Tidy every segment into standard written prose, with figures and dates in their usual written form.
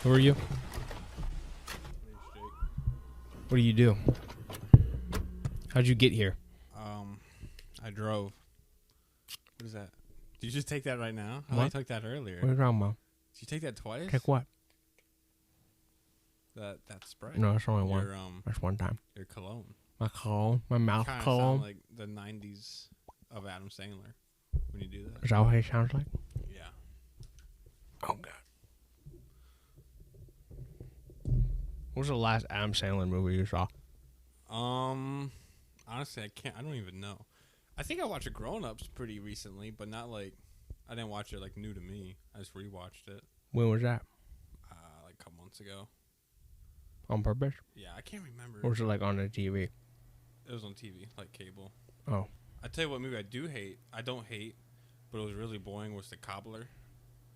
Who are you? What do you do? How'd you get here? I drove. What is that? Did you just take that right now? I What? took that earlier. What are you talking about? Did you take that twice? Take what? That spray. No, that's only one. Your, That's one time. your cologne. My cologne. My mouth Kind of cologne. sound like the 90s of Adam Sandler when you do that. Is that what he sounds like? Yeah. Oh, God. What was the last Adam Sandler movie you saw? Honestly, I don't even know. I think I watched Grown Ups pretty recently, but not like, I didn't watch it like new to me. I just rewatched it. When was that? Like a couple months ago. On purpose? Yeah, I can't remember. Or was it like on the TV? It was on TV, like cable. Oh. I tell you what movie I don't hate, but it was really boring, was The Cobbler.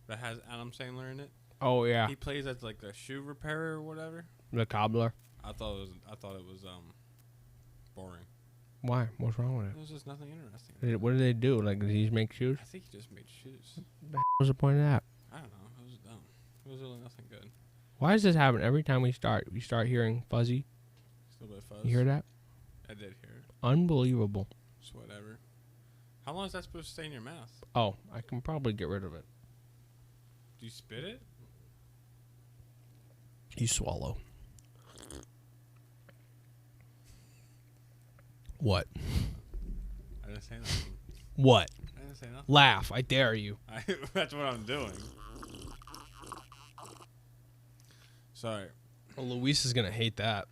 That has Adam Sandler in it. Oh, yeah. He plays as like a shoe repairer or whatever. The Cobbler. I thought it was boring. Why? What's wrong with There was just nothing interesting. What did they do? Like, did he just make shoes? I think he just made shoes. What was the point of that? I don't know. It was dumb. It was really nothing good. Why does this happen every time we start? We start hearing fuzzy. Just a little bit of fuzz. You hear that? I did hear it. Unbelievable. Just whatever. How long is that supposed to stay in your mouth? Oh, I can probably get rid of it. Do you spit it? You swallow. What? I didn't say nothing. What? I didn't say nothing. Laugh. I dare you. That's what I'm doing. Sorry. Well, Luis is going to hate that.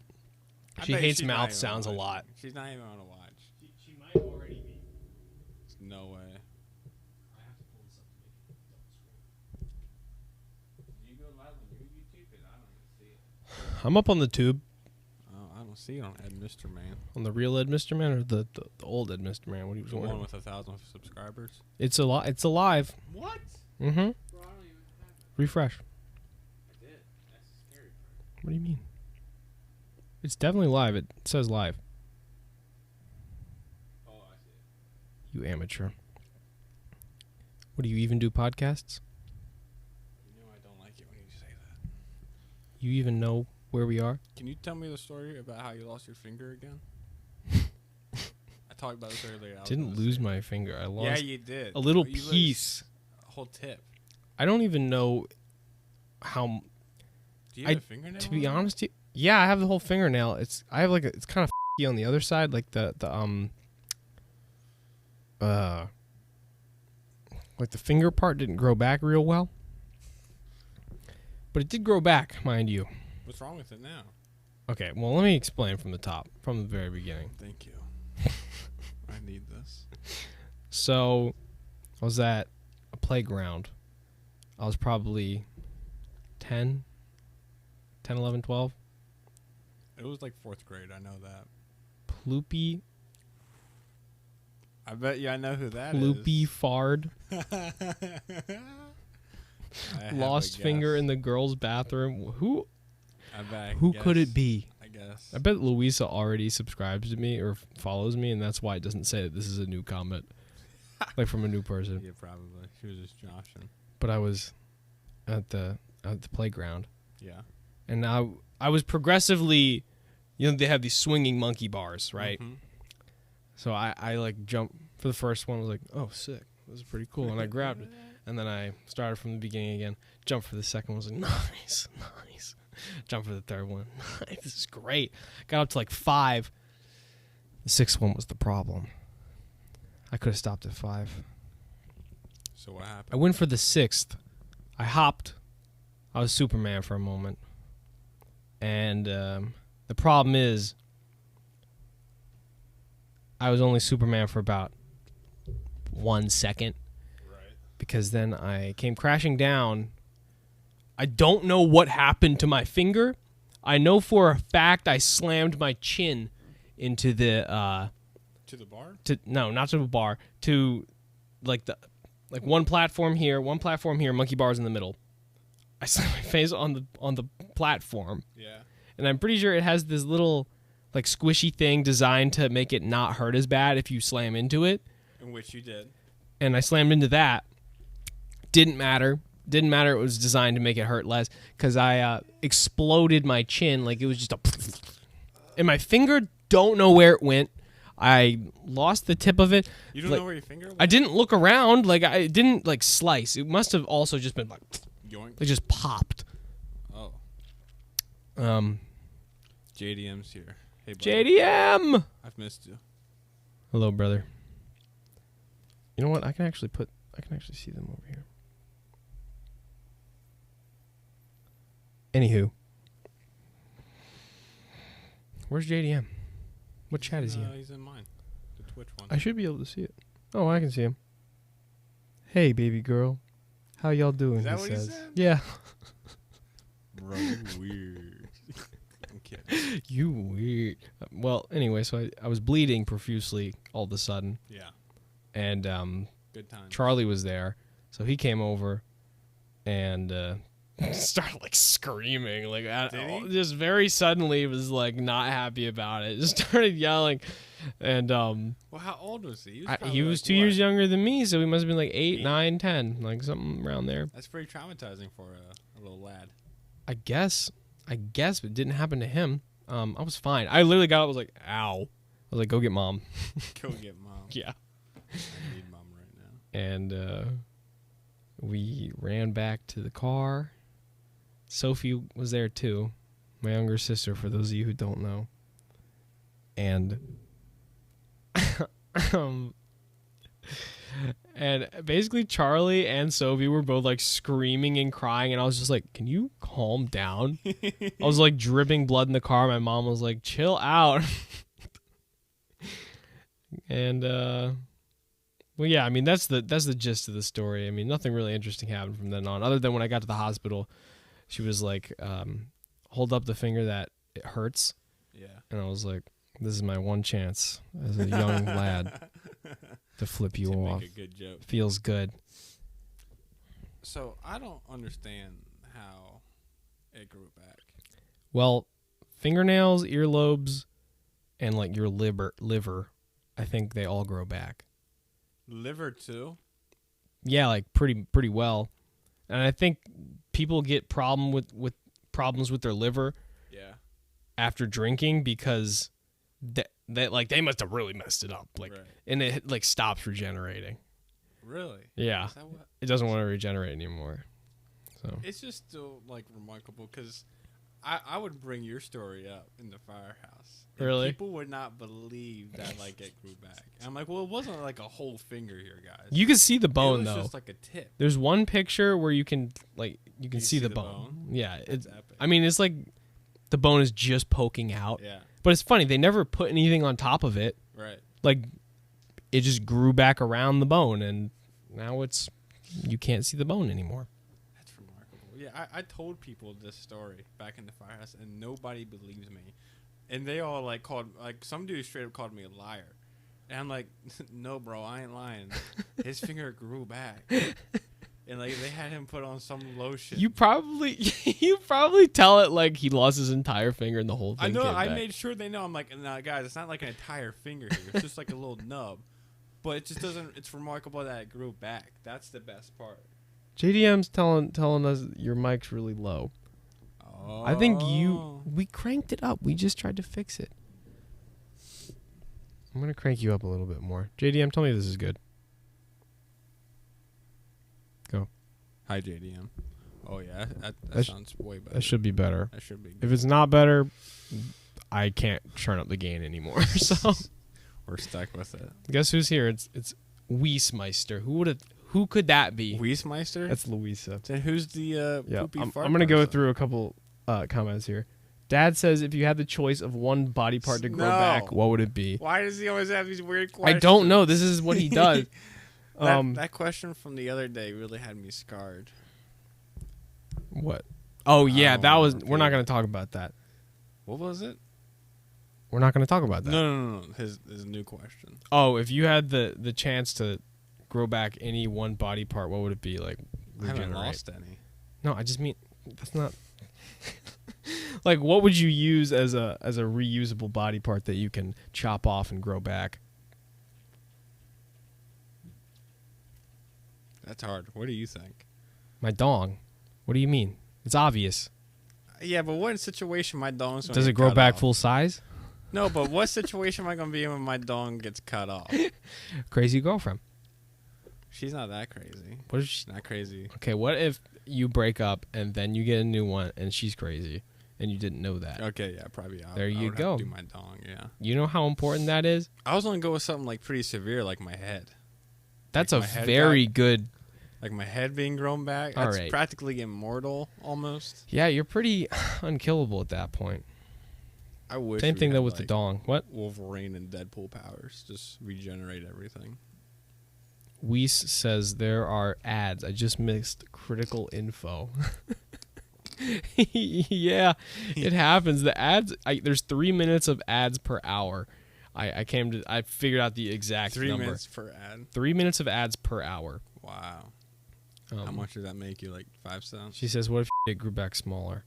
I She bet hates she's not mouth even sounds a watching. lot. She's not even on a watch. She might already be. No way. I have to pull this up to make Do you go live on your YouTube? Because I don't even see it. I'm up on the tube. Oh, I don't see it on Ed Mr. Man. On the real Ed Mr. Man or the old Ed Mr. Man? What he was The one doing? with 1,000 subscribers. It's alive. What? Mm-hmm. Bro, I don't even have it. Refresh. I did. That's the scary part. What do you mean? It's definitely live. It says live. Oh, I see it. You amateur. What, do you even do podcasts? You know I don't like it when you say that. You even know where we are? Can you tell me the story about how you lost your finger again? I talked about this earlier. Didn't lose my finger. I lost Yeah, you did. a little You lost piece. a whole tip. I don't even know how. Do you have a fingernail? To be on it? honest, yeah, I have the whole fingernail. It's kind of on the other side, like like the finger part didn't grow back real well, but it did grow back, mind you. What's wrong with it now? Okay, well, let me explain from the very beginning. Thank you. I need this. So, I was at a playground. I was probably 10, 11, 12. It was like 4th grade. I know that. Ploopy I bet you I know who that Ploopy is. Fard. Lost finger in the girls' bathroom. Who could it be? I guess. I bet Louisa already subscribes to me or follows me, and that's why it doesn't say that this is a new comment, like from a new person. Yeah, probably. She was just joshing. But I was at the playground, Yeah. and I was progressively, they have these swinging monkey bars, right? Mm-hmm. So I like jumped for the first one. I was like, oh, sick. This is pretty cool. And I grabbed it. And then I started from the beginning again. Jumped for the second one. I was like, nice, nice. Jumped for the third one. Nice, this is great. Got up to like 5. The 6th one was the problem. I could have stopped at 5. So what happened? I went for the 6th. I hopped. I was Superman for a moment. And the problem is, I was only Superman for about 1 second. Right. Because then I came crashing down. I don't know what happened to my finger. I know for a fact I slammed my chin into the To the bar? No, not to the bar. To like one platform here, monkey bars in the middle. I slammed my face on the platform. Yeah. And I'm pretty sure it has this little like squishy thing designed to make it not hurt as bad if you slam into it. In which you did. And I slammed into that. Didn't matter. didn't matter. It was designed to make it hurt less because I exploded my chin. Like, it was just a... And my finger, don't know where it went. I lost the tip of it. You don't like, know where your finger went? I didn't look around. Like, I didn't, like, slice. It must have also just been, like... Yoink. It just popped. Oh. JDM's here. Hey, buddy. JDM! I've missed you. Hello, brother. You know what? I can actually see them over here. Anywho. Where's JDM? What chat is he in? He's in mine. The Twitch one. I should be able to see it. Oh, I can see him. Hey, baby girl. How y'all doing? Is that he what says. he said? Yeah. Bro, you weird. I'm kidding. You weird. Well, anyway, so I was bleeding profusely all of a sudden. Yeah. And Good time. Charlie was there. So he came over and started like screaming. Like just very suddenly was like not happy about it. Just started yelling. And well, how old was he? He was like, 2 years younger than me, so he must have been like 8, 9, 10, like something around there. That's pretty traumatizing for a little lad. I guess, but it didn't happen to him. I was fine. I literally got up, I was like, ow. I was like, go get mom. Go get mom. Yeah. I need mom right now. And we ran back to the car. Sophie was there too, my younger sister, for those of you who don't know. And and basically Charlie and Sophie were both like screaming and crying, and I was just like, can you calm down? I was like dripping blood in the car. My mom was like, chill out. And well, yeah, I mean that's the gist of the story. I mean, nothing really interesting happened from then on, other than when I got to the hospital, she was like, hold up the finger that it hurts. Yeah. And I was like, this is my one chance as a young lad to flip you off. Make a good joke. Feels good. So I don't understand how it grew back. Well, fingernails, earlobes, and like your liver, I think they all grow back. Liver too? Yeah, like pretty well. And I think people get problems with their liver. Yeah. After drinking because that like they must have really messed it up, like, right. And it like stops regenerating. Really? Yeah. Is that what? It doesn't want to regenerate anymore. So it's just still like remarkable because I would bring your story up in the firehouse. Really? People would not believe that like it grew back. And I'm like, well, it wasn't like a whole finger here, guys. You can see the bone though. It was just like a tip. There's one picture where you can see the bone. Yeah, it's epic. I mean, it's like the bone is just poking out. Yeah. But it's funny, they never put anything on top of it. Right. Like it just grew back around the bone, and now you can't see the bone anymore. That's remarkable. Yeah, I told people this story back in the firehouse, and nobody believes me. And they all some dude straight up called me a liar. And I'm like, no, bro, I ain't lying. His finger grew back. And like they had him put on some lotion. You probably tell it like he lost his entire finger and the whole thing. I know. Came I back. made sure they know. I'm like, nah, guys, it's not like an entire finger here. It's just like a little nub. But it just doesn't. It's remarkable that it grew back. That's the best part. JDM's telling us your mic's really low. Oh. I think we cranked it up. We just tried to fix it. I'm gonna crank you up a little bit more. JDM, tell me this is good. Go. Hi, JDM. Oh, yeah. That sounds way better. That should be better. That should be good. If it's not better, I can't turn up the gain anymore. So we're stuck with it. Guess who's here? It's Wiesmeister. Who could that be? Wiesmeister? That's Louisa. Then who's the poopy fart I'm going to go person? through a couple comments here. Dad says if you had the choice of one body part to grow back, what would it be? Why does he always have these weird questions? I don't know. This is what he does. That question from the other day really had me scarred. What? Oh, yeah, that was... We're not going to talk about that. What was it? We're not going to talk about that. No. His new question. Oh, if you had the chance to grow back any one body part, what would it be? Like, regenerate? I haven't lost any. No, I just mean... That's not... Like, what would you use as a reusable body part that you can chop off and grow back? That's hard. What do you think? My dong. What do you mean? It's obvious. Yeah, but what situation my dong's gonna Does get it grow cut back off? full size? No, but what situation am I gonna be in when my dong gets cut off? Crazy girlfriend. She's not that crazy. What if she? Not crazy. Okay, what if you break up and then you get a new one and she's crazy and you didn't know that? Okay, yeah, probably. There you I would go. Have to do my dong, yeah. You know how important that is? I was gonna go with something like pretty severe, like my head. That's Like a my head very good. Like my head being grown back. All That's right. practically immortal, almost. Yeah, you're pretty unkillable at that point. I wish. Same we thing had, though with the like, dong. What? Wolverine and Deadpool powers, just regenerate everything. Weiss says there are ads. I just missed critical info. Yeah, it happens. The ads. There's 3 minutes of ads per hour. I figured out the exact 3 number. minutes per ad. 3 minutes of ads per hour. Wow. How much does that make you? Like 5 cents? She says, "What if it grew back smaller?"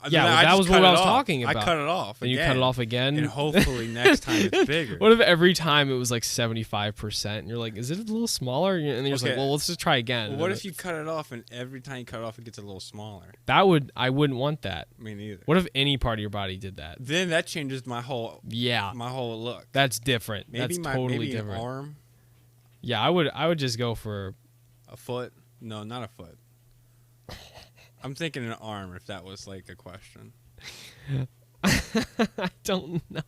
I Yeah, mean, well, I that just was cut what I it was off. talking I about. cut it off. And you cut again. it off again. And hopefully next time it's bigger. What if every time it was like 75%? And you're like, "Is it a little smaller?" And then you're just like, Okay. "Well, let's just try again." Well, what if you cut it off and every time you cut it off it gets a little smaller? I wouldn't want that. Me neither. What if any part of your body did that? Then that changes my whole Yeah, look. that's different. Maybe That's totally maybe different. an arm, Yeah, I would just go for. a foot. No, not a foot. I'm thinking an arm. If that was like a question. I don't know.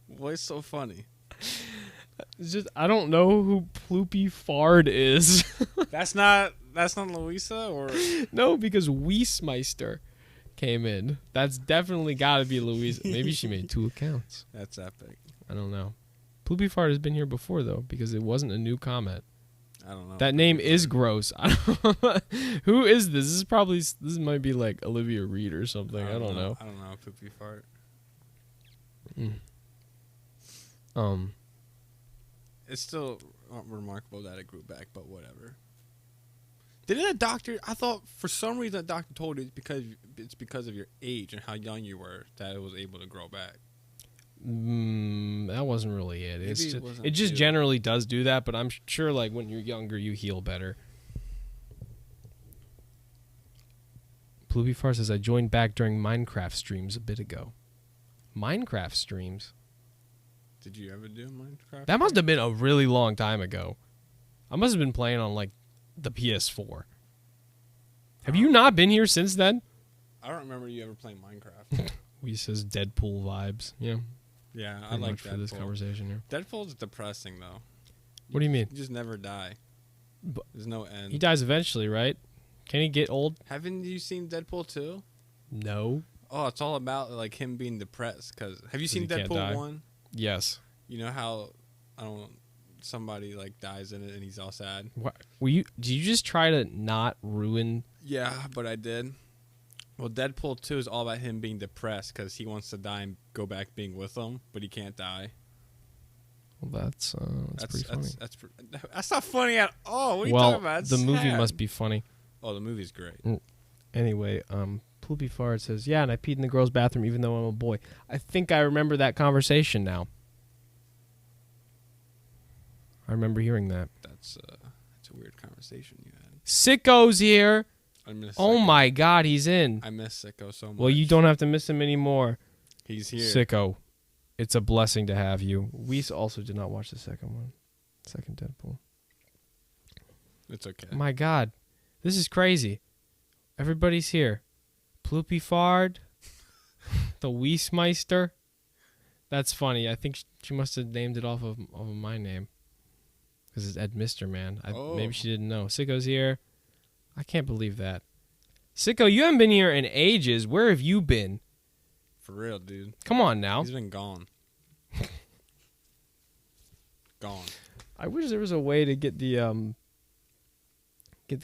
What's so funny? It's just I don't know who Ploopy Fard is. That's not Louisa or No, because Weissmeister came in. That's definitely got to be Louise. Maybe she made 2 accounts. that's epic. I don't know. Ploopy Fart has been here before though, because it wasn't a new comment. I don't know. That name is gross. I don't Who is this? This might be like Olivia Reed or something. I don't know. I don't know. Poopy fart. It's still remarkable that it grew back, but whatever. Didn't a doctor? I thought for some reason a doctor told you it's because of your age and how young you were that it was able to grow back. That wasn't really it. Maybe It's it just, wasn't it just you. generally does do that, but I'm sure like when you're younger you heal better. Ploopy Far says I joined back during Minecraft streams a bit ago. Minecraft streams? Did you ever do Minecraft? That must have been a really long time ago. I must have been playing on like the PS4. Have you not been here since then? I don't remember you ever playing Minecraft. We says Deadpool vibes. Yeah. Yeah, I Pretty like much for this Deadpool. conversation here. Deadpool's depressing though. What do you mean? You just never die. But There's no end. He dies eventually, right? Can he get old? Haven't you seen Deadpool 2? No. Oh, it's all about like him being depressed. Cause have you 'Cause seen he can't Deadpool die. 1? Yes. You know how somebody like dies in it and he's all sad. What? Did you just try to not ruin? Yeah, but I did. Well, Deadpool 2 is all about him being depressed because he wants to die and go back being with them, but he can't die. Well, that's pretty funny. That's not funny at all. What are you Well, talking about? It's the movie sad. must be funny. Oh, the movie's great. Anyway, Ploopy Fard says, "Yeah, and I peed in the girls' bathroom even though I'm a boy." I think I remember that conversation now. I remember hearing that. That's a weird conversation you had. Sicko's here. I miss. Oh Sicko. my God, he's in. I miss Sicko so much. Well, you don't have to miss him anymore. He's here. Sicko, it's a blessing to have you. We also did not watch the second one, second Deadpool. It's okay. My God, this is crazy. Everybody's here. Ploopy Fard, the Weissmeister. That's funny. I think she must have named it off of my name. Because it's Ed Mister, man. Maybe she didn't know. Sicko's here. I can't believe that. Sicko, you haven't been here in ages. Where have you been? For real, dude. Come on now. He's been gone. Gone. I wish there was a way to get the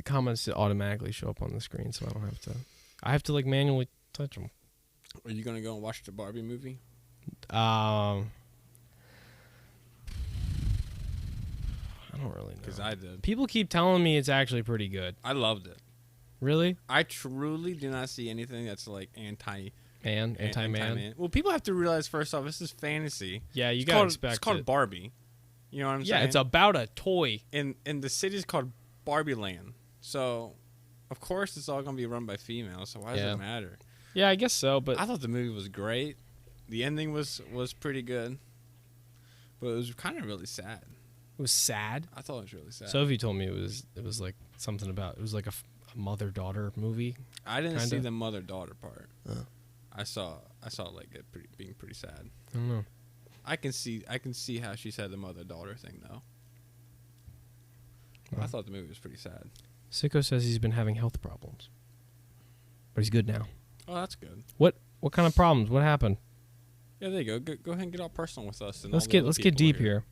comments to automatically show up on the screen, so I don't have to. I have to like manually touch them. Are you gonna go and watch the Barbie movie? I don't really know. Because I did. People keep telling me it's actually pretty good. I loved it. Really? I truly do not see anything that's like anti-man. Anti-man? Well, people have to realize first off, this is fantasy. Yeah, you It's gotta called- expect It's called it. Barbie. You know what I'm saying? Yeah, it's about a toy. And the city's called Barbie Land. So Of course, it's all gonna be run by females. So why does it matter? Yeah, I guess so. But I thought the movie was great. The ending was pretty good, but it was kind of really sad. it was sad. I thought it was really sad. Sophie told me it was like something about it was like a mother-daughter movie. I didn't see kinda. the mother-daughter part. I saw like it being pretty sad. I don't know. I can see how she said the mother-daughter thing though. I thought the movie was pretty sad. Sicko says he's been having health problems, but he's good now. Oh, that's good. What kind of problems? What happened? Yeah, there you go. Go ahead and get all personal with us. And Let's get deep here.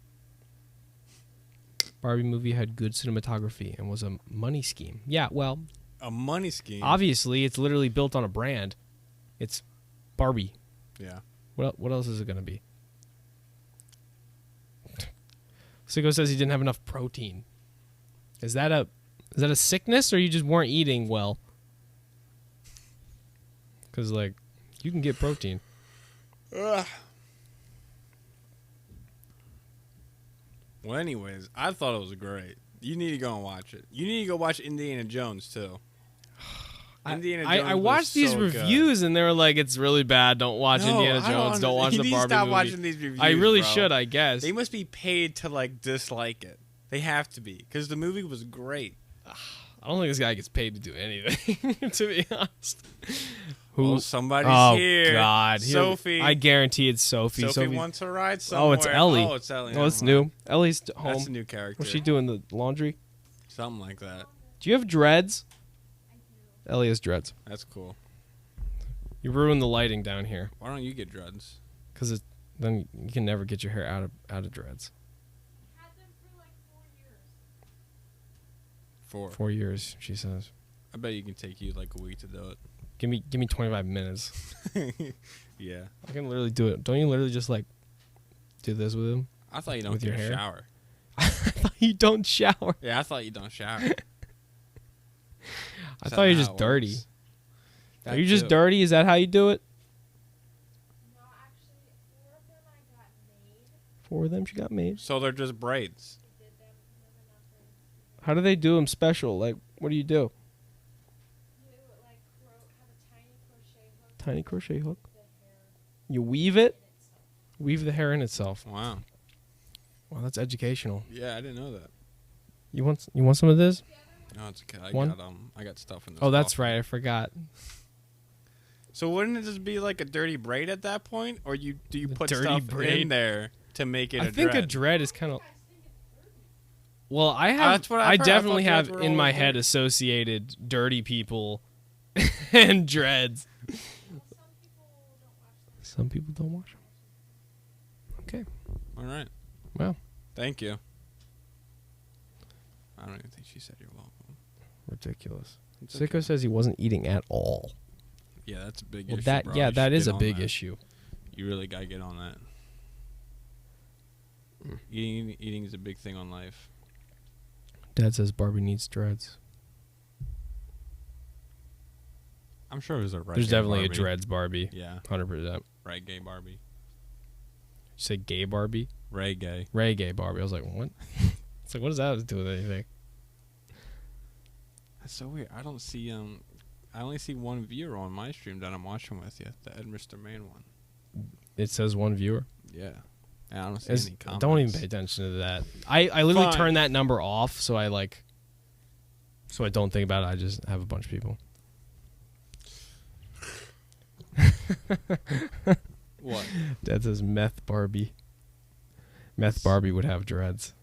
Barbie movie had good cinematography and was a money scheme. Yeah, well, A money scheme. obviously it's literally built on a brand. It's Barbie. Yeah. What else is it gonna be? Sicko says he didn't have enough protein. Is that a sickness, or you just weren't eating well? Because like you can get protein. Ugh. Well, anyways, I thought it was great. You need to go and watch it. You need to go watch Indiana Jones too. Indiana Jones. I watched these so reviews and they were like, "It's really bad. Don't watch No, Indiana I Jones. Don't watch you the need to Barbie stop movie." watching these reviews. I really bro. should, I guess. They must be paid to like dislike it. They have to be because the movie was great. I don't think this guy gets paid to do anything. To be honest. Well, somebody's here. Oh God, Sophie. I guarantee it's Sophie. Sophie wants a ride somewhere. Oh, it's Ellie. Oh, it's Ellie. Oh, it's Never mind. new. Ellie's home. That's a new character. Was she doing the laundry? Something like that. Do you have dreads? Ellie has dreads. That's cool. You ruined the lighting down here Why don't you get dreads? because then you can never get your hair out of dreads. Had them for like 4 years. 4. 4 years, she says. I bet you can take you like a week to do Give me 25 minutes. it. Yeah. I can literally do it. Don't you literally just like do this with him? I thought you don't With get your a hair? shower. I thought you don't shower. Yeah, I thought you don't shower. I thought you were just dirty. That Are you just too. dirty? Is that how you do it? No, actually, 4 of them I got made. 4 of them she got made. So they're just braids. I did them and then enough. How do they do them special? Like, what do you do? You like have a tiny crochet hook. Tiny crochet hook. The hair You weave it. in itself. Weave the hair in itself. Wow. Wow, that's educational. Yeah, I didn't know that. You want some of this? No, it's okay. One? I got stuff in this. Oh, that's coffee. right. I forgot. So wouldn't it just be like a dirty braid at that point, or do you A put dirty stuff braid? in there to make it I a think dread? a dread is kind of. You guys think it's dirty. Well, I have. that's what I've I heard. I definitely thought you have guys were in all my dirty. head associated dirty people and dreads. Well, Some people don't watch them. Okay. All right. Well. Thank you. I don't even think she said you're welcome. Ridiculous. It's Sicko okay. says he wasn't eating at all. Yeah, that's a big Well, issue. that bro. yeah, You that should is get a on big that. issue. You really gotta get on that. Eating is a big thing on life. Dad says Barbie needs dreads. I'm sure there's a reggae There's definitely Barbie. a dreads Barbie. Yeah, 100%. reggae Barbie. You say gay Barbie? Reggae. Reggae Barbie. I was like, what? It's like, what does that have to do with anything? That's so weird. I don't see I only see one viewer on my stream that I'm watching with yet, the Ed Mr. Main one. It says one viewer. Yeah. And I don't see It's- any comments. don't even pay attention to that. I literally Fine. turn that number off so I don't think about it. I just have a bunch of people. What? Dad says meth Barbie. Meth Barbie would have dreads.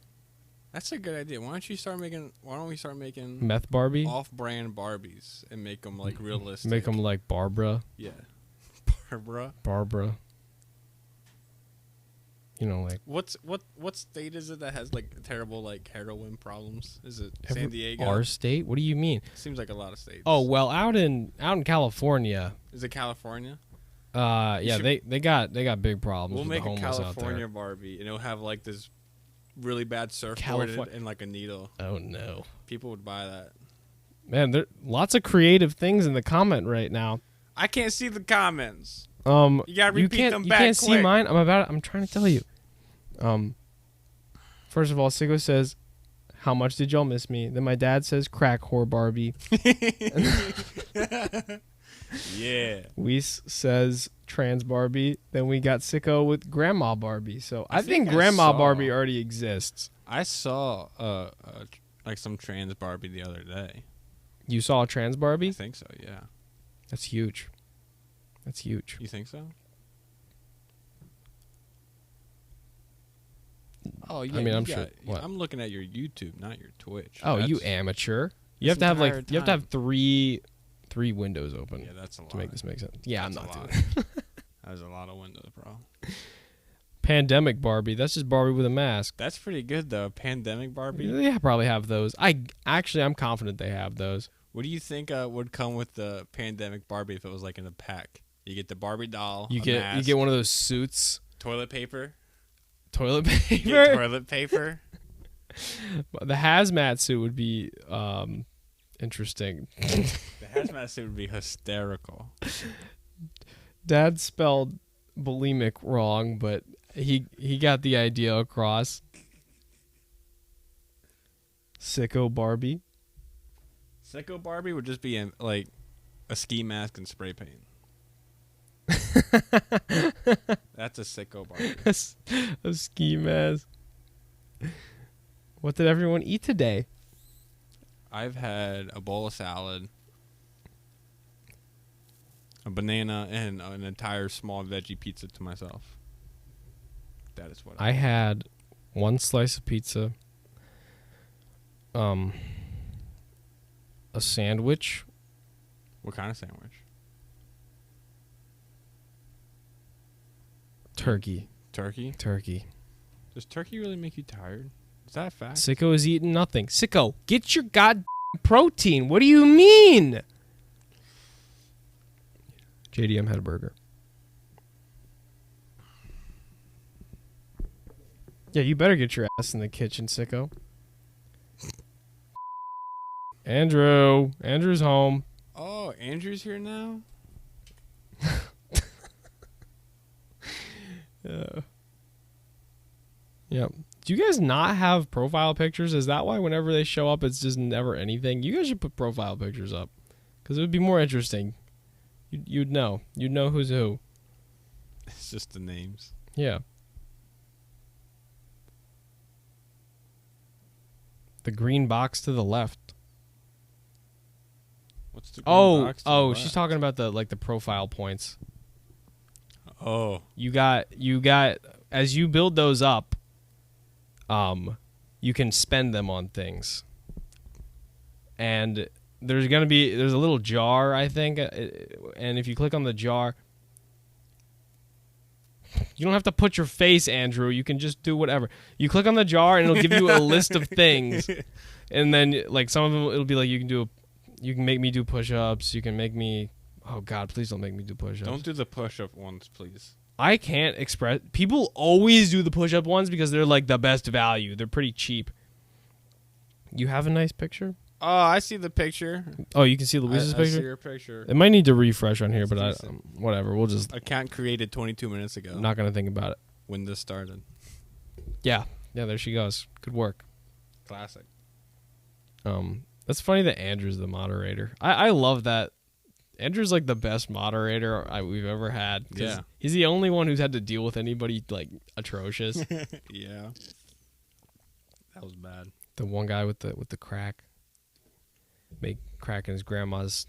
That's a good idea. Why don't we start making Meth Barbie? off-brand Barbies and make them like realistic? Make them like Barbara. Yeah. Barbara. Barbara. You know, like What state is it that has like terrible like heroin problems? Is it San Diego? our state? What do you mean? Seems like a lot of states. Oh well, out in California. Is it California? Yeah, should- they got big problems. We'll with make the a homeless out California there. Barbie, and it'll have like this really bad surfboard California- and like a needle. Oh no, People would buy that. man! There lots of creative things in the comment right now. I can't see the comments. You gotta repeat can't, them you back can't see quick. mine. I'm trying to tell you. First of all, Sigo says, How much did y'all miss me? Then my dad says crack whore Barbie. Yeah. Weiss says trans Barbie. Then we got Sicko with Grandma Barbie. So I think I Grandma saw- Barbie already exists. I saw like some trans Barbie the other day. You saw a trans I Barbie? think so. Yeah. That's huge. That's huge. You think so? Oh yeah. I mean, you I'm got- sure- what? I'm looking at your YouTube, not your Twitch. Oh, you That's- amateur. You have this to have like entire you have to time. have three windows open Yeah, that's a lot. to make this make sense. Yeah, That's I'm a not lot. doing it. That's a lot of windows, bro. Pandemic Barbie. That's just Barbie with a mask. That's pretty good though. Pandemic Barbie. They probably have those. I'm confident they have those. What do you think would come with the pandemic Barbie if it was like in a pack? You get the Barbie doll, You a get mask, one of those suits, toilet paper, toilet you get paper. toilet paper. The hazmat suit would be interesting. The hazmat suit would be hysterical. Dad spelled bulimic wrong, but he got the idea across. Sicko Barbie. Sicko Barbie would just be in, like a ski mask and spray paint. That's a sicko Barbie. A ski mask. What did everyone eat today? I've had a bowl of salad, a banana, and an entire small veggie pizza to myself. That is what I had one slice of pizza, a sandwich. What kind of sandwich? Turkey. Turkey. Does turkey really make you tired? Is that a fact? Sicko is eating nothing. Sicko, get your goddamn protein. What do you mean? JDM had a burger. Yeah, you better get your ass in the kitchen, Sicko. Andrew's home. Oh, Andrew's here now? Yeah. Do you guys not have profile pictures? Is that why whenever they show up, it's just never anything? You guys should put profile pictures up because it would be more interesting. You'd know. You'd know who's who. It's just the names. Yeah. The green box to the left. What's the green box to the She's left? talking about the profile points. Oh. You got as you build those up, you can spend them on things. And there's a little jar, I think, and if you click on the jar, you don't have to put your face, Andrew. You can just do whatever. You click on the jar and it'll give you a list of things. And then like some of them it'll be like you can make me do push-ups, you can make me oh god, please don't make me do push-ups. Don't do the push-up ones, please. I can't express. People always do the push-up ones because they're like the best value. They're pretty cheap. You have a nice picture? Oh, I see the picture. Oh, you can see Louise's I picture? see your picture. It might need to refresh on here, It's but decent. whatever. We'll just Account created 22 minutes ago. I'm not going to think about it. When this started. Yeah. Yeah, there she goes. Good work. Classic. That's funny that Andrew's the moderator. I love that. Andrew's like the best moderator we've ever had. 'Cause Yeah. he's the only one who's had to deal with anybody like atrocious. Yeah. That was bad. The one guy with the crack, make crack in his grandma's.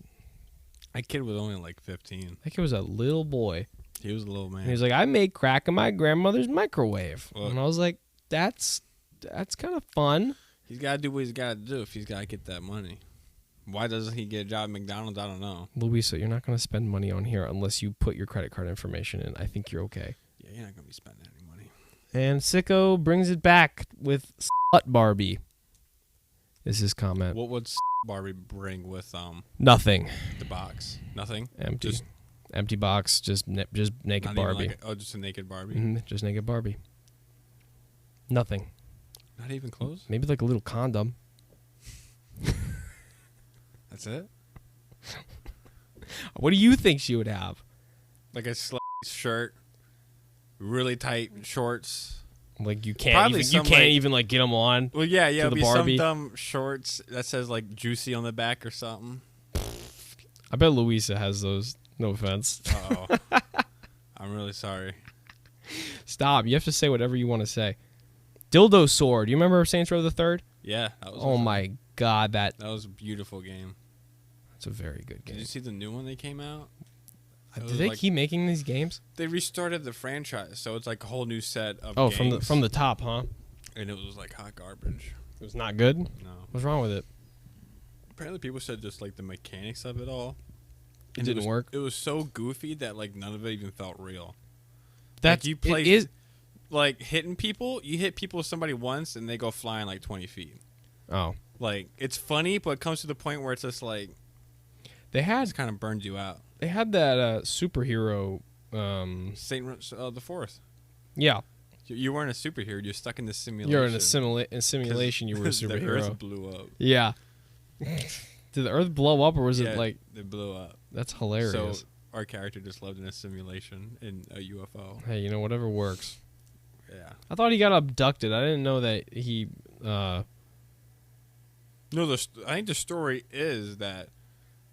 That kid was only like 15. I think it was a little boy. He was a little man. And he was like, I made crack in my grandmother's microwave. Well- And I was like, that's kind of fun. He's got to do what he's got to do if he's got to get that money. Why doesn't he get a job at McDonald's? I don't know. Louisa, you're not going to spend money on here unless you put your credit card information in. I think you're okay. Yeah, you're not going to be spending any money. And Sicko brings it back with Slut Barbie. Is his comment. What would Barbie bring with Nothing. the box? Nothing? Empty. Just Empty box. Just naked not even Barbie. like just a naked Barbie? Just naked Barbie. Nothing. Not even clothes? Maybe like a little condom. That's it? What do you think she would have? Like a shirt, really tight shorts. Like you can't Probably even, you some, can't like- even like get them on. Well, yeah, To it'll the be Barbie. some dumb shorts that says like "juicy" on the back or something. I bet Louisa has those. No offense. Oh, I'm really sorry. Stop. You have to say whatever you want to say. Dildo Sword. You remember Saints Row the Third? Yeah, that was. Oh my God, that was a beautiful game. that's a very good Did game. you see the new one that came out? It Did was they like- keep making these games? They restarted the franchise, so it's like a whole new set of. Oh, games, from the top, huh? and it was like hot garbage. It was not good. No, What's wrong with it? apparently people said just like the mechanics of it all. It And didn't was, work. It was so goofy that like none of it even felt real. That's you play it is. like hitting people. You hit people with somebody once, and they go flying like 20 feet. Oh, Like it's funny, but it comes to the point where it's just like they it had just kind of burns you out. that superhero. The fourth. Yeah, You weren't a superhero. You're stuck in the simulation. you're in a simulation. You were a The Earth superhero. blew up. Yeah. Did the Earth blow up, or was Yeah, it like? it blew up? That's hilarious. So our character just lived in a simulation in a UFO. Hey, you know, whatever works. Yeah. I thought he got abducted. I didn't know that he. No, I think the story is that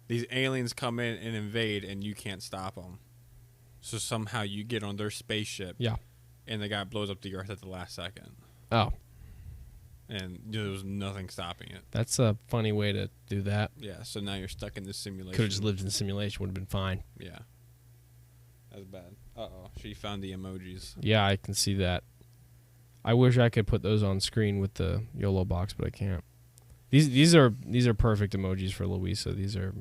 these aliens come in and invade, and you can't stop them. So somehow you get on their spaceship. Yeah. And the guy blows up the Earth at the last second, Oh, and there was nothing stopping it. that's a funny way to do that. Yeah. So now you're stuck in this simulation. Could have just lived in the simulation. Would have been fine. Yeah. That's bad. Uh-oh. She found the emojis. Yeah, I can see that. I wish I could put those on screen with the YOLO box, but I can't. These are perfect emojis for Louisa. These are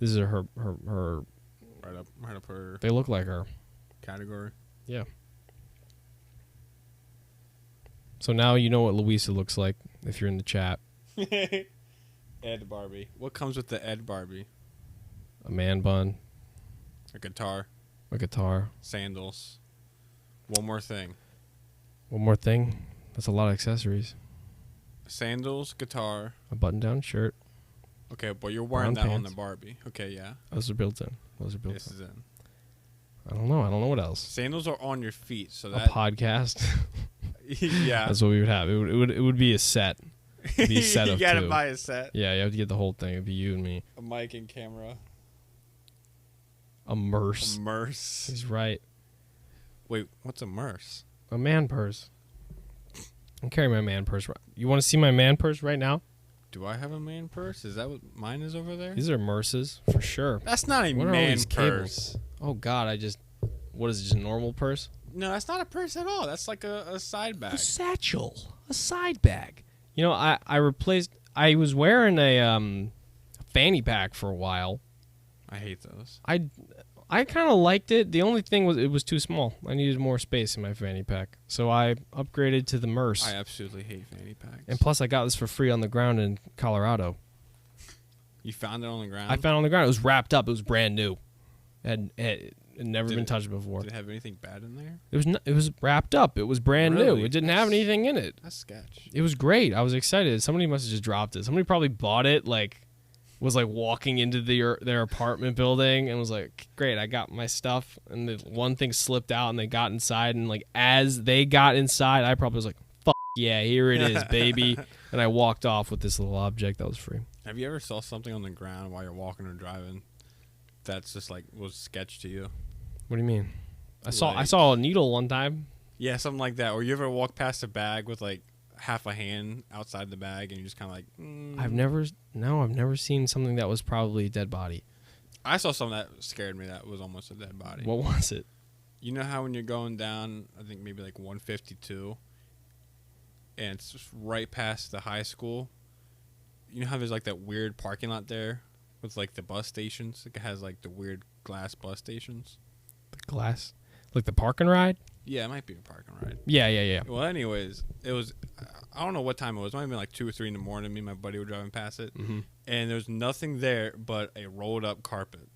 her. Right up her They look like her. category. Yeah. So now you know what Louisa looks like if you're in the chat. Ed Barbie. What comes with the Ed Barbie? A man bun, A guitar, a guitar. sandals. One more thing. One more thing. That's a lot of accessories. Sandals, guitar. A button-down shirt. Okay, but you're wearing Brown that on pants. the Barbie. Okay, yeah. Those are built in. Those are built This in. is in. I don't know. I don't know what else. Sandals are on your feet, so A that podcast. yeah. That's what we would have. It would be a set. It'd be a set you of gotta two. buy a set, Yeah, you have to get the whole thing. It'd be you and me. a mic and camera, A merce. Merce. He's right. Wait, what's a Merce? A man purse. I'm carrying my man purse. You want to see my man purse right now? Do I have a man purse? Is that what mine is over there? These are merces for sure. That's not a What are all man these purse. cables? Oh God, what is it, just a normal purse? No, that's not a purse at all. That's like a side bag. A satchel, a side bag. You know, I was wearing a fanny pack for a while. I hate those. I kind of liked it. The only thing was it was too small. I needed more space in my fanny pack, so I upgraded to the Merce. I absolutely hate fanny packs. And plus, I got this for free on the ground in Colorado. You found it on the ground? I found it on the ground. It was wrapped up. It was brand new. It had never Did been it- touched before. Did it have anything bad in there? It was wrapped up. It was brand new. Really? It didn't have anything in it. That's sketch. It was great. I was excited. Somebody must have just dropped it. Somebody probably bought it, was walking into their apartment building and was like, great, I got my stuff. And the one thing slipped out and they got inside. And as they got inside, I probably was like, fuck yeah, here it is, baby. And I walked off with this little object that was free. Have you ever saw something on the ground while you're walking or driving that's just was sketch to you? What do you mean? I Like- saw a needle one time. Yeah, something like that. Or you ever walk past a bag with half a hand outside the bag and you're just kind of I've never seen something that was probably a dead body. I saw something that scared me that was almost a dead body. What was it? You know how when you're going down, I think maybe 152, and it's just right past the high school, you know how there's that weird parking lot there with the bus stations? It has the weird glass bus stations. The glass? Like the park and ride? Yeah, it might be a parking ride. Yeah. Well, anyways, it was, I don't know what time it was. It might have been 2 or 3 in the morning. Me and my buddy were driving past it. Mm-hmm. And there was nothing there but a rolled up carpet.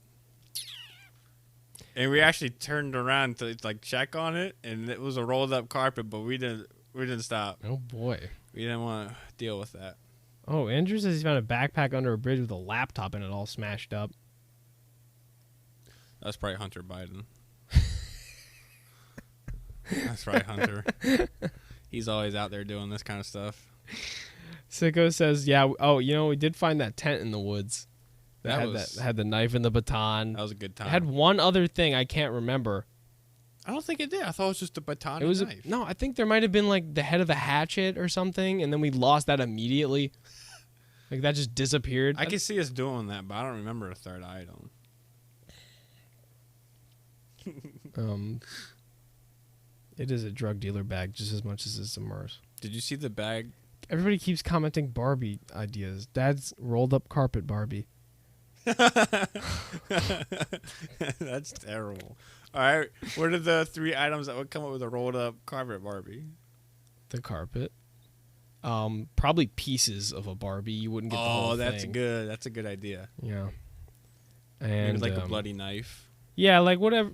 And we actually turned around to check on it, and it was a rolled up carpet, but we didn't stop. Oh, boy. We didn't want to deal with that. Oh, Andrew says he found a backpack under a bridge with a laptop in it all smashed up. That's probably Hunter Biden. That's right, Hunter. He's always out there doing this kind of stuff. Sicko says, yeah. Oh, we did find that tent in the woods. That had the knife and the baton. That was a good time. It had one other thing I can't remember. I don't think it did. I thought it was just a baton It was and knife. no. I think there might have been like the head of a hatchet or something, and then we lost that immediately. Like that just disappeared. I can see us doing that, but I don't remember a third item. It is a drug dealer bag just as much as it's a Murs. Did you see the bag? Everybody keeps commenting Barbie ideas. Dad's rolled up carpet Barbie. That's terrible. All right, what are the 3 items that would come up with a rolled up carpet Barbie? The carpet. Probably pieces of a Barbie. You wouldn't get the whole thing. Oh, that's good. That's a good idea. Yeah. And maybe like a bloody knife. Yeah, like whatever,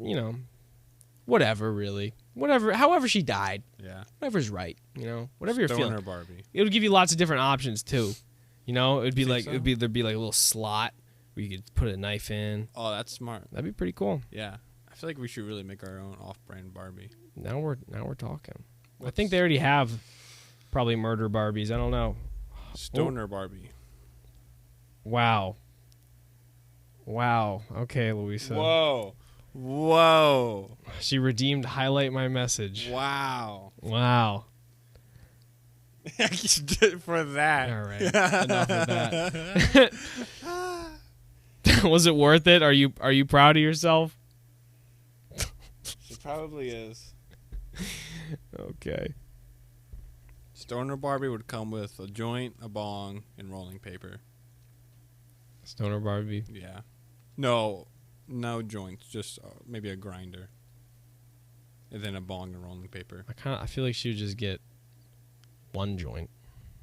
whatever really. Whatever, however she died. Yeah. Whatever's right, whatever you're feeling. Stoner Barbie. It would give you lots of different options too. It'd be like so? there'd be like a little slot where you could put a knife in. Oh, that's smart. That'd be pretty cool. Yeah. I feel like we should really make our own off-brand Barbie. Now we're talking. I think they already have probably murder Barbies. I don't know. Stoner Barbie. Wow. Okay, Louisa. Whoa. She redeemed highlight my message. Wow. For that. All right. Enough of that. Was it worth it? Are you proud of yourself? She probably is. Okay. Stoner Barbie would come with a joint, a bong, and rolling paper. Stoner Barbie. Yeah. No joints, just maybe a grinder. And then a bong and rolling paper. I feel like she would just get one joint.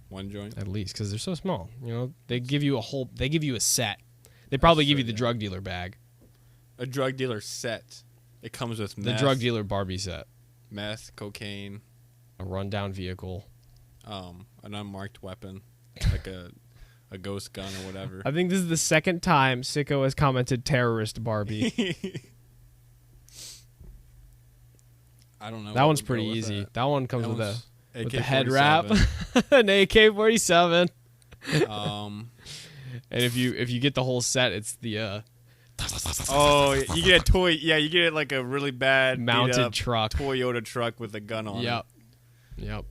One joint? At least, because they're so small. They give you a set. They probably give you the drug dealer bag. A drug dealer set. It comes with the drug dealer Barbie set. Meth, cocaine. A rundown vehicle. An unmarked weapon. Like a ghost gun or whatever. I think this is the second time Sicko has commented terrorist Barbie. I don't know. That one's pretty easy. That one comes with the head wrap, an AK-47. And if you get the whole set, it's the oh, you get a toy. Yeah, you get like a really bad mounted truck, Toyota truck with a gun on it. Yep.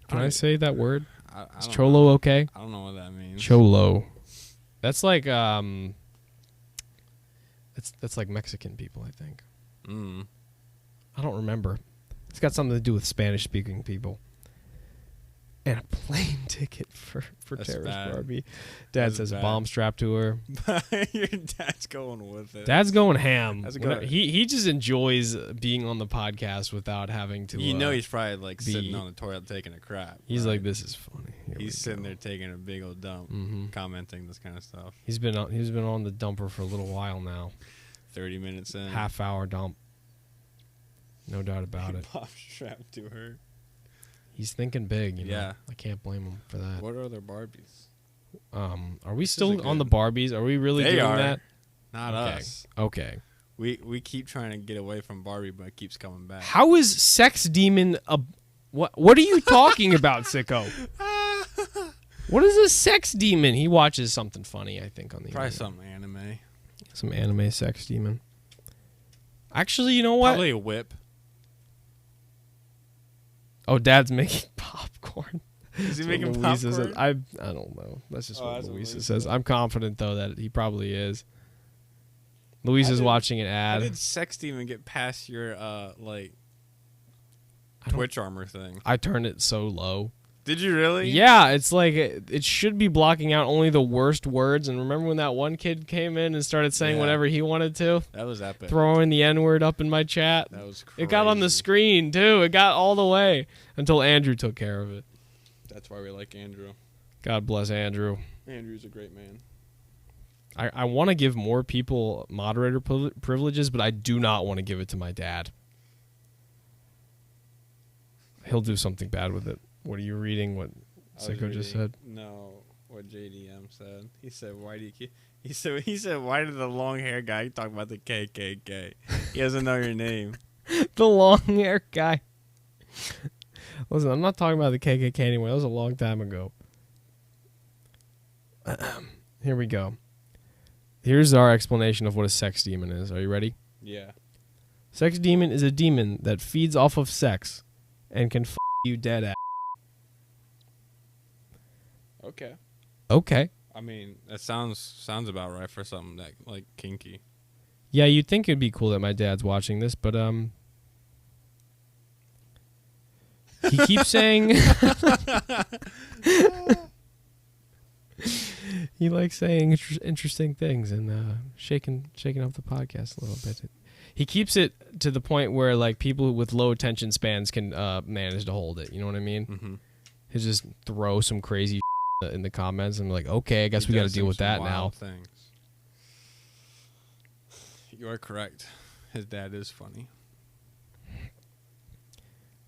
Can I say that word? Is Cholo okay? I don't know what that means. Cholo. That's like that's like Mexican people, I think. I don't remember. It's got something to do with Spanish-speaking people. And a plane ticket for terrorist bad. Barbie. Dad says a bomb strapped to her. Your dad's going with it. Dad's going ham. That's good. He just enjoys being on the podcast without having to. He's probably like sitting on the toilet taking a crap. He's like, this is funny. He's sitting there taking a big old dump, commenting this kind of stuff. He's been on the dumper for a little while now. 30 minutes in. Half-hour dump. No doubt about it. Bomb strapped to her. He's thinking big, Yeah. I can't blame him for that. What are other Barbies? Are we still on the Barbies? Are we really doing that? Not us. Okay. We keep trying to get away from Barbie, but it keeps coming back. How is Sex Demon a... What are you talking about, Sicko? What is a sex demon? He watches something funny, I think, on the Probably internet. some anime. Some anime sex demon. Actually, you know what? Probably a whip. Oh, Dad's making popcorn. Is he That's making what popcorn? Louisa says. I don't know. That's just what that's what Louisa Louisa says. said. I'm confident, though, that he probably is. Louisa's watching an How ad. did Sex Demon get past your Twitch armor thing? I turned it so low. Did you really? Yeah, it's like it should be blocking out only the worst words. And remember when that one kid came in and started saying whatever he wanted to? That was epic. Throwing the N-word up in my chat. That was crazy. It got on the screen, too. It got all the way until Andrew took care of it. That's why we like Andrew. God bless Andrew. Andrew's a great man. I want to give more people moderator privileges, but I do not want to give it to my dad. He'll do something bad with it. What are you reading? What Sicko just said? No, what JDM said. He said, "Why do you keep?" He said, "Why did the long hair guy talk about the KKK? He doesn't know your name." The long hair guy. Listen, I'm not talking about the KKK anymore. That was a long time ago. Here we go. Here's our explanation of what a sex demon is. Are you ready? Yeah. Sex demon is a demon that feeds off of sex and can f*** you dead ass. Okay. Okay. I mean, that sounds about right for something that like kinky. Yeah, you'd think it'd be cool that my dad's watching this, but he keeps saying he likes saying interesting things and shaking up the podcast a little bit. He keeps it to the point where like people with low attention spans can manage to hold it. You know what I mean? Mm-hmm. He'll just throw some crazy in the comments and be like, okay, I guess we got to deal with that now. Things. You are correct. His dad is funny.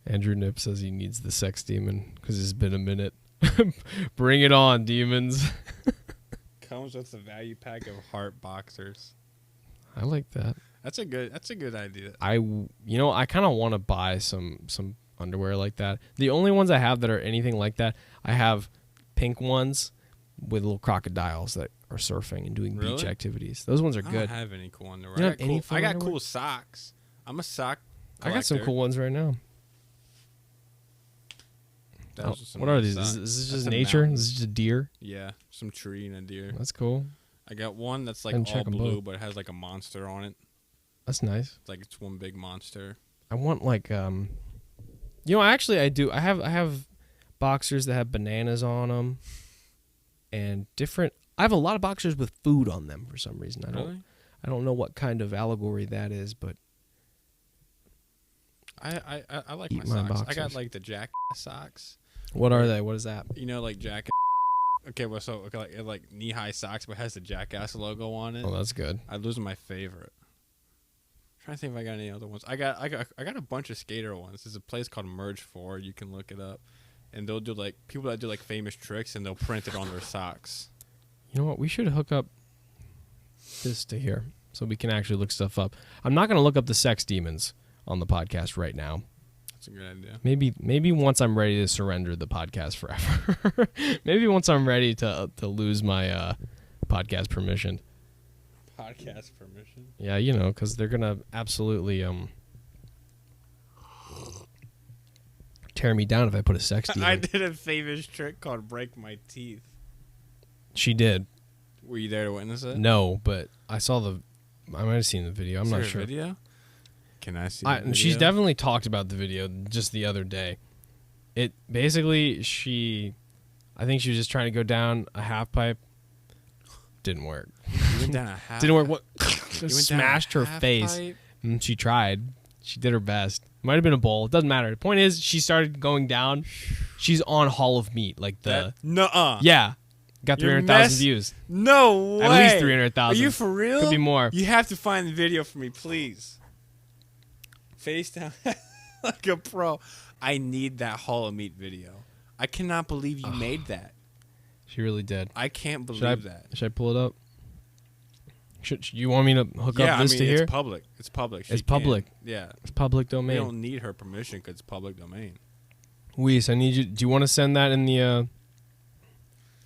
Andrew Nip says he needs the sex demon because it's been a minute. Bring it on, demons. Comes with a value pack of heart boxers. I like that. That's a good idea. I kind of want to buy some underwear like that. The only ones I have that are anything like that, I have pink ones with little crocodiles that are surfing and doing beach activities. Those ones are good. I don't have any cool underwear. You don't have any I got underwear? cool socks. I'm a sock collector. I got some cool ones right now. What are these? Is this just nature? Is this just a deer? Yeah, some tree and a deer. That's cool. I got one that's like And all check 'em blue, both. but it has like a monster on it. That's nice. It's like it's one big monster. I want like actually I do. I have boxers that have bananas on them and different. I have a lot of boxers with food on them for some reason. I don't know what kind of allegory that is, but I like Eat my my socks. I boxers. got like the Jack socks. what are they? What is that? You know, like Jack. Okay, well, so like knee high socks, but it has the Jackass logo on it. Oh, that's good. Those are my favorite. Trying to think if I got any other ones. I got a bunch of skater ones. There's a place called Merge 4. You can look it up, and they'll do like people that do like famous tricks, and they'll print it on their socks. You know what? We should hook up this to here so we can actually look stuff up. I'm not going to look up the sex demons on the podcast right now. That's a good idea. Maybe once I'm ready to surrender the podcast forever. Maybe once I'm ready to lose my podcast permission. Podcast permission. Yeah, because they're gonna absolutely tear me down if I put a sex demon. I did a famous trick called break my teeth. She did. Were you there to witness it? No, but I might have seen the video. I'm not sure. Video? Can I see the video? She's definitely talked about the video just the other day. It basically, I think she was just trying to go down a half pipe. Didn't work. You went down a half. Didn't work. What? You went Smashed down a her half face. pipe? And she tried. She did her best. Might have been a bowl. It doesn't matter. The point is, she started going down. She's on Hall of Meat, like the. Nuh-uh. Yeah, got 300,000 views. No way. At least 300,000. Are you for real? Could be more. You have to find the video for me, please. Face down like a pro. I need that Hall of Meat video. I cannot believe you made that. She really did. I can't believe that. Should I pull it up? Should you want me to hook up this to here? It's public. It's public. It's public. Yeah. It's public We domain. don't need her permission because it's public domain. Weiss, I need you. Do you want to send that in the?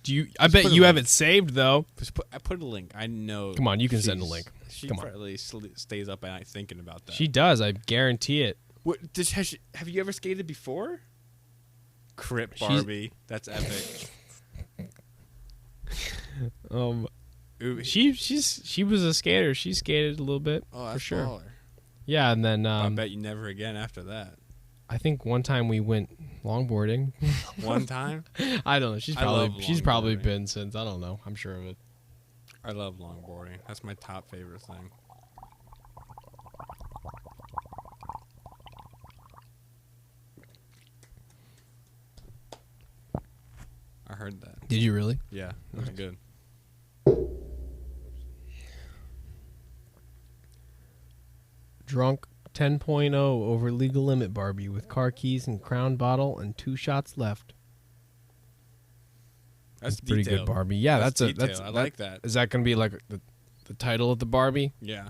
Do you? I bet put a you have link. it saved though. I put a link. I know. Come on, you can send a link. She Come on. probably stays up at night thinking about that. She does. I guarantee it. What, have you ever skated before? Crip Barbie. That's epic. Ooh, She was a skater. She skated a little bit that's for sure. baller. Yeah, and then I bet you never again after that. I think one time we went longboarding. One time? I don't know. She's I love probably longboarding. been since. I don't know. I'm sure of it. I love longboarding. That's my top favorite thing. I heard that. Did you really? Yeah, that was good. Drunk 10.0 over legal limit Barbie with car keys and crown bottle and 2 shots left. That's pretty detailed. good Barbie. Yeah, that's detailed. I like that. Is that going to be like the title of the Barbie Yeah.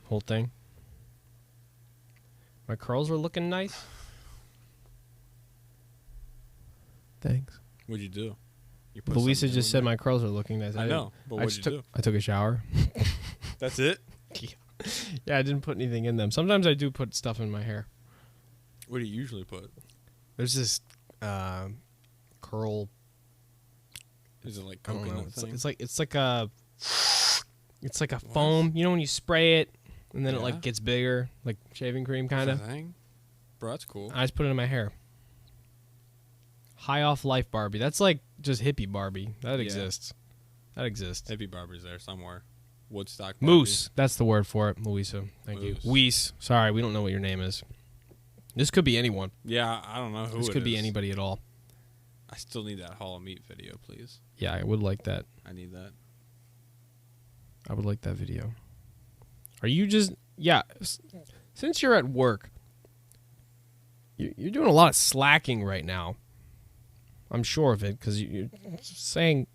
whole thing? My curls are looking nice. Thanks. What'd you do? You put Louisa something just in said there? my curls are looking nice. I know, but what'd you do? I took a shower. That's it? Yeah, I didn't put anything in them. Sometimes I do put stuff in my hair. What do you usually put? There's this curl. Is it like I don't know. coconut thing? It's like a foam. You know when you spray it and then it Yeah. like gets bigger, like shaving cream kind of. That's a thing? Bro, that's cool. I just put it in my hair. High off life Barbie. That's like just hippie Barbie. That Yeah. exists. That exists. Hippie Barbie's there somewhere. Woodstock Barbie. Moose. That's the word for it. Louisa. Thank Moose. you. Weiss. Sorry, we don't know what your name is. This could be anyone. Yeah, I don't know who This it could be is. anybody at all. I still need that Hall of Meat video, please. Yeah, I would like that. I need that. I would like that video. Are you just... Yeah, since you're at work, you're doing a lot of slacking right now. I'm sure of it, because you're saying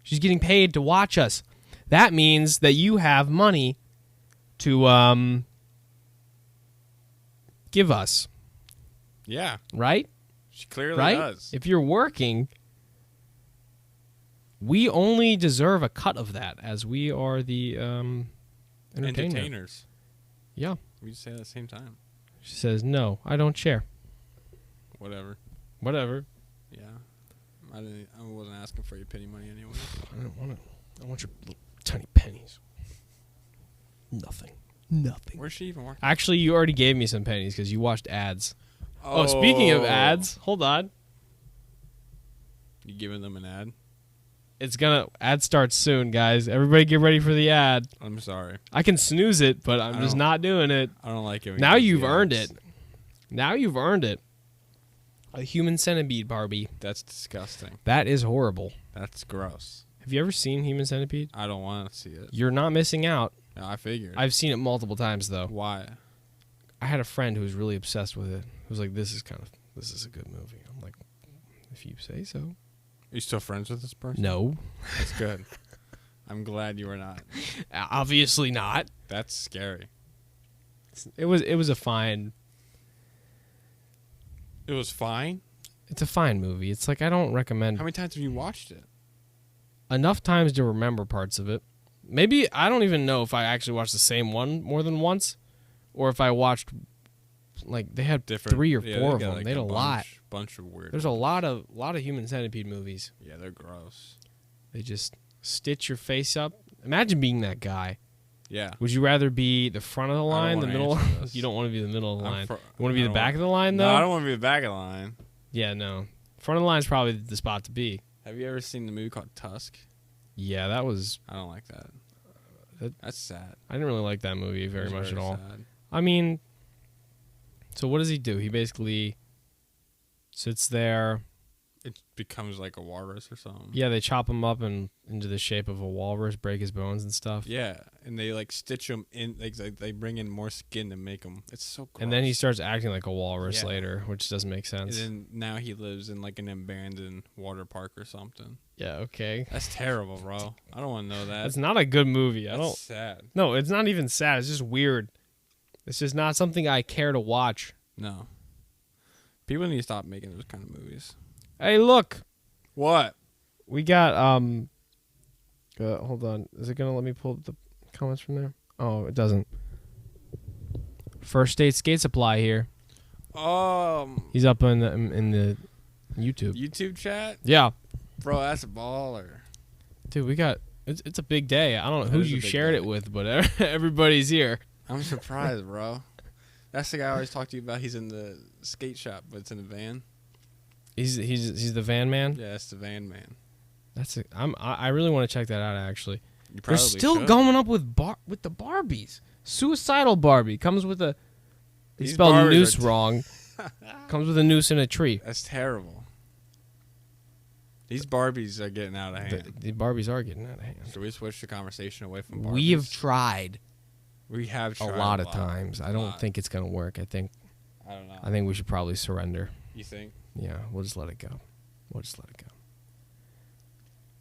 she's getting paid to watch us. That means that you have money to give us, Yeah, right? she clearly Right? does. If you're working, we only deserve a cut of that, as we are the entertainer. Entertainers. Yeah. We just say it at the same time. She says, no, I don't share. Whatever. Whatever. Yeah. I wasn't asking for your penny money anyway. I don't want it. I want your little tiny pennies. Nothing. Where's she even working? Actually, you already gave me some pennies because you watched ads. Oh, speaking of ads, hold on. You giving them an ad? Ad starts soon, guys. Everybody get ready for the ad. I'm sorry. I can snooze it, but I'm I just don't- not doing it. I don't like it. Now you've earned it. Now you've earned it. A human centipede, Barbie. That's disgusting. That is horrible. That's gross. Have you ever seen Human Centipede? I don't want to see it. You're not missing out. No, I figured. I've seen it multiple times, though. Why? I had a friend who was really obsessed with it. Who was like, this is a good movie. I'm like, if you say so. Are you still friends with this person? No. That's good. I'm glad you are not. Obviously not. That's scary. It was a fine... It was fine. It's a fine movie. It's like, I don't recommend... How many times have you watched it? enough times to remember parts of it. Maybe, I don't even know if I actually watched the same one more than once, or if I watched, like, they had Different. 3 or 4 they of got, them. like, They had a lot. Bunch of weird. There's a lot of Human Centipede movies. Yeah, they're gross. They just stitch your face up. Imagine being that guy. Yeah. Would you rather be the front of the line, the wanna middle? answer this. You don't want to be the middle of the I'm line. fr- You want to be I the don't back of the line, though? No, I don't want to be the back of the line. Yeah, no. Front of the line is probably the spot to be. Have you ever seen the movie called Tusk? Yeah, that was... I don't like that. That's sad. I didn't really like that movie very It's much at all. sad. I mean, so what does he do? He basically sits there. It becomes like a walrus or something. Yeah, they chop him up into the shape of a walrus, break his bones and stuff. Yeah, and they like stitch him in. Like they bring in more skin to make him. It's so gross. And then he starts acting like a walrus Yeah. later, which doesn't make And sense. then now he lives in like an abandoned water park or something. Yeah, okay. That's terrible, bro. I don't want to know that. That's not a good movie. That's sad. No, it's not even sad. It's just weird. It's just not something I care to watch. No. People need to stop making those kind of movies. Hey, look. What? We got hold on. Is it going to let me pull up the comments from there? Oh, it doesn't. First Date Skate Supply here. He's up in the YouTube. YouTube chat? Yeah. Bro, that's a baller. Dude, we got it's a big day. I don't know who It is a you big shared day. it with, but everybody's here. I'm surprised, bro. That's the guy I always talk to you about. He's in the skate shop, but it's in a van. He's the van man. Yeah, it's the van man. I really want to check that out actually. You They're probably still should. going up with the Barbies. Suicidal Barbie comes with a they These spelled Barbies noose are wrong. Comes with a noose in a tree. That's terrible. These Barbies are getting out of hand. The Barbies are getting out of hand. Should we switch the conversation away from Barbies? We have tried We have a tried lot of times. I don't lot. think it's gonna work. I think I don't know. we should probably surrender. You think? Yeah, we'll just let it go.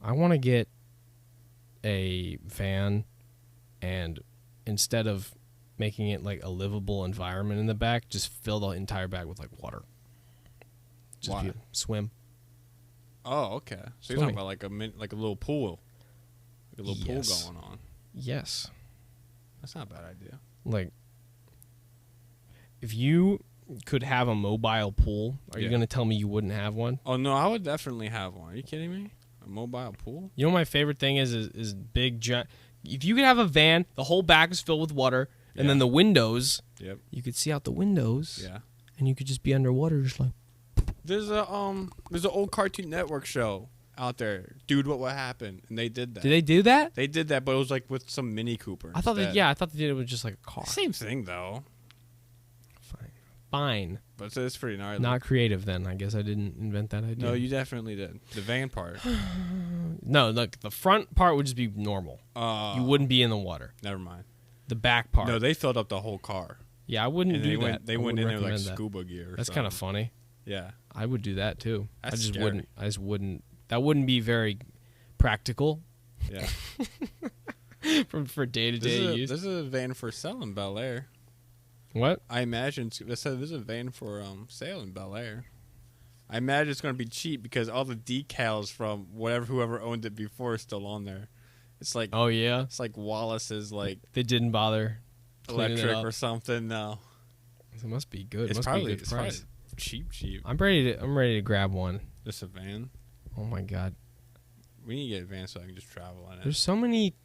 I want to get a van, and instead of making it like a livable environment in the back, just fill the entire bag with like water. Just Why? swim. Oh, okay. So you're talking about like like a little pool, like a little pool going on. Yes. That's not a bad idea. Like, if you could have a mobile pool, are you gonna tell me you wouldn't have one? Oh no, I would definitely have one. Are you kidding me? A mobile pool? You know, my favorite thing is big giant. If you could have a van, the whole back is filled with water, and then the windows. Yep. You could see out the windows. Yeah. And you could just be underwater, just like. There's an old Cartoon Network show out there, Dude, What Would Happen? And they did that. Did they do that? They did that, but it was like with some Mini Cooper. I thought instead. I thought they did it with just like a car. Same thing though. Fine. But it's pretty gnarly. Not creative then. I guess I didn't invent that idea. No, you definitely did. The van part. No, look, the front part would just be normal. You wouldn't be in the water. Never mind. The back part. No, they filled up the whole car. Yeah, I wouldn't And do they that. went. They I went in wouldn't there like recommend that. scuba gear. That's kind of funny. Yeah. I would do that too. That's I just scary. wouldn't. I just wouldn't. That wouldn't be very practical Yeah. for day to day use. This is a van for sale in Bel Air. What? I imagine they said this is a van for sale in Bel Air. I imagine it's going to be cheap because all the decals from whoever owned it before is still on there. It's like Oh yeah. it's like Wallace's like They didn't bother. cleaning it electric up. or something. No, It must be good. it's must probably be a good it's price. probably cheap. I'm ready to grab one. Just a van. Oh my god. We need to get a van so I can just travel in it. There's so many.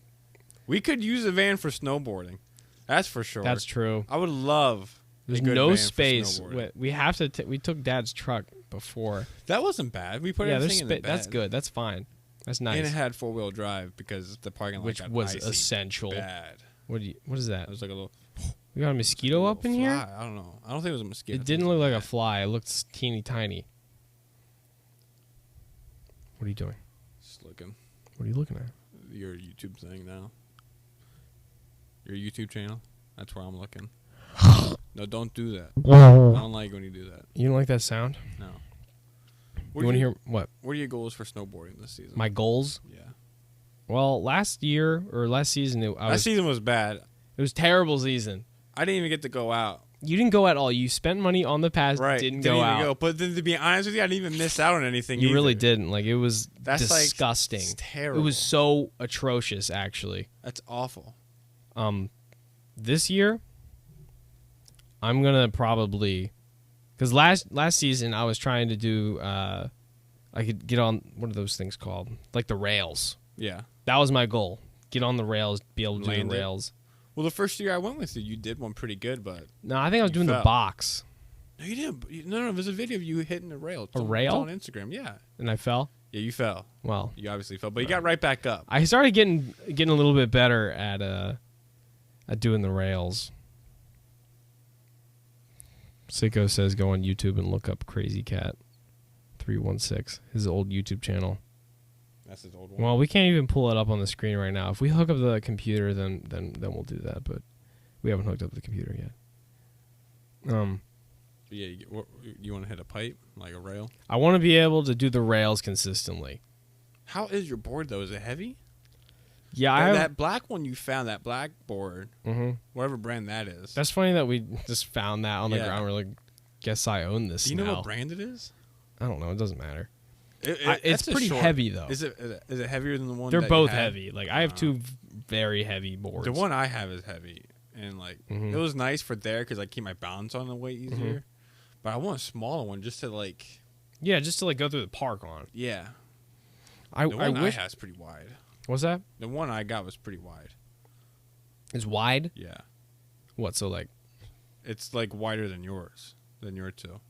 We could use a van for snowboarding. That's for sure. That's true. I would love. There's a good no van for space. snowboarding. We have to. We took Dad's truck before. That wasn't bad. We put everything in the bed. That's good. That's fine. That's nice. And it had 4-wheel drive because the parking lot Which got was icy essential. bad. What is that? It was like a little. We got a mosquito up in fly. here? I don't know. I don't think it was a mosquito. It didn't look like a fly. It looked teeny tiny. What are you doing? Just looking. What are you looking at? Your YouTube thing now. Your YouTube channel. That's where I'm looking. No, don't do that. I don't like when you do that. You don't like that sound? No. You want to hear what? What are your goals for snowboarding this season? My goals? Yeah. Well, last season, Last season was bad. it was terrible season. I didn't even get to go out. You didn't go at all. You spent money on the pass, Right. didn't go even out. go. But then to be honest with you, I didn't even miss out on anything. You really either. didn't. Like, it was That's disgusting. Like, it's terrible. It was so atrocious, actually. That's awful. This year, I'm gonna probably, because last season I was trying to do, I could get on, what are those things called? Like the rails. Yeah. That was my goal. Get on the rails, be able to do Land the it. rails. Well, the first year I went with you did one pretty good, but No, I think I was You doing the fell. box, no, you didn't. No, there's a video of you hitting a rail. It's A on- rail? it's on Instagram? Yeah. and I fell. Yeah, you fell. Well, You obviously fell, but you got right back up. I started getting a little bit better at doing the rails. Sicko says go on YouTube and look up Crazy Cat 316, his old YouTube channel. That's his old one. Well, we can't even pull it up on the screen right now. If we hook up the computer, then we'll do that. But we haven't hooked up the computer yet. But yeah, you want to hit a pipe like a rail? I want to be able to do the rails consistently. How is your board though? Is it heavy? Yeah, That black one you found, that black board, whatever brand that is. That's funny that we just found that on the Yeah. ground. We're like, guess I own this. Do you know now. what brand it is? I don't know. It doesn't matter. It's It's pretty heavy though. Is it heavier than the one? They're that both you had? heavy. Like I have two very heavy boards. The one I have is heavy, and like Mhm. it was nice for there because I keep my balance on the way easier. Mm-hmm. But I want a smaller one just to like, Yeah, just to like go through the park on. yeah. I The one I wish. have is pretty wide. What's that? The one I got was pretty wide. It's wide. Yeah, What? So it's like wider than yours, than your two.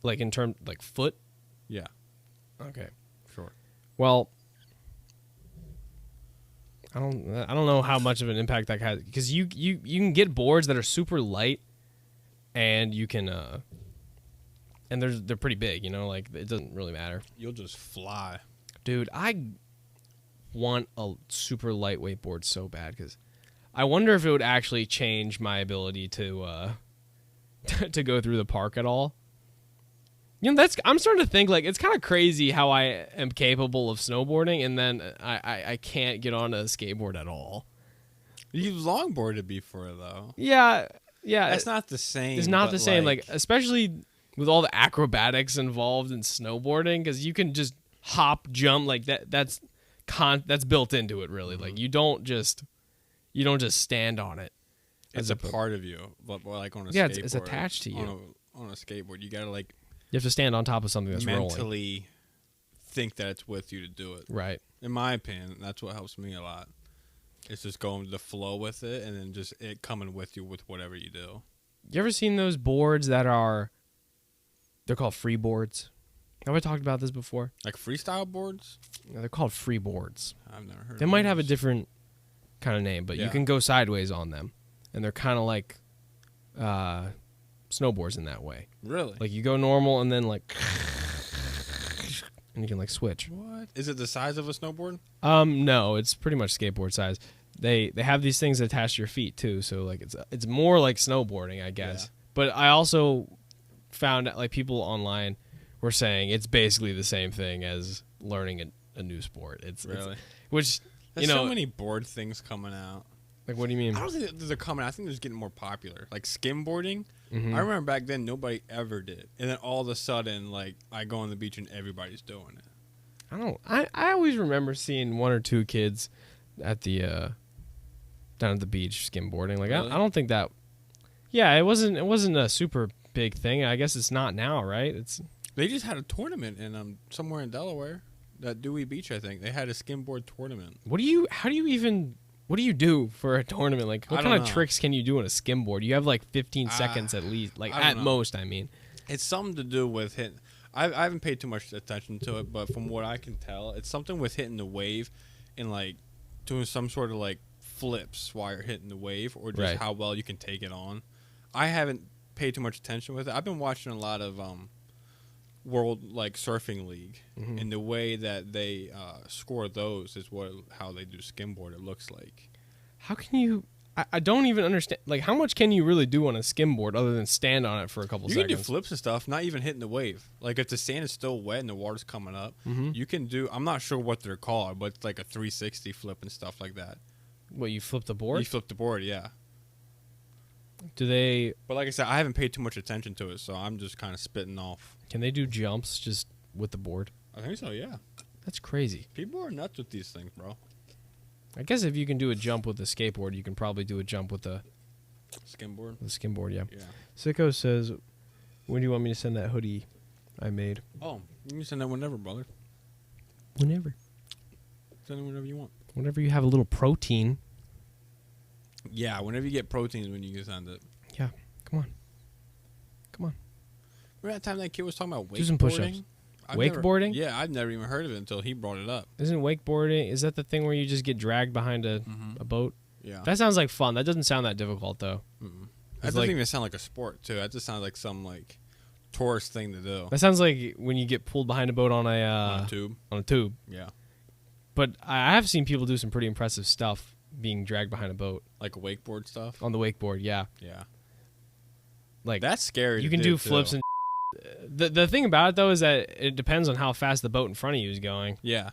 like in terms like foot. Yeah, Okay. sure. Well, I don't know how much of an impact that has because you can get boards that are super light, and you can and they're pretty big. You know, like it doesn't really matter. You'll just fly. Dude, I want a super lightweight board so bad because I wonder if it would actually change my ability to to go through the park at all. You know, I'm starting to think like it's kind of crazy how I am capable of snowboarding and then I can't get on a skateboard at all. You've longboarded before, though. Yeah. That's not the same. It's not the same. Like, especially with all the acrobatics involved in snowboarding, because you can just hop, jump like that. That's built into it, really. Like you don't just stand on it. It's a part of you, but like on a yeah, skateboard. it's attached to you. On a skateboard, you gotta like you have to stand on top of something that's rolling. mentally think that it's with you to do it. Right. In my opinion, that's what helps me a lot. It's just going to the flow with it, and then just it coming with you with whatever you do. You ever seen those boards that they're called free boards? Have I talked about this before? Like freestyle boards? No, they're called free boards. I've never heard. They of might have a those. different kind of name, but you Yeah. can go sideways on them, and they're kind of like snowboards in that way. Really? Like you go normal, and then like, and you can like switch. What? Is it the size of a snowboard? No, it's pretty much skateboard size. They have these things attached to your feet too, so like it's more like snowboarding, I guess. Yeah. But I also found out like people online were saying it's basically the same thing as learning a new sport. It's which There's you know so many board things coming out. like what do you mean? I don't think they're coming out. I think they're just getting more popular. Like skimboarding. Mhm. I remember back then nobody ever did, and then all of a sudden, like I go on the beach and everybody's doing it. I always remember seeing one or two kids at the down at the beach skimboarding. Like Really? I don't think that. Yeah, it wasn't a super big thing. I guess it's not now, right? They just had a tournament in somewhere in Delaware, at Dewey Beach, I think. They had a skimboard tournament. What do you do for a tournament? Like what I kind don't of know. tricks can you do on a skimboard? You have like 15 seconds at least, like I don't at know. most, I mean. It's something to do with hitting. I haven't paid too much attention to it, but from what I can tell, it's something with hitting the wave and like doing some sort of like flips while you're hitting the wave, or just Right. how well you can take it on. I haven't paid too much attention with it. I've been watching a lot of World like Surfing League, Mhm. and the way that they score those is how they do skimboard. It looks like. How can you I don't even understand. Like, how much can you really do on a skimboard other than stand on it for a couple You can seconds? do flips and stuff, not even hitting the wave. Like if the sand is still wet and the water's coming up, Mhm. you can do. I'm not sure what they're called, but it's like a 360 flip and stuff like that. What, you flip the board? You flip the board, yeah. Do they? But like I said, I haven't paid too much attention to it, so I'm just kind of spitting off. Can they do jumps just with the board? I think so, yeah. That's crazy. People are nuts with these things, bro. I guess if you can do a jump with a skateboard, you can probably do a jump with the Skimboard. skimboard. Yeah. Yeah. Sicko says, "When do you want me to send that hoodie I made?" Oh, you can send that whenever, brother. Whenever. Send it whenever you want. Whenever you have a little protein. Yeah, whenever you get proteins, when you can send it. Yeah. Come on. Remember that time that kid was talking about wakeboarding? Do some push-ups. Wakeboarding? Yeah, I've never even heard of it until he brought it up. Isn't wakeboarding? Is that the thing where you just get dragged behind a boat? Yeah. That sounds like fun. That doesn't sound that difficult though. That It's doesn't like- even sound like a sport, too. That just sounds like some like tourist thing to do. That sounds like when you get pulled behind a boat on On a tube. a tube. Yeah. But I have seen people do some pretty impressive stuff being dragged behind a boat Like wakeboard stuff. on the wakeboard. Yeah, Yeah. like That's scary. you to can do too. flips and. The thing about it though is that it depends on how fast the boat in front of you is going. Yeah.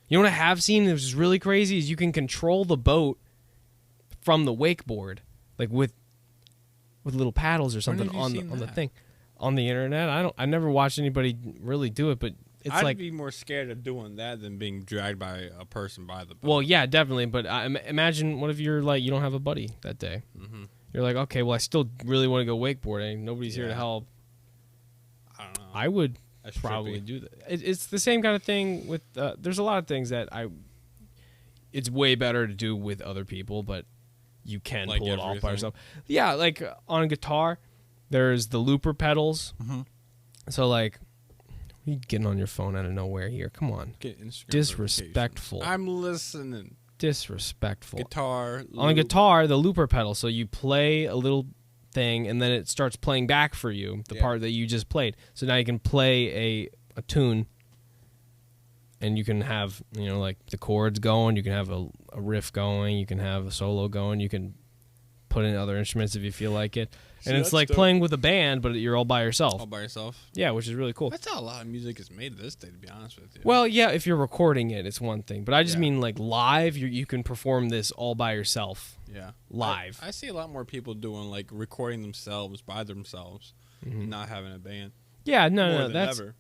You know what I have seen that was really crazy is you can control the boat from the wakeboard, like with little paddles or something have you on seen the that? thing, on the internet. I never watched anybody really do it, but it's I'd like, be more scared of doing that than being dragged by a person by the boat. well, yeah, definitely. But imagine what if you're like you don't have a buddy that day. Mm-hmm. You're like, okay, well, I still really want to go wakeboarding. Nobody's here to Yeah. help. I don't know. I would That's probably trippy. do that. It's the same kind of thing with. There's a lot of things that it's way better to do with other people, but you can Like pull it off by everything? yourself. Yeah, like on a guitar, there's the looper pedals. Mm-hmm. So like, you getting on your phone out of nowhere here? Come on, Get Instagram disrespectful. notifications. I'm listening. Disrespectful. Guitar. On a guitar, the looper pedal. So you play a little thing, and then it starts playing back for you the Yeah. part that you just played. So now you can play a tune, and you can have like the chords going. You can have a riff going. You can have a solo going. You can put in other instruments if you feel like it. See, And it's that's like dope. playing with a band, but you're all by yourself. All by yourself. Yeah, which is really cool. That's how a lot of music is made this day, to be honest with you. Well, yeah, if you're recording it, it's one thing. But I just Yeah. mean like live, you can perform this all by yourself. yeah, Live. I see a lot more people doing like recording themselves by themselves, Mhm. not having a band. Yeah, More no, than that's ever.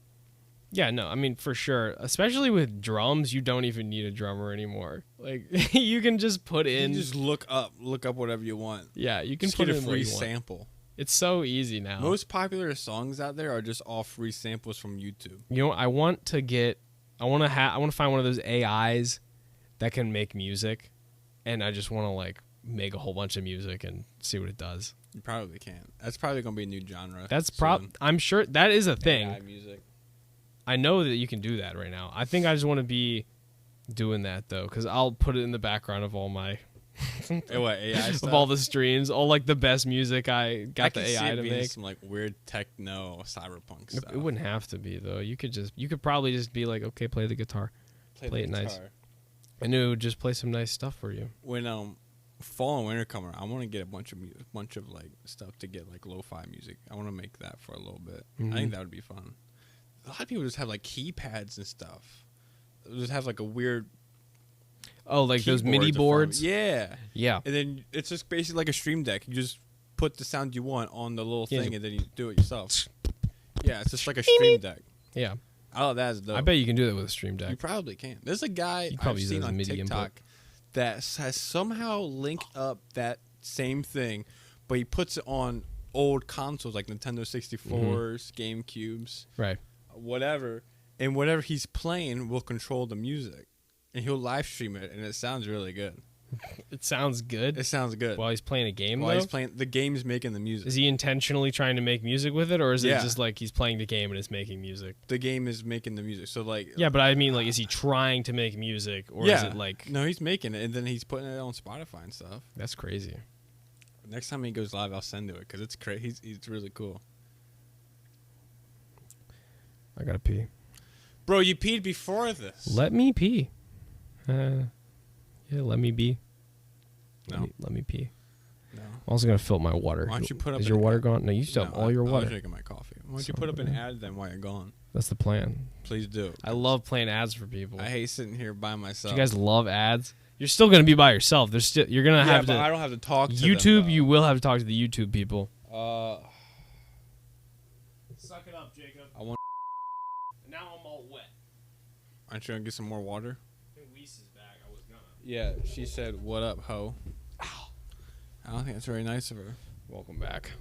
yeah, no. I mean, for sure, especially with drums, you don't even need a drummer anymore. Like you can just put in. You just look up whatever you want. Yeah, you can Just put get a in what free you want. sample. It's so easy now. Most popular songs out there are just all free samples from YouTube. You know, I want to find one of those AIs that can make music, and I just want to like make a whole bunch of music and see what it does. You probably can. That's probably gonna be a new genre. That's soon. I'm sure that is a thing. AI music. I know that you can do that right now. I think I just want to be doing that though, because I'll put it in the background of all my What AI stuff? of all the streams, all like the best music I got the can see AI it to being make. some like weird techno cyberpunk stuff. It wouldn't have to be though. You could probably just be like, okay, play the guitar, the play it nice. guitar. and it would just play some nice stuff for you. When fall and winter come around, I want to get a bunch of like stuff to get like lo-fi music. I want to make that for a little bit. Mhm. I think that would be fun. A lot of people just have like keypads and stuff. They just have like a weird Oh, like those MIDI keyboards or boards. phone. Yeah. Yeah. And then it's just basically like a stream deck. You just put the sound you want on the little Yeah. thing, and then you do it yourself. Yeah, it's just like a stream deck. Yeah. Oh, that's dope. I bet you can do that with a stream You deck. probably can. There's a guy You I've probably use it seen as a on MIDI input. TikTok that has somehow linked up that same thing, but he puts it on old consoles like Nintendo 64s, GameCubes, Right. whatever, and whatever he's playing will control the music, and he'll live stream it, and it sounds really good. It sounds good. It sounds good. While he's playing a game, While though? he's playing, the game's making the music. Is he intentionally trying to make music with it, or is Yeah. it just like he's playing the game and it's making music? The game is making the music. So like, Yeah, but I mean, like, is he trying to make music, or is it like no, he's making it, and then he's putting it on Spotify and stuff. that's crazy? Next time he goes live, I'll send to it because it's crazy. He's really cool. I gotta pee. Bro, you peed before this. Let me pee. Yeah, let me be. No. Let me pee. No. I'm also gonna fill up my water. Why don't you put up Is an your water ad? gone? No, you still have No, all your I was water. drinking my coffee. Why don't you Son put up of an a- ad then while you're gone? That's the plan. Please do. I love playing ads for people. I hate sitting here by Do myself. you guys love ads? You're still gonna be by yourself. There's still you're gonna yeah, have but I to don't have to talk to YouTube. them, You will have to talk to the YouTube people. Suck it up, Jacob. I want. Now I'm all wet. Aren't you gonna get some more water? I think Weiss is back. I was gonna. Yeah, she said, "What up, ho?" I don't think that's very nice of her. Welcome back.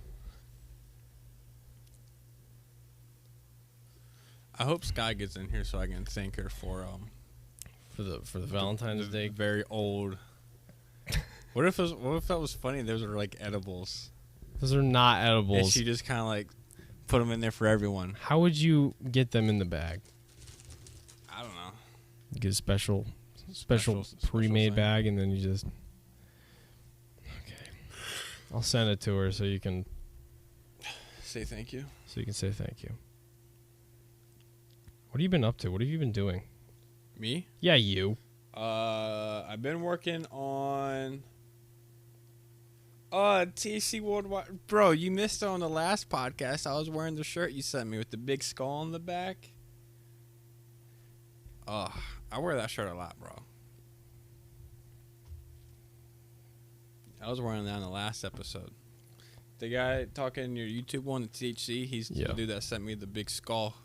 I hope Sky gets in here so I can thank her for For the Valentine's the Day. very old. What if that was funny? Those are like edibles, Those are not and edibles. she just kind of like put them in there for everyone. How would you get them in the bag? I don't know. You get a special Special pre-made thing. bag, and then you just. Okay. I'll send it to her so you can Say thank you. say thank you. What have you been up to? What have you been doing? Me? Yeah, you. I've been working on TC Worldwide. Bro, you missed it on the last podcast. I was wearing the shirt you sent me with the big skull on the back. I wear that shirt a lot, bro. I was wearing that in the last episode. The guy talking in your YouTube one, the THC, he's Yeah. the dude that sent me the big skull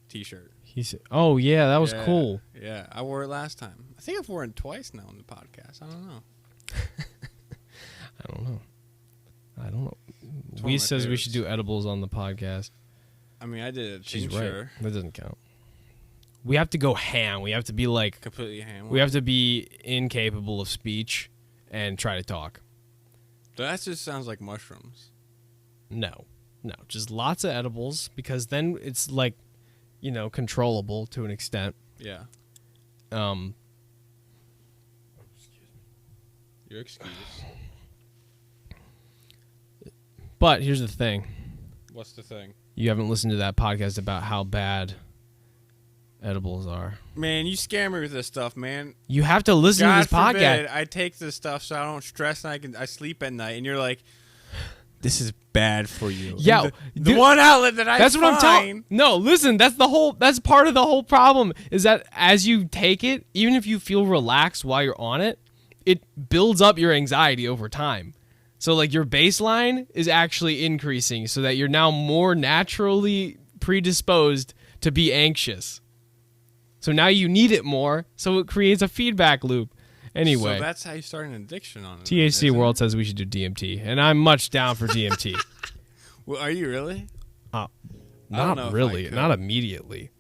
t-shirt. He said, "Oh yeah, that was Yeah, cool." Yeah, I wore it last time. I think I've worn it twice now on the podcast. I don't know. I don't know. one We of my says we should do favorites. edibles on the podcast. I mean, I did a She's tincture. right. That doesn't count. We have to go ham. We have to be like, Completely ham. we have to be incapable of speech and try to talk. That just sounds like mushrooms. No, just lots of edibles because then it's like, controllable to an extent. Yeah. Your excuse. But here's the thing. What's the thing? You haven't listened to that podcast about how bad edibles are. Man, you scare me with this stuff, man. You have to listen to God this podcast. forbid I take this stuff so I don't stress and I sleep at night. And you're like, this is bad for you. Yeah, the one outlet that that's what I'm telling. No, listen, that's part of the whole problem is that as you take it, even if you feel relaxed while you're on it, it builds up your anxiety over time. So like your baseline is actually increasing so that you're now more naturally predisposed to be anxious. So now you need it more, so it creates a feedback loop. Anyway, so that's how you start an addiction on it. THC World says we should do DMT, and I'm much down for DMT. Well, are you really? Not really, not immediately.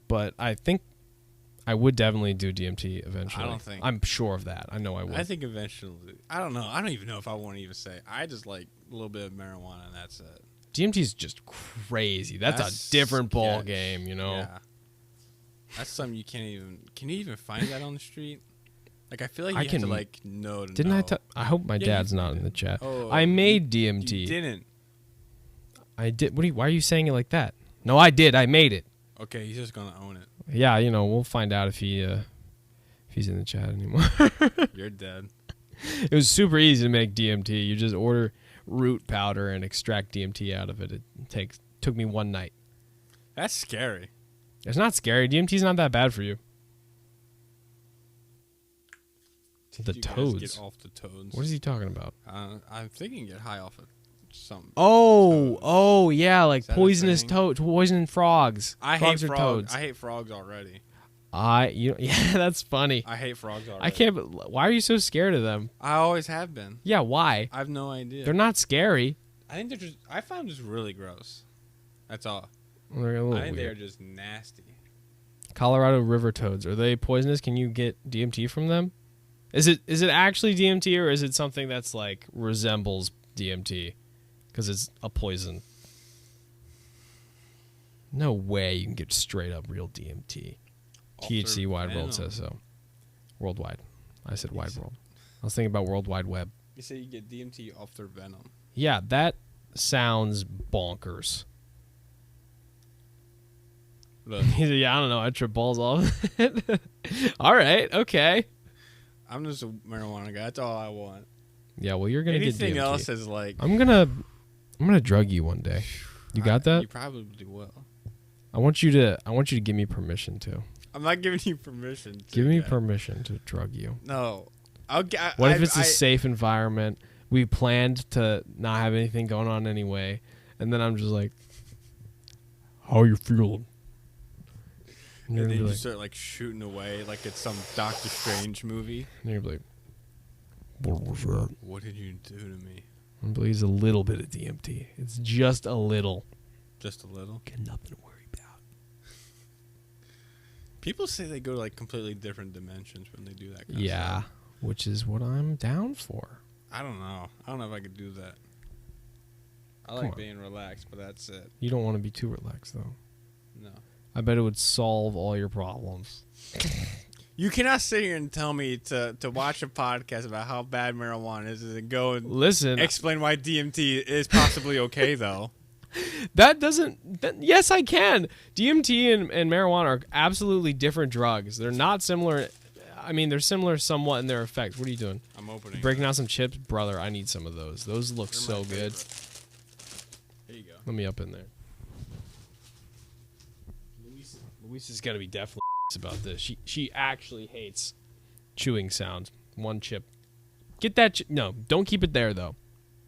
But I think I would definitely do DMT eventually. I don't think. I'm sure of that. I know I would. I think eventually. I don't know. I don't even know if I want to even say. I just like a little bit of marijuana, and that's it. DMT is just crazy. That's a different ball game, you know. Yeah. That's something you can't even. Can you even find that on the street? Like I feel like you have to like know. Didn't I hope my dad's not in the chat. Oh, I made DMT. You didn't. I did. Why are you saying it like that? No, I did. I made it. Okay, he's just gonna own it. Yeah, we'll find out if he's in the chat anymore. You're dead. It was super easy to make DMT. You just order root powder and extract DMT out of it. It took me one night. That's scary. It's not scary. DMT's not that bad for you. The toads. Get off the toads. What is he talking about? I'm thinking get high off of something. Oh, yeah, like poisonous thing? toads, poison frogs. I frogs hate or frogs. toads. I hate frogs already. Yeah, that's funny. I hate frogs already. I can't. Why are you so scared of them? I always have been. Yeah, why? I have no idea. They're not scary. I think they're just. I found them just really gross. That's all. They're a little I think weird. they're just nasty. Colorado river toads, are they poisonous? Can you get DMT from them? Is it actually DMT or is it something that's like resembles DMT because it's a poison? No way you can get straight up real DMT. THC Wide World says so. Worldwide. I said wide world. I was thinking about World Wide Web. You say you get DMT off their venom. Yeah, that sounds bonkers. He said, yeah, I don't know. I trip balls off it. All right, okay. I'm just a marijuana guy. That's all I want. Yeah, well, you're gonna get DMT. Anything else is like. I'm gonna drug you one day. You got that? You probably will. I want you to give me permission to. I'm not giving you permission. Give me permission to drug you. No. What if it's a safe environment? We planned to not have anything going on anyway, and then I'm just like, "How you feeling?" And then you start like shooting away like it's some Doctor Strange movie. And you're like, "What was that? What did you do to me?" I believe it's a little bit of DMT. It's just a little. Just a little. Got nothing to worry about. People say they go to like completely different dimensions when they do that kind of Yeah, stuff. which is what I'm down for. I don't know. I don't know if I could do that. I like being relaxed, but that's it. You don't want to be too relaxed, though. No. I bet it would solve all your problems. You cannot sit here and tell me to watch a podcast about how bad marijuana is and go and explain why DMT is possibly okay, though. Yes, I can. DMT and marijuana are absolutely different drugs. They're not similar. I mean, they're similar somewhat in their effects. What are you doing? I'm opening. Breaking out some chips? Brother, I need some of those. Those look so good. Here you go. Let me up in there. Luis is going to be definitely about this. She actually hates chewing sounds. One chip. Get that. No, don't keep it there, though.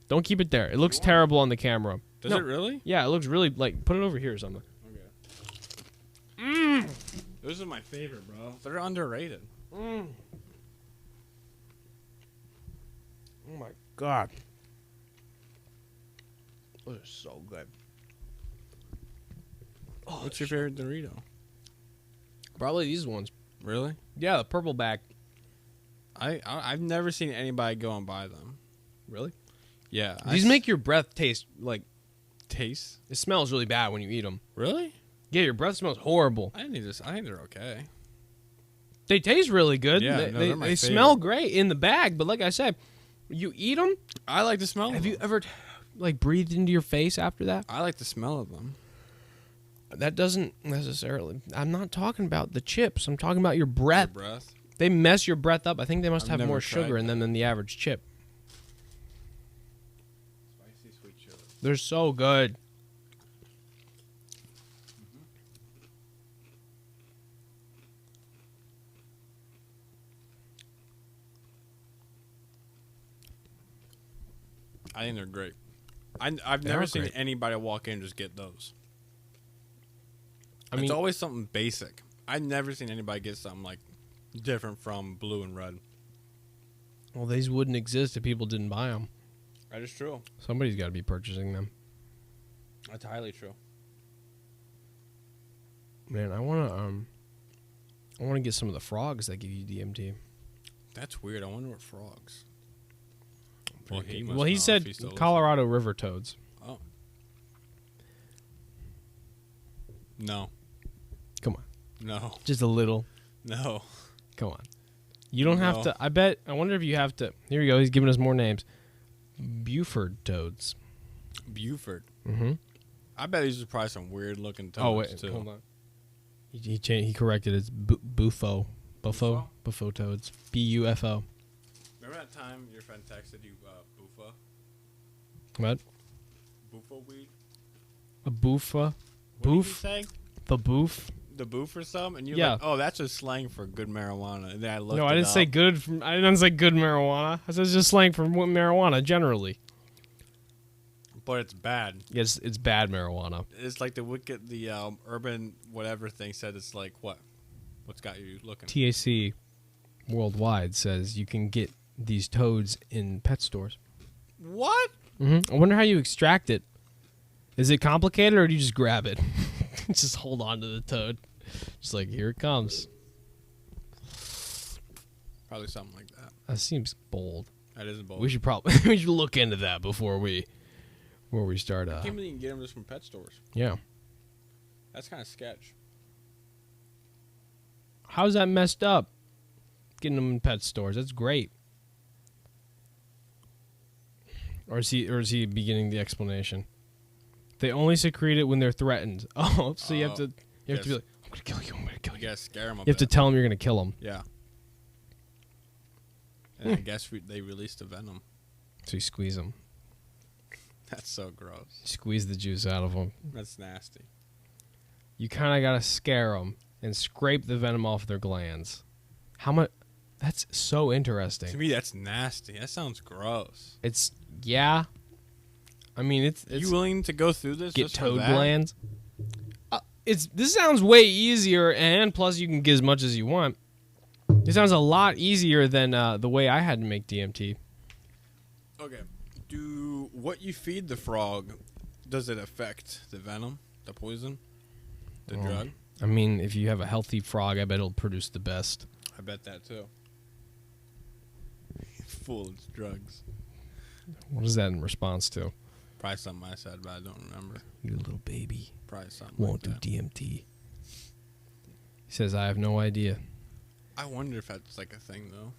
Don't keep it there. It looks terrible on the camera. Does it really? Yeah, it looks really, like, put it over here or something. Okay. Those are my favorite, bro. They're underrated. Oh, my God. Those are so good. Oh, what's your favorite Dorito? Probably these ones. Really? Yeah, the purple bag. I've never seen anybody go and buy them. Really? Yeah. These make your breath taste like... Taste? It smells really bad when you eat them. Really? Yeah, your breath smells horrible. I think they're okay. They taste really good. Yeah, they smell great in the bag, but like I said, you eat them. I like the smell of them. Have you ever, like, breathed into your face after that? I like the smell of them. That doesn't necessarily. I'm not talking about the chips. I'm talking about your breath. Your breath. They mess your breath up. I think they must I've have never more tried sugar in them that. than the average chip. Spicy sweet chili. They're so good. I think they're great. I've They never are seen great. anybody walk in and just get those. I mean, It's always something basic. I've never seen anybody get something like different from blue and red. well, these wouldn't exist if people didn't buy them. That is true. Somebody's got to be purchasing them. That's highly true. Man, I want to get some of the frogs that give you DMT. That's weird. I wonder what frogs. Well, He he, must well, he know if said he still lives. Colorado river toads. Oh. No. Come on, No. just a little. No. Come on. You don't have No. to. I wonder if you have to. Here we go. He's giving us more names. Buford toads. Buford. Mm-hmm. I bet these are probably some weird looking toads Oh wait, too. hold on. He corrected it. It's buffo toads. BUFO. Remember that time your friend texted you buffa? What? Buffa weed? A boofa? What did you Boof? say? The boof? The boof or something? And you're Yeah. like, oh, that's just slang for good marijuana. And then I looked No, I it didn't say up. good. I didn't say good marijuana. I said it's just slang for marijuana generally. But it's bad. Yes, it's bad marijuana. It's like the urban whatever thing said it's like what? What's got you looking? TAC worldwide says you can get these toads in pet stores. What? I wonder how you extract it. Is it complicated or do you just grab it? Just hold on to the toad. Just like, here it comes. Probably something like that. That seems bold. That is bold. We should probably we should look into that before we start. I can't believe you can get them just from pet stores. Yeah. That's kind of sketch. How's that messed up? Getting them in pet stores. That's great. Or is he beginning the explanation? They only secrete it when they're threatened. Oh, so you have to be Yes. like, I'm gonna kill you. I'm gonna kill You you. gotta scare them. You have to tell them you're gonna kill them. Yeah. And I guess they released the venom. So you squeeze them. That's so gross. Squeeze the juice out of them. That's nasty. You kind of gotta scare them and scrape the venom off their glands. How much? That's so To interesting. me, that's nasty. That sounds gross. It's yeah. I mean, it's you willing to go through this? get just for toad that? glands. This sounds way easier, and plus you can get as much as you want. It sounds a lot easier than the way I had to make DMT. Okay. Do what you feed the frog, does it affect the venom, the poison, the drug? I mean, if you have a healthy frog, I bet it'll produce the best. I bet that too. Full of drugs. What is that in response to? Probably something I said, but I don't remember. You little baby Probably something won't like do that. DMT. He says, I have no idea. I wonder if that's like a thing though.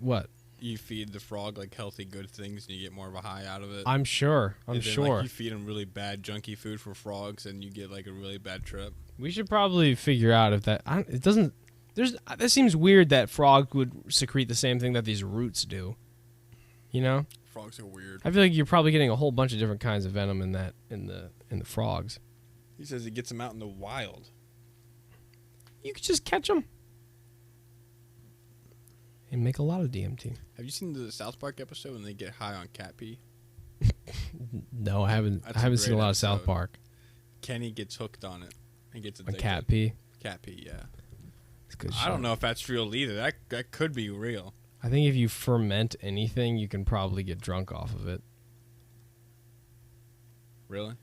What? You feed the frog like healthy, good things, and you get more of a high out of it. I'm sure. I'm And then, sure. Like, you feed them really bad, junky food for frogs, and you get like a really bad trip. We should probably figure out if that. It doesn't. That seems weird that frog would secrete the same thing that these roots do. You know, Frogs are weird. I feel like you're probably getting a whole bunch of different kinds of venom in the frogs. He says he gets them out in the wild. You could just catch them and make a lot of DMT. Have you seen the South Park episode when they get high on cat pee? No, I haven't. That's I a haven't seen a great lot of South episode. Park. Kenny gets hooked on it. He gets On addicted. cat pee. Cat pee, yeah. It's good I shit. don't know if that's real either. That could be real. I think if you ferment anything, you can probably get drunk off of it. Really?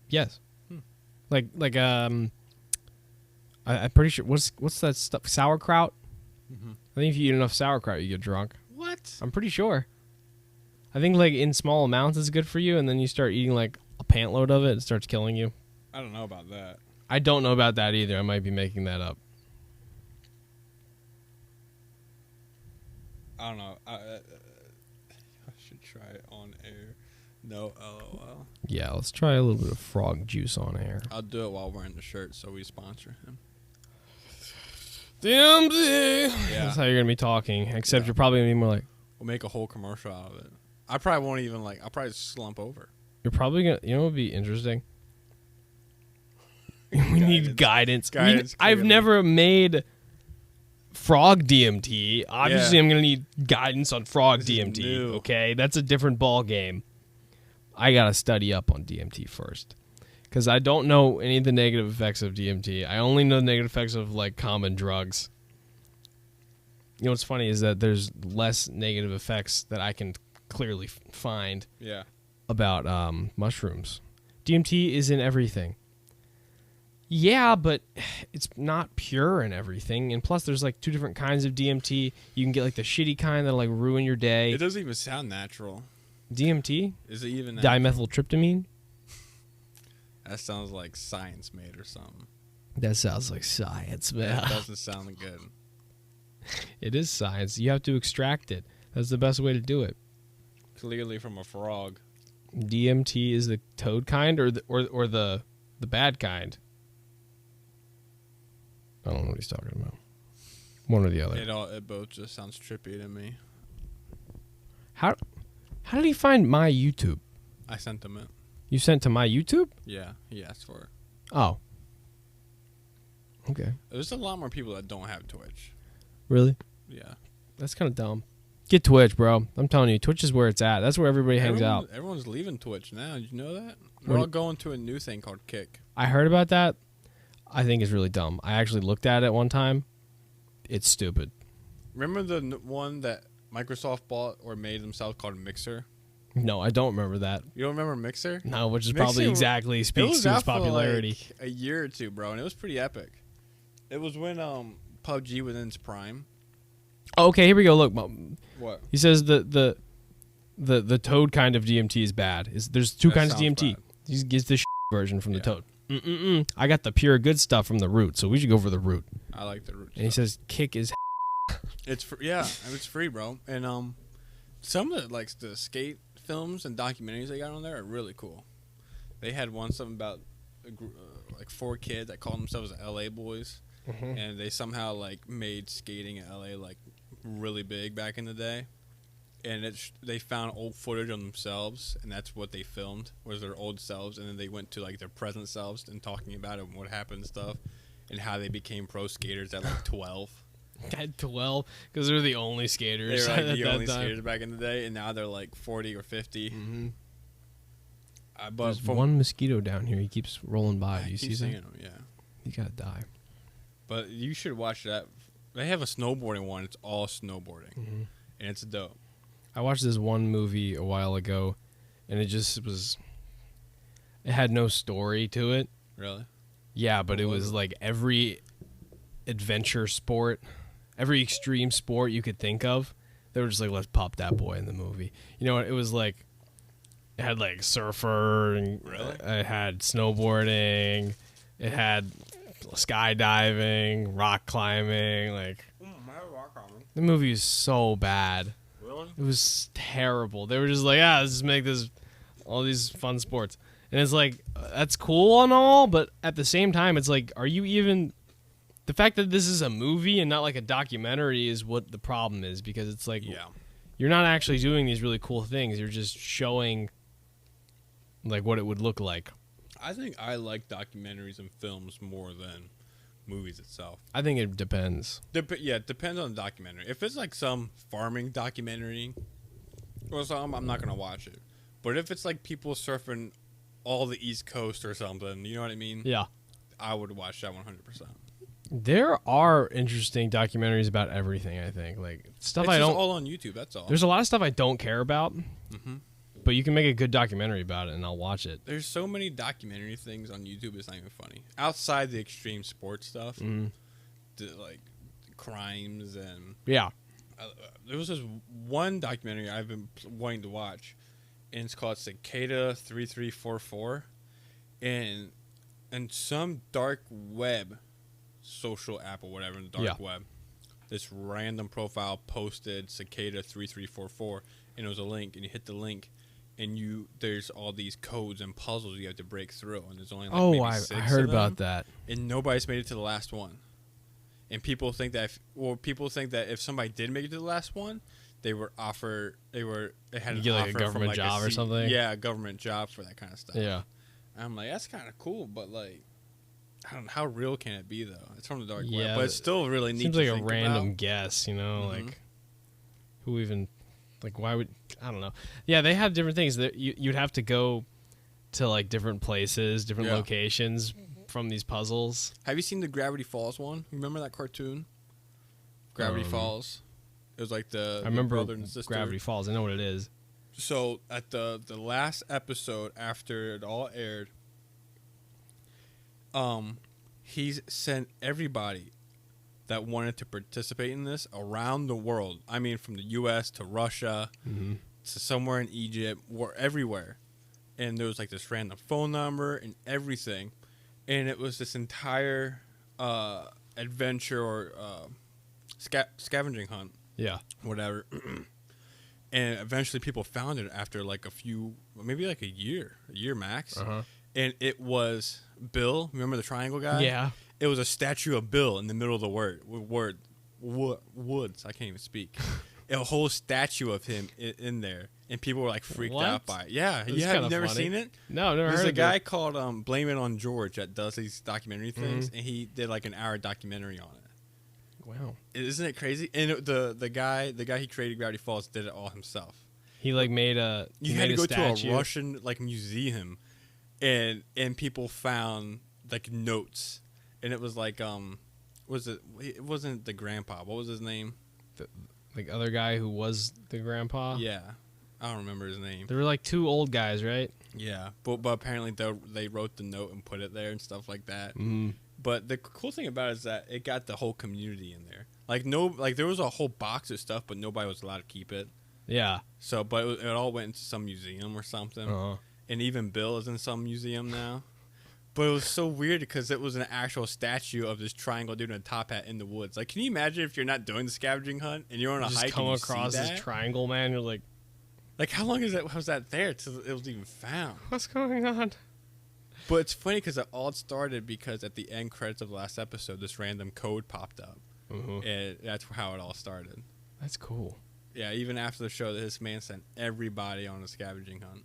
Yes. I'm pretty sure. What's that stuff? Sauerkraut. Mm-hmm. I think if you eat enough sauerkraut, you get drunk. What? I'm pretty sure. I think like in small amounts is good for you, and then you start eating like a pant load of it, it starts killing you. I don't know about that. I don't know about that either. I might be making that up. I don't know. I should try it on air. No, LOL. Yeah, let's try a little bit of frog juice on air. I'll do it while wearing the shirt, so we sponsor him. DMD. Yeah. That's how you're gonna be talking. Except Yeah. you're probably gonna be more like. We'll make a whole commercial out of it. I probably won't even I'll probably slump over. You're probably gonna. You know what would be interesting? We need guidance. Guidance, I've clearly. never made frog DMT. Obviously, I'm gonna need guidance on frog This is DMT. new. Okay, that's a different ball game. I gotta study up on DMT first, because I don't know any of the negative effects of DMT. I only know the negative effects of like common drugs. You know what's funny is that there's less negative effects that I can clearly find Yeah. about mushrooms. DMT is in everything. Yeah, but it's not pure in everything. And plus, there's like 2 different kinds of DMT. You can get like the shitty kind that'll like ruin your day. It doesn't even sound natural. DMT? Is it even natural? Dimethyltryptamine? That sounds like science made or something. That sounds like science, man. That doesn't sound good. It is science. You have to extract it. That's the best way to do it. Clearly from a frog. DMT is the toad kind or the bad kind? I don't know what he's talking about. One or the other. It both just sounds trippy to me. How did he find my YouTube? I sent him it. You sent to my YouTube? Yeah, he asked for it. Oh. Okay. There's a lot more people that don't have Twitch. Really? Yeah. That's kind of dumb. Get Twitch, bro. I'm telling you, Twitch is where it's at. That's where everybody hangs out. Everyone's leaving Twitch now. Did you know that? What They're do all going to a new thing called Kick. I heard about that. I think it's really dumb. I actually looked at it one time. It's stupid. Remember the one that Microsoft bought or made themselves called Mixer? No, I don't remember that. You don't remember Mixer? No, which is Mixer probably exactly It speaks was to its out for popularity. like a year or two, bro, and it was pretty epic. It was when PUBG was in its prime. Oh, okay, here we go. Look, What? he says the toad kind of DMT is bad. There's 2 That kinds of sounds DMT. bad. He gets the version from the Yeah. toad. I got the pure good stuff from the root, so we should go for the root. I like the root. And he stuff. says kick is. It's yeah, it's free, bro. And some of the the skate films and documentaries they got on there are really cool. They had one something about like 4 kids that called themselves the LA Boys, and they somehow like made skating in LA like really big back in the day. And they found old footage on themselves, and that's what they filmed was their old selves, and then they went to like their present selves and talking about it and what happened and stuff, and how they became pro skaters at like 12. At 12, because they're the only skaters. They were like at the that only time. skaters back in the day, and now they're like 40 or 50. Mm-hmm. But There's from one mosquito down here. He keeps rolling by. I Do you keep see seeing that? them, yeah. He gotta die. But you should watch that. They have a snowboarding one. It's all snowboarding, Mm-hmm. and it's dope. I watched this one movie a while ago, and it just was. It had no story to it. Really? Yeah, but What it was was it? like every adventure sport, every extreme sport you could think of. They were just like, let's pop that boy in the movie. You know what? It was like, it had like surfer, and Really? it had snowboarding, it had skydiving, rock climbing. Like, the movie was so bad. Really? It was terrible. They were just like, let's just make all these fun sports. And it's like, that's cool and all, but at the same time, it's like, are you even... The fact that this is a movie and not like a documentary is what the problem is, because it's like, Yeah. you're not actually doing these really cool things. You're just showing like what it would look like. I think I like documentaries and films more than movies itself. I think it depends. Yeah, it depends on the documentary. If it's like some farming documentary or something, I'm not gonna watch it. But if it's like people surfing all the East Coast or something, you know what I mean? Yeah. I would watch that 100%. There are interesting documentaries about everything, I think. Like, stuff It's I just don't... all on YouTube, that's all. There's a lot of stuff I don't care about, Mm-hmm. but you can make a good documentary about it, and I'll watch it. There's so many documentary things on YouTube, it's not even funny. Outside the extreme sports stuff, Mm. like crimes and... Yeah. there was this one documentary I've been wanting to watch, and it's called Cicada 3344, and some dark web social app or whatever in the dark web, this random profile posted Cicada 3344, and it was a link, and you hit the link, and there's all these codes and puzzles you have to break through, and there's only like Oh, maybe I 6 heard of them, about that. and nobody's made it to the last one. And people think that if somebody did make it to the last one, they had You an get like offer a government from, job or something. Yeah, a government job for that kind of stuff. Yeah. And I'm like, that's kind of cool, but like, I don't know, how real can it be though? It's from the dark Yeah, web, but it's still really neat. Seems to like a think random about. guess, you know, Mhm. like who even, like why would, I don't know. Yeah, they have different things that you'd have to go to like different places, different Yeah. locations from these puzzles. Have you seen the Gravity Falls one? Remember that cartoon? Gravity Um, Falls. It was like the I remember brother and sister. Gravity Falls. I know what it is. So at the last episode after it all aired, he's sent everybody that wanted to participate in this around the world. I mean, from the U.S. to Russia Mm-hmm. to somewhere in Egypt, or everywhere. And there was like this random phone number and everything, and it was this entire adventure or scavenging hunt, Yeah. whatever. And eventually people found it after like a few, maybe like a year max. Uh-huh. And it was Bill. Remember the triangle guy? Yeah. It was a statue of Bill in the middle of the woods. I can't even speak. A whole statue of him in there, and people were like freaked What? out by it. Yeah, That's you have kinda never funny. seen it? No, I've never There's heard a of guy it. called Blame It on George that does these documentary things, Mm-hmm. and he did like an hour documentary on it. Wow. Isn't it crazy? And the guy he created Gravity Falls did it all himself. He like made a. You he had made to go statue. to a Russian like museum, and people found like notes, and it was like it wasn't the grandpa. What was his name? Like other guy who was the grandpa. Yeah, I don't remember his name. There were like two old guys, right? Yeah, but apparently they wrote the note and put it there and stuff like that. Mm-hmm. But the cool thing about it is that it got the whole community in there. Like there was a whole box of stuff, but nobody was allowed to keep it. Yeah. So, but it all went into some museum or something. Uh-huh. And even Bill is in some museum now. But it was so weird because it was an actual statue of this triangle dude in a top hat in the woods. Like, can you imagine if you're not doing the scavenging hunt and you're on a Just hike come and you across see this that? triangle, man. You're like, Like, how long was that there till it was even found? what's going on? But it's funny because it all started because at the end credits of the last episode, this random code popped up. Mm-hmm. And that's how it all started. That's cool. Yeah, even after the show, this man sent everybody on a scavenging hunt.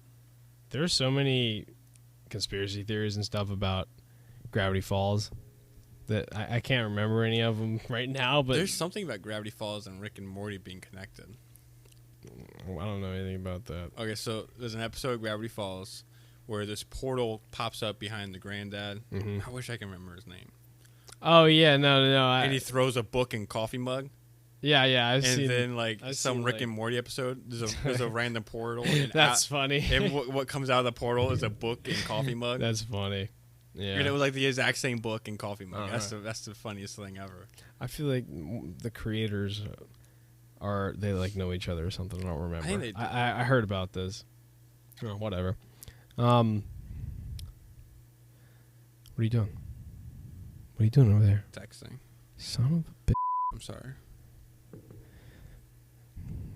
There's so many conspiracy theories and stuff about Gravity Falls that I can't remember any of them right now, but There's something about Gravity Falls and Rick and Morty being connected. I don't know anything about that. Okay, so there's an episode of Gravity Falls where this portal pops up behind the granddad. Mhm. I wish I can remember his name. Oh yeah, no. And he throws a book and coffee mug. yeah, I've And seen. then, like, I've some seen, Rick like- and Morty episode, there's a random portal. And That's funny. And what comes out of the portal is a book and coffee mug. That's funny. Yeah. And it was like the exact same book and coffee mug. Uh-huh. That's the funniest thing ever. I feel like the creators they like know each other or something. I don't remember. think they do. I heard about this. Oh, whatever. What are you doing? What are you doing over there? Texting. Son of a bitch. I'm sorry.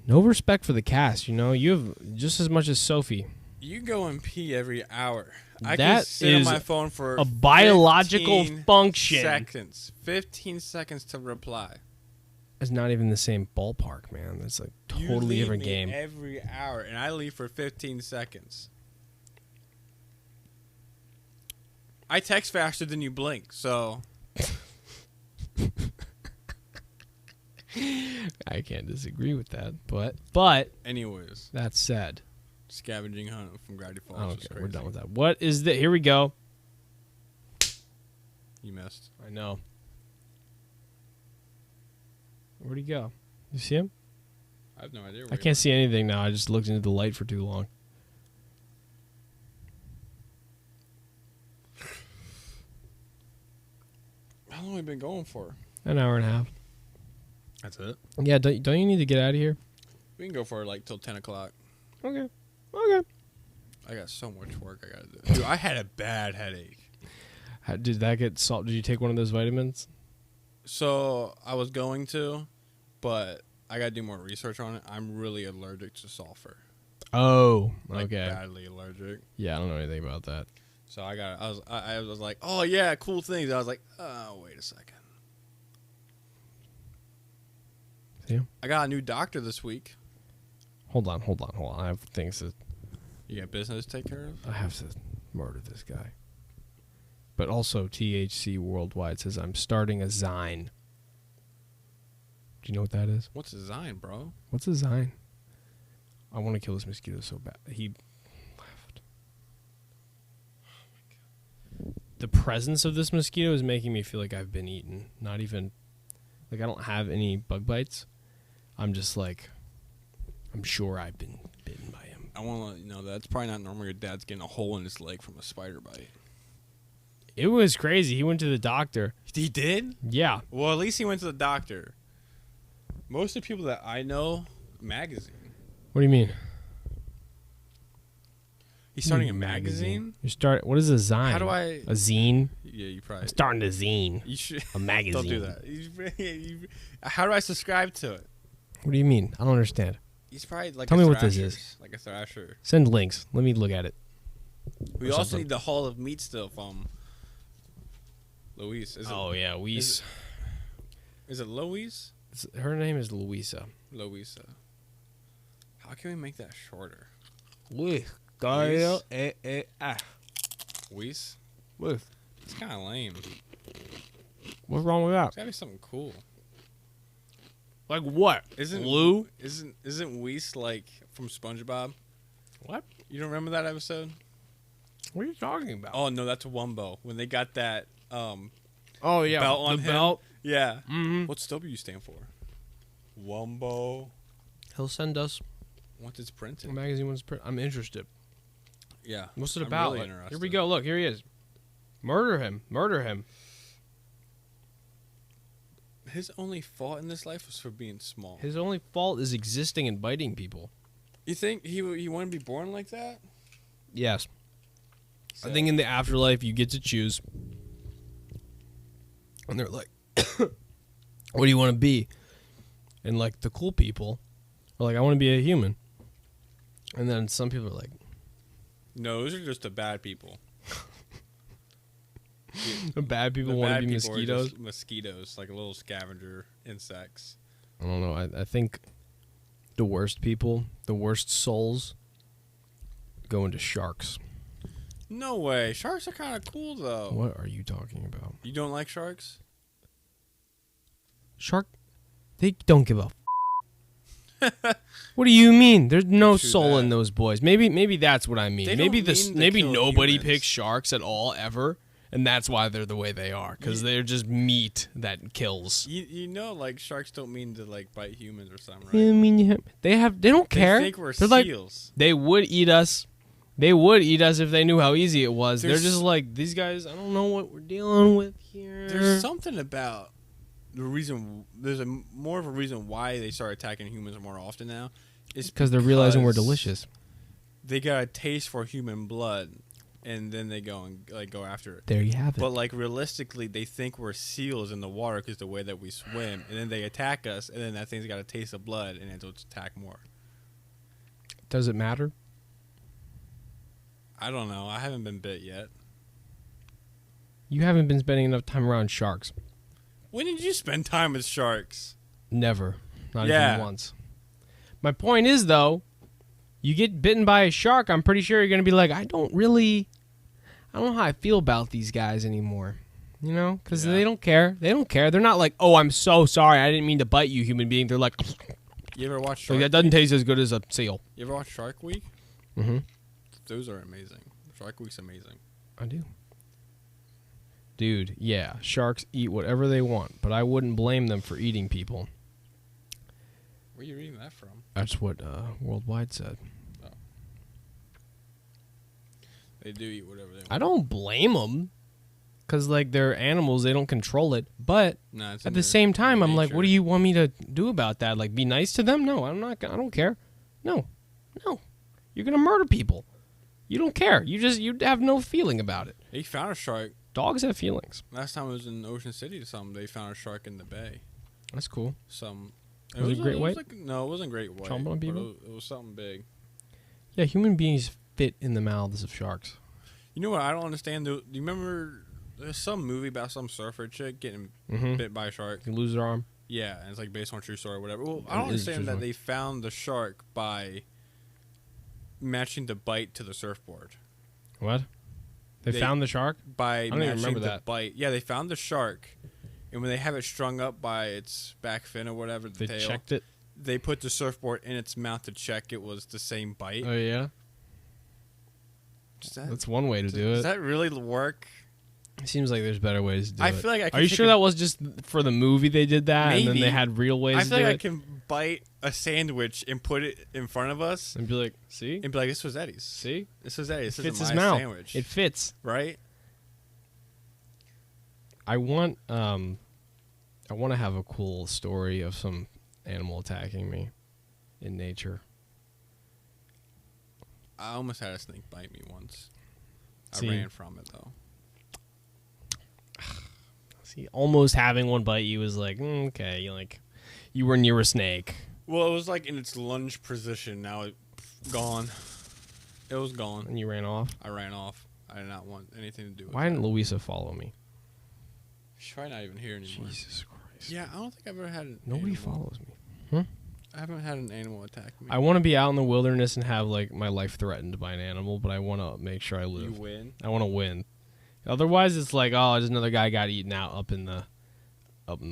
No respect for the cast, you know? You have just as much as Sophie. You go and pee every hour. I That can sit on is my phone for a biological 15 function. seconds. 15 seconds to reply. It's not even the same ballpark, man. It's like You totally leave different me game. every hour, and I leave for 15 seconds. I text faster than you blink, so I can't disagree with that, but anyways, that said, scavenging hunt from Gravity Falls. okay, we're done with that. What is the? Here we go. You missed. I know. Where'd he go? You see him? I have no idea. Where I can't see anything now. I just looked into the light for too long. How long have we been going for? An hour and a half. That's it. Yeah, don't you need to get out of here? We can go for like till 10 o'clock. Okay. I got so much work I gotta do. Dude, I had a bad headache. Did that get solved? Did you take one of those vitamins? So I was going to, but I gotta do more research on it. I'm really allergic to sulfur. Oh, Like okay. badly allergic. Yeah, I don't know anything about that. So I was like, oh yeah, cool things. I was like, oh wait a second. Yeah. I got a new doctor this week. Hold on. I have things that You got business to take care of? I have to murder this guy. But also, THC Worldwide says I'm starting a Zine. Do you know what that is? What's design, bro? What's a Zine? I want to kill this mosquito so bad. He left. Oh my god. The presence of this mosquito is making me feel like I've been eaten. Not even, like I don't have any bug bites. I'm just like, I'm sure I've been bitten by him. I want to let you know that's probably not normal. Your dad's getting a hole in his leg from a spider bite. It was crazy. He went to the doctor. He did? Yeah. Well, at least he went to the doctor. Most of the people that I know, magazine. What do you mean? He's starting a magazine? What is a Zine? How do I... A zine? Yeah, you probably... I'm starting a zine. You should... A magazine. Don't do that. How do I subscribe to it? What do you mean? I don't understand. He's probably like Tell a me what this thrasher. is. Like a thrasher. Send links. Let me look at it. We Or also something. need the Hall of Meat still from Louise. Yeah, Louise. Is it Louise? Her name is Louisa. Louisa. How can we make that shorter? Louise. Weiss? Louise. It's kind of lame. What's wrong with that? It's gotta be something cool. Like what? Isn't Lou? Isn't Weiss like from SpongeBob? What? You don't remember that episode? What are you talking about? Oh no, that's Wumbo. When they got that Oh yeah, belt on the him. belt. Yeah. Mm-hmm. What's W stand for? Wumbo. He'll send us Once it's a printed. magazine when it's print. I'm interested. Yeah. What's it I'm about? really Like, interested. here we go. Look, here he is. Murder him. Murder him. His only fault in this life was for being small. His only fault is existing and biting people. You think he wanted to be born like that? Yes. So, I think in the afterlife you get to choose. And they're like, what do you want to be? And like the cool people are like, I want to be a human. And then some people are like, no, those are just the bad people. the bad people The want bad to be people are mosquitoes. just mosquitoes, like little scavenger insects. I don't know. I think the worst people, the worst souls, go into sharks. No way. Sharks are kind of cool though. What are you talking about? You don't like sharks? Shark? They don't give a What do you mean? There's no True soul that. in those boys. Maybe that's what I mean. They Maybe don't mean to maybe kill nobody humans. picks sharks at all ever, and that's why they're the way they are, because they're just meat that kills. You know, like sharks don't mean to like bite humans or something, right? Yeah, I mean, they don't care. They think we're They're like, seals. they would eat us. They would eat us if they knew how easy it was. There's- They're just like, these guys, I don't know what we're dealing with here. There's something about the reason. There's more of a reason why they start attacking humans more often now. Is because they're realizing we're because delicious. They got a taste for human blood, and then they go and like go after it. There you have it. But like realistically, they think we're seals in the water because the way that we swim, and then they attack us, and then that thing's got a taste of blood, and it'll attack more. Does it matter? I don't know. I haven't been bit yet. You haven't been spending enough time around sharks. When did you spend time with sharks? Never. Not Yeah. even once. My point is, though, you get bitten by a shark, I'm pretty sure you're going to be like, I don't know how I feel about these guys anymore. You know? Because Yeah. they don't care. They don't care. They're not like, oh, I'm so sorry. I didn't mean to bite you, human being. They're like, You ever watch so Shark? that doesn't taste as good as a seal. You ever watch Shark Week? Mm-hmm. Those are amazing. Shark Week's amazing. I do. Dude, yeah, sharks eat whatever they want, but I wouldn't blame them for eating people. Where are you reading that from? That's what Worldwide said. They do eat whatever they want. I don't blame them, because, like, they're animals. They don't control it. But No, it's at in the their- same time, their I'm like, what do nature. you want me to do about that? Like, be nice to them? No, I'm not. I don't care. No. You're going to murder people. You don't care. You have no feeling about it. They found a shark. Dogs have feelings. Last time I was in Ocean City or something, they found a shark in the bay. That's cool. Was it great white? no, it wasn't great white. Chomping on but people? It was something big. Yeah, human beings fit in the mouths of sharks. You know what I don't understand? Do you remember there's some movie about some surfer chick getting bit by a shark? You lose their arm. Yeah, and it's like based on a true story or whatever. Well, I It don't is understand true that story. they found the shark by matching the bite to the surfboard. What? They found the shark? By don't even matching remember the that. bite. Yeah, they found the shark, and when they have it strung up by its back fin or whatever, the They tail, checked it? they put the surfboard in its mouth to check it was the same bite. Oh, yeah? That's one way to do Does it. that really work? It seems like there's better ways to do it. I feel like I can Are you take sure a- that was just for the movie they did that, and then Maybe. they had real ways I to feel do like I it? can bite a sandwich and put it in front of us And be like, see? and be like, "This was Eddie's. See? This was Eddie's. It This fits is his my mouth. sandwich." It fits. Right? I want to have a cool story of some animal attacking me in nature. I almost had a snake bite me once. See? I ran from it though. See, almost having one bite you was like, okay, you were near a snake. Well, it was like in its lunge position. Now it gone. It was gone. And you ran off. I ran off. I did not want anything to do with Why it. didn't Louisa follow me? She's probably not even here anymore. Jesus Christ. Yeah, I don't think I've ever had an Nobody animal. follows me. I haven't had an animal attack me. I want to be out in the wilderness and have like my life threatened by an animal, but I want to make sure I You live. win. I want to win. Otherwise, it's like, oh, just another guy got eaten out up in the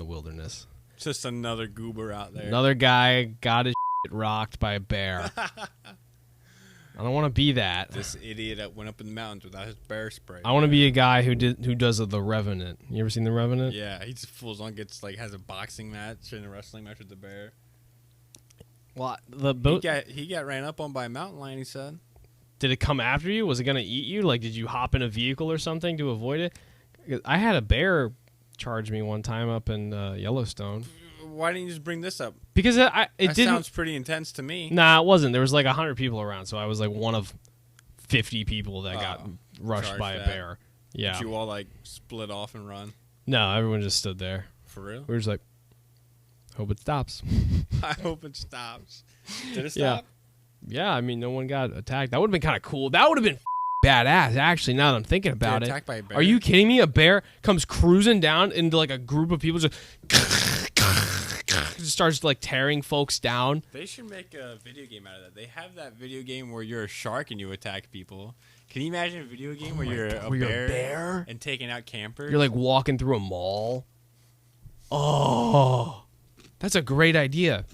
wilderness. Just another goober out there. Another guy got his shit rocked by a bear. I don't want to be that. This idiot that went up in the mountains without his bear spray. I want to be a guy who does the Revenant. You ever seen the Revenant? Yeah, he just fools on, has a boxing match and a wrestling match with the bear. Well, the boat He got ran up on by a mountain lion, he said. did it come after you? Was it gonna eat you? Like, did you hop in a vehicle or something to avoid it? 'Cause I had a bear charge me one time up in Yellowstone Why didn't you just bring this up? because it That didn't. sounds pretty intense to me. Nah, it wasn't. There was like 100 people around, so I was like one of 50 people that got rushed charged by a that. bear. Yeah. Did you all split off and run? No, everyone just stood there. For real? We were just like, hope it stops. I hope it stops. Did it Yeah. stop? Yeah, I mean, no one got attacked. That would have been kind of cool. That would have been badass, actually, now that I'm thinking about Get it. attacked by a bear? Are you kidding me? A bear comes cruising down into like a group of people, just starts like tearing folks down. They should make a video game out of that. They have that video game where you're a shark and you attack people. Can you imagine a video game where you're a bear and taking out campers? You're like walking through a mall. Oh, that's a great idea.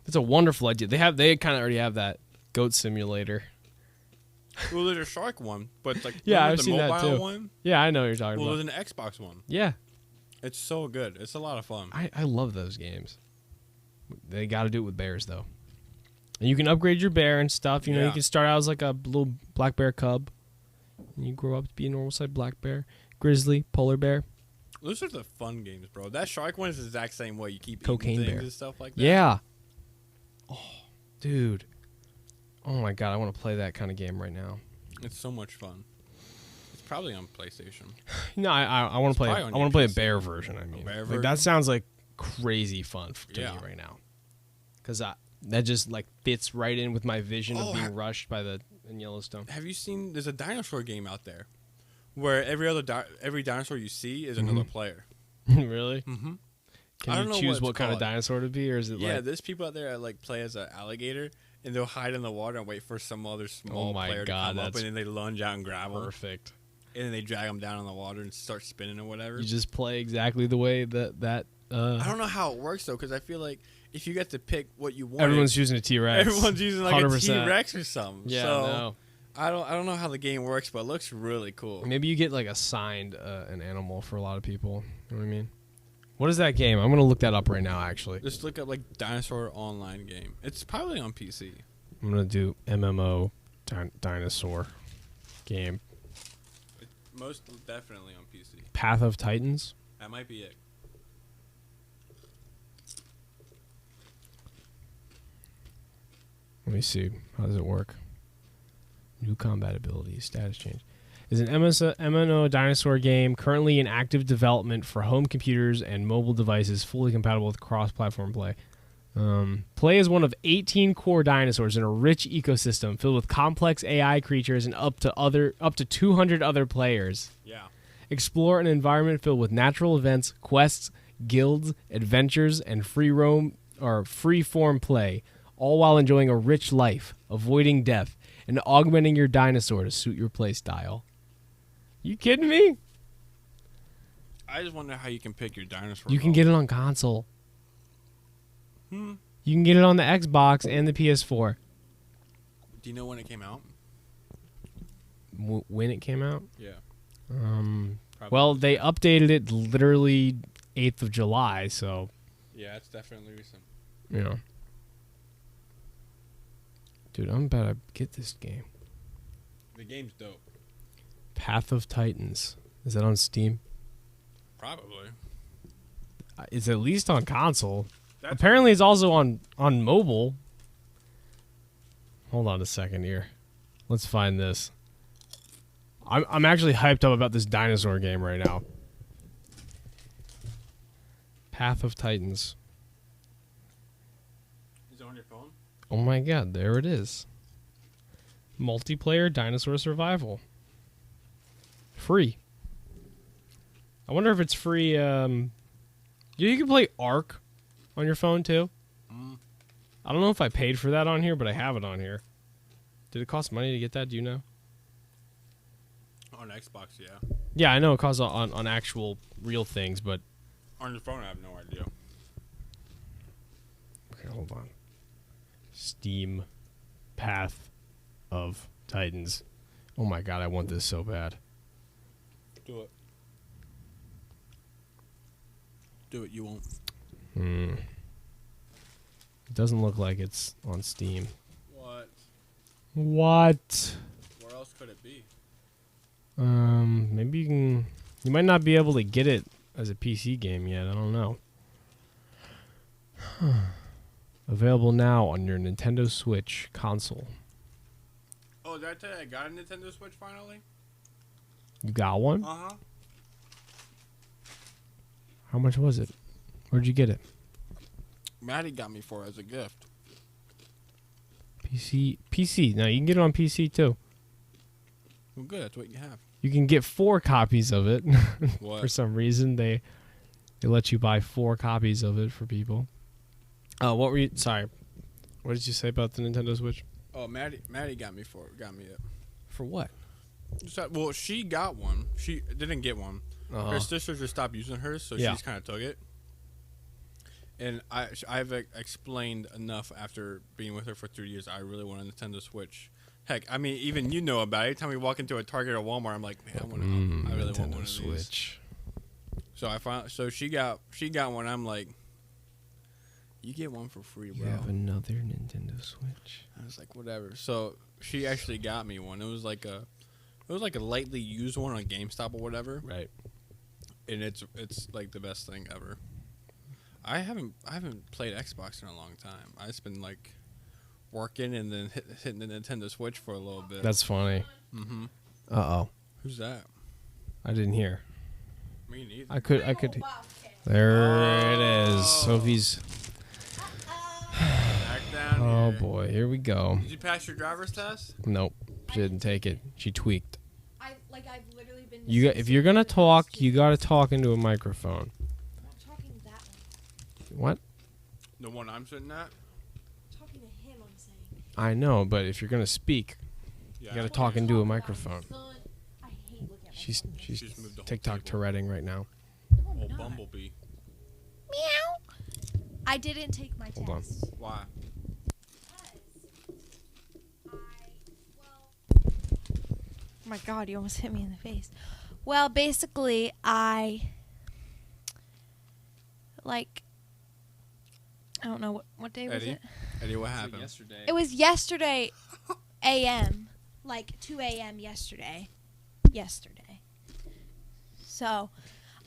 That's a wonderful idea. They kind of already have that goat simulator. Well, there's a shark one, but Yeah, remember I've the seen that mobile too. one? Yeah, I know what you're talking Well, about. there's an Xbox one. Yeah, It's so good. It's a lot of fun. I love those games. They got to do it with bears though. And you can upgrade your bear and stuff. You know, Yeah. you can start out as like a little black bear cub, and you grow up to be a normal sized black bear, grizzly, polar bear. Those are the fun games, bro. That shark one is the exact same way. You keep Cocaine eating things bear. and stuff like that. Yeah. Oh, dude. Oh my god, I want to play that kind of game right now. It's so much fun. It's probably on PlayStation. No, I want to play. probably I on want your to play a PC. bear version. I mean, bear like, version? that sounds like crazy fun to Yeah. me right now. Because that just like fits right in with my vision Oh, of being rushed by in Yellowstone. Have you seen? There's a dinosaur game out there, where every dinosaur you see is another player. Really? Mm-hmm. I Can don't you know choose what what it's kind of called. dinosaur to be, or is it Yeah, like? there's people out there that play as an alligator, and they'll hide in the water and wait for some other small Oh my player God, to come up, that's and then they lunge out and grab them, Perfect. and then they drag them down in the water and start spinning or whatever. You just play exactly the way that. I don't know how it works though, because I feel like if you get to pick what you want, Everyone's using a T-Rex. everyone's using like 100%. a T-Rex or something. Yeah, so no. I don't know how the game works, but it looks really cool. Maybe you get like assigned an animal for a lot of people. You know what I mean? What is that game? I'm gonna look that up right now. Actually, Just look up like dinosaur online game. It's probably on PC. I'm gonna do MMO dinosaur game. Most definitely on PC. Path of Titans. That might be it. Let me see. How does it work? New combat abilities, status change. Is an MMO dinosaur game currently in active development for home computers and mobile devices, fully compatible with cross-platform play. Play as one of 18 core dinosaurs in a rich ecosystem filled with complex AI creatures and up to 200 other players. Yeah. Explore an environment filled with natural events, quests, guilds, adventures, and free-form play, all while enjoying a rich life, avoiding death, and augmenting your dinosaur to suit your play style. You kidding me? I just wonder how you can pick your dinosaur. You can get it on console. You can get it on the Xbox and the PS4. Do you know when it came out? When it came out? Yeah. Well, they updated it literally 8th of July, so. Yeah, it's definitely recent. You know. Dude, I'm about to get this game. The game's dope. Path of Titans. Is that on Steam? Probably. It's at least on console. That's Apparently, it's also on mobile. Hold on a second here. Let's find this. I'm actually hyped up about this dinosaur game right now. Path of Titans. Is it on your phone? Oh my god, there it is. Multiplayer dinosaur survival. Free. I wonder if it's free. You can play Ark on your phone too. I don't know if I paid for that on here, but I have it on here. Did it cost money to get that? Do you know? On Xbox, yeah. Yeah, I know it costs on actual real things, but On your phone, I have no idea. okay, hold on. Steam Path of Titans. Oh my god, I want this so bad. Do it. Do it, you won't. It doesn't look like it's on Steam. What? What? Where else could it be? Maybe you can. You might not be able to get it as a PC game yet. I don't know. Available now on your Nintendo Switch console. Oh, did I tell you I got a Nintendo Switch finally? You got one? Uh-huh. How much was it? Where'd you get it? Maddie got me for it as a gift. PC. Now you can get it on PC too. Well, good. That's what you have. You can get 4 copies of it. What? For some reason, they let you buy 4 copies of it for people. Oh, what were you? Sorry, what did you say about the Nintendo Switch? Oh, Maddie got me it. For what? Well, she got one. She didn't get one. Uh-huh. Her sister just stopped using hers, so Yeah. she just kind of took it. And I've explained enough after being with her for 3 years. I really want a Nintendo Switch. Heck, I mean, even you know about it. Every time we walk into a Target or Walmart, I'm like, man, I really want one of Switch. these. So she got one. I'm like, you get one for free, You bro. have another Nintendo Switch. I was like, whatever. So she actually got me one. It was like a lightly used one on GameStop or whatever. Right. And it's like the best thing ever. I haven't played Xbox in a long time. I've just been like working and then hitting the Nintendo Switch for a little bit. That's funny. Mm-hmm. Uh-oh. Who's that? I didn't hear. Me neither. I could. There it is. Sophie's. Back down Oh here. boy, here we go. Did you pass your driver's test? Nope, she didn't take it. She tweaked. I've literally been. If you're gonna talk, you gotta talk into a microphone. I'm talking that one. What? The one I'm sitting at? I'm talking to him. I'm saying. I know, but if you're gonna speak, Yeah. you gotta talk into a microphone. Son, I hate looking at my She's phone. she's She's moved the whole TikTok table. Touretting right now. No, I'm Old not. Bumblebee. Meow. I didn't take my Hold on. test. Why? Oh my god, you almost hit me in the face. Well, basically, I don't know what day was Eddie? it? Eddie, what happened? Yesterday. It was yesterday a.m. like 2 a.m. yesterday. So,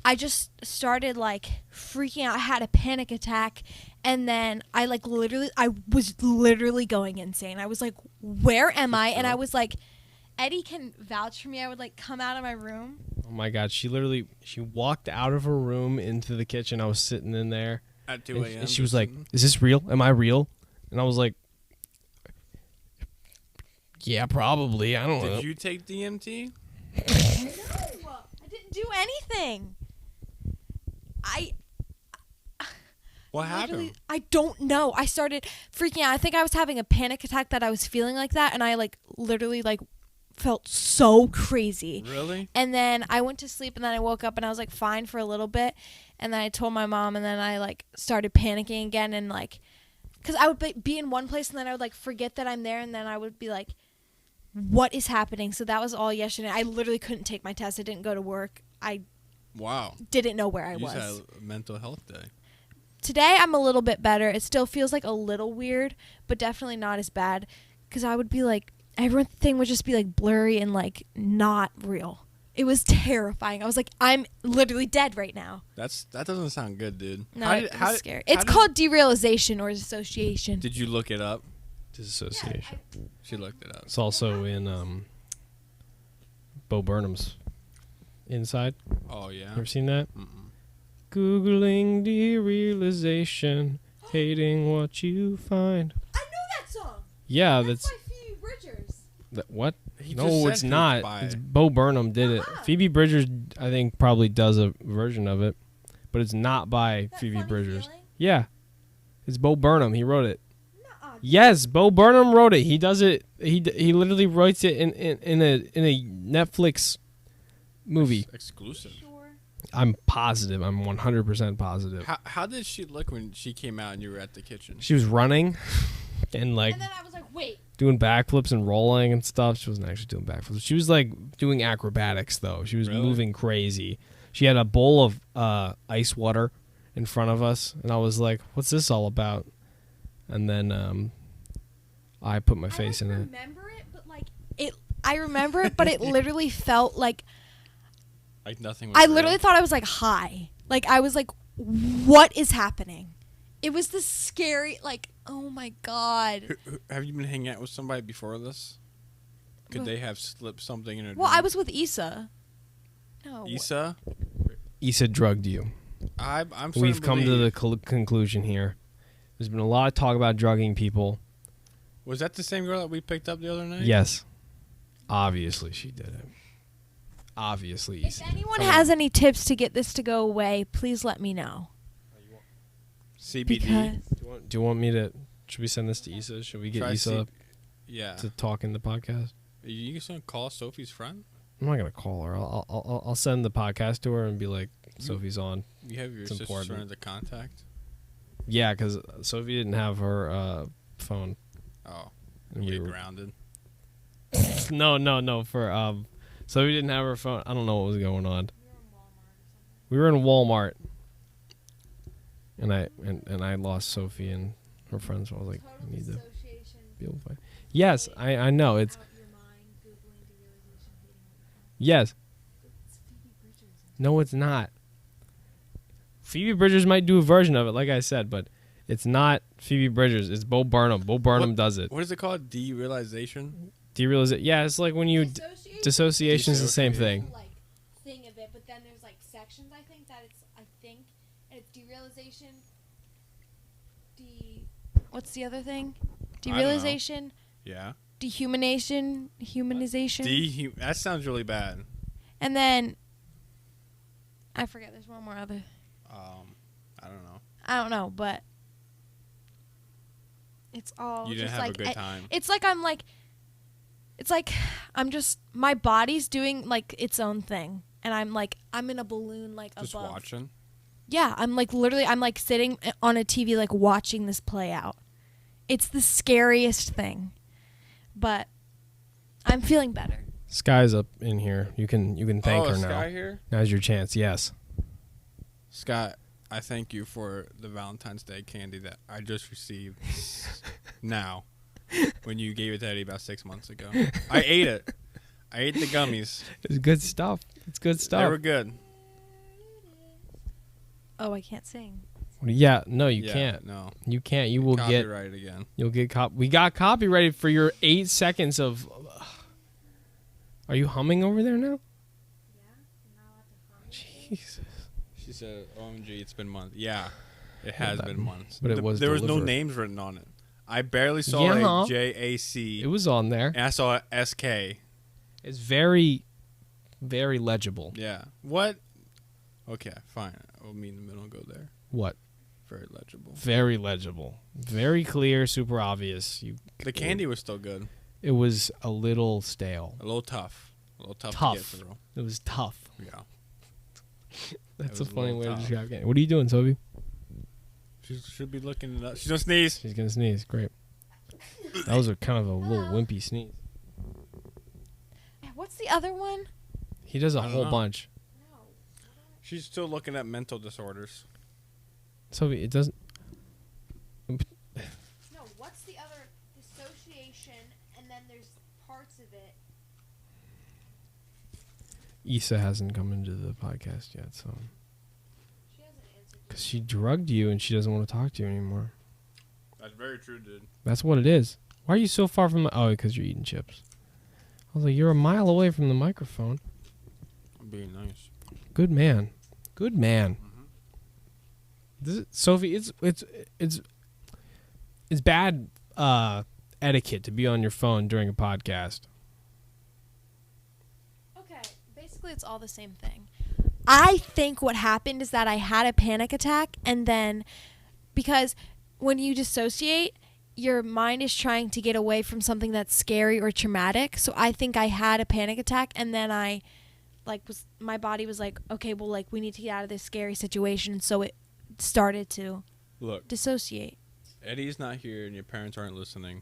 I just started like freaking out. I had a panic attack, and then I was literally going insane. I was like, "Where am I?" And I was like, Eddie can vouch for me. I would like come out of my room. Oh my god, she walked out of her room into the kitchen. I was sitting in there. At 2 a.m. And she was like, "Is this real? Am I real?" And I was like, "Yeah, probably. I don't know." Did you take DMT? No, I didn't do anything. What happened? I don't know. I started freaking out. I think I was having a panic attack that I was feeling like that, and I like literally like felt so crazy. Really? And then I went to sleep, and then I woke up, and I was like fine for a little bit, and then I told my mom, and then I like started panicking again, and like, cause I would be in one place, and then I would like forget that I'm there, and then I would be like, what is happening? So that was all yesterday. I literally couldn't take my test. I didn't go to work. I didn't know where I was. You just had a mental health day. Today I'm a little bit better. It still feels like a little weird, but definitely not as bad. Because I would be like, everything would just be like blurry and like not real. It was terrifying. I was like, I'm literally dead right now. That doesn't sound good, dude. No, it was scary. It's called derealization or dissociation. Did you look it up? Disassociation. Yeah, She looked it up. It's also in Bo Burnham's Inside. Oh yeah. Ever seen that? Mm-mm. Googling derealization, hating what you find. I know that song. Yeah, That's by Phoebe Bridgers. what? He No, just it's said not. by It's it. Bo Burnham did it. Uh-huh. Phoebe Bridgers, I think, probably does a version of it, but it's not by That Phoebe Funny Bridgers. Feeling? Yeah, it's Bo Burnham. He wrote it. Nuh-uh. Yes, Bo Burnham wrote it. He does it. He literally writes it in a Netflix movie. Exclusive. Sure. I'm positive. I'm 100% positive. How did she look when she came out and you were at the kitchen? She was running and like And then I was like, wait. doing backflips and rolling and stuff. She wasn't actually doing backflips. She was like doing acrobatics though. She was Really? moving crazy. She had a bowl of ice water in front of us, and I was like, "What's this all about?" And then I put my face in it. I remember it, but like it. I remember it, but it literally felt like Like nothing was I real? literally thought I was like high. Like I was like, what is happening? It was this scary, like, oh my god. Have you been hanging out with somebody before this? Could Well- they have slipped something in her Well, drink? I was with Issa. No. Issa? Issa drugged you. I'm starting We've come to the believe- conclusion here. There's been a lot of talk about drugging people. Was that the same girl that we picked up the other night? Yes, obviously she did it. Obviously, If Issa. anyone Come has on. any tips to get this to go away, please let me know. CBD. Because Do you want me to? Should we send this to Issa? Should we get Try Issa Yeah. to talk in the podcast? Are you just gonna call Sophie's friend? I'm not gonna call her. I'll send the podcast to her and be like, Sophie's on. You have your It's sister's important. friend as a contact? Yeah, because Sophie didn't have her phone. Oh. And You we get were, grounded. no. For Sophie didn't have her phone. I don't know what was going on. We were in Walmart, and I lost Sophie and her friends. So I was like, I need to be able to find. Yes, I know it's yes. No, it's not. Phoebe Bridgers might do a version of it, like I said, but it's not Phoebe Bridgers. It's Bo Burnham. Bo Burnham does it. What is it called? Derealization? Do you realize it? Yeah, it's like when you dissociation is the same thing. Like thing of it, but then there's like sections. I think and it's derealization. What's the other thing? I don't know. Derealization, Yeah. humanization. That sounds really bad. And then I forget. There's one more other. I don't know. I don't know, but it's all. You didn't just have like, a good time. It's like I'm just my body's doing like its own thing, and I'm in a balloon like Just above. watching. Yeah, I'm like literally I'm like sitting on a TV like watching this play out. It's the scariest thing, but I'm feeling better. Sky's up in here. You can thank her now. Sky here? Now's your chance. Yes. Scott, I thank you for the Valentine's Day candy that I just received now when you gave it to Eddie about 6 months ago. I ate it. I ate the gummies. It's good stuff. It's good They stuff. were good. Oh, I can't sing. Yeah, no, you Yeah, can't. No. You can't. You will get. Copyright again. You'll get we got copyrighted for your 8 seconds of. Are you humming over there now? Jesus. She said, OMG, it's been months. Yeah. It has been months. But it was there was no delivered. names written on it. I barely saw Yeah. a JAC. It was on there. And I saw a SK. It's very, very legible. Yeah. What? Okay, fine. I'll meet in the middle and go there. What? Very legible. Very legible. Very clear, super obvious. The candy was still good. It was a little stale. A little tough. A little tough, Tough. to get through. It was tough. Yeah. That's was a a funny little way to tough. describe candy. What are you doing, Sophie? She should be looking it up. She's gonna sneeze. She's going to sneeze. Great. That was a kind of a little wimpy sneeze. What's the other one? He does a I don't whole know. bunch. She's still looking at mental disorders. Sophie, it doesn't. No, what's the other? Dissociation, and then there's parts of it. Issa hasn't come into the podcast yet, so. She hasn't answered. Because she drugged you and she doesn't want to talk to you anymore. That's very true, dude. That's what it is. Why are you so far from the. Oh, because you're eating chips. I was like, you're a mile away from the microphone. I'm being nice. Good man. Good man. Mm-hmm. Sophie, it's bad etiquette to be on your phone during a podcast. Okay, basically it's all the same thing. I think what happened is that I had a panic attack, and then because when you dissociate, your mind is trying to get away from something that's scary or traumatic. So I think I had a panic attack, and then my body was like, okay, well, like, we need to get out of this scary situation. So it started to Look, dissociate. Eddie's not here and your parents aren't listening.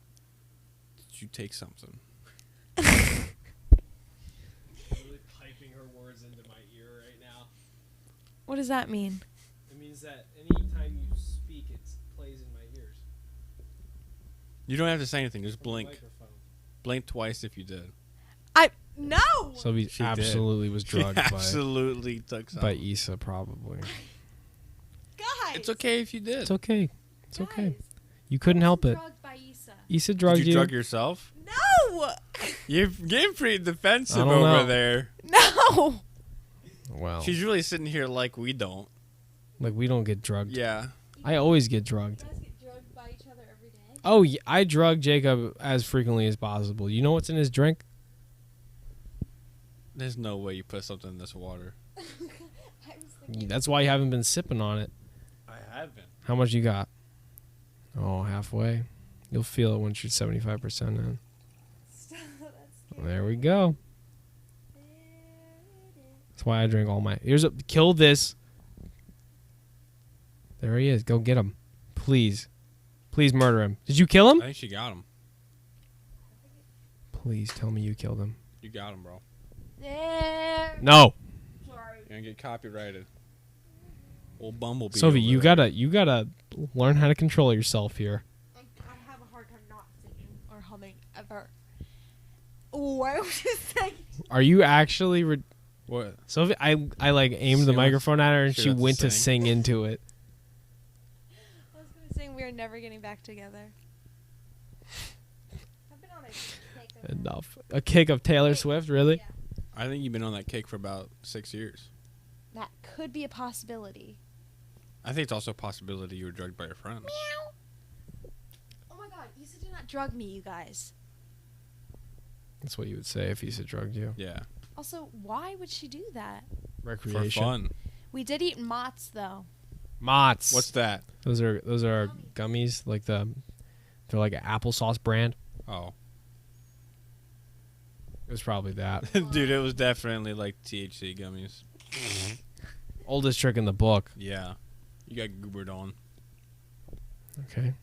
Did you take something? Really piping her words into my ear right now. What does that mean? It means that anytime you speak, it plays in my ears. You don't have to say anything. Just From the blink. microphone. Blink twice if you did. No! Sophie She did. absolutely was drugged She absolutely took by something. Issa, probably. Guys! It's okay if you did. It's okay. It's okay. Guys, You couldn't help it. drugged by Issa. Issa drugged Did you drug yourself? No! You're getting pretty defensive I don't over know. there. No! Well, She's really sitting here like we don't. like we don't get drugged. Yeah. I always get drugged. You guys get drugged by each other every day? Oh, yeah, I drug Jacob as frequently as possible. You know what's in his drink? There's no way you put something in this water. I was thinking, That's why you haven't been sipping on it. I haven't. How much you got? Oh, halfway. You'll feel it once you're 75% in. that's scary. There we go. There it is. That's why I drink all my. Kill this. There he is. Go get him, please. Please murder him. Did you kill I him? think she got him. Please tell me you killed him. You got him, bro. There. No, Sorry. You're gonna get copyrighted. Old Bumblebee. Sophie, over you there. gotta learn how to control yourself here. I have a hard time not singing or humming ever. Oh, I was just saying. Are you actually? What? Sophie, I like aimed She the wants- microphone at her and she she wants to went to sing. sing into it. I was gonna say we are never getting back together. I've been on a kick of Enough. A kick of Taylor Swift, really? Yeah. I think you've been on that kick for about 6 years. That could be a possibility. I think it's also a possibility you were drugged by your friends. Meow. Oh my God, Issa did not drug me, you guys. That's what you would say if Issa drugged you. Yeah. Also, why would she do that? For Recreation. fun. We did eat Mott's though. Mott's. What's that? Those are gummies, like they're like an applesauce brand. Oh. It was probably that. Dude, it was definitely like THC gummies. Oldest trick in the book. Yeah. You got goobered on. Okay.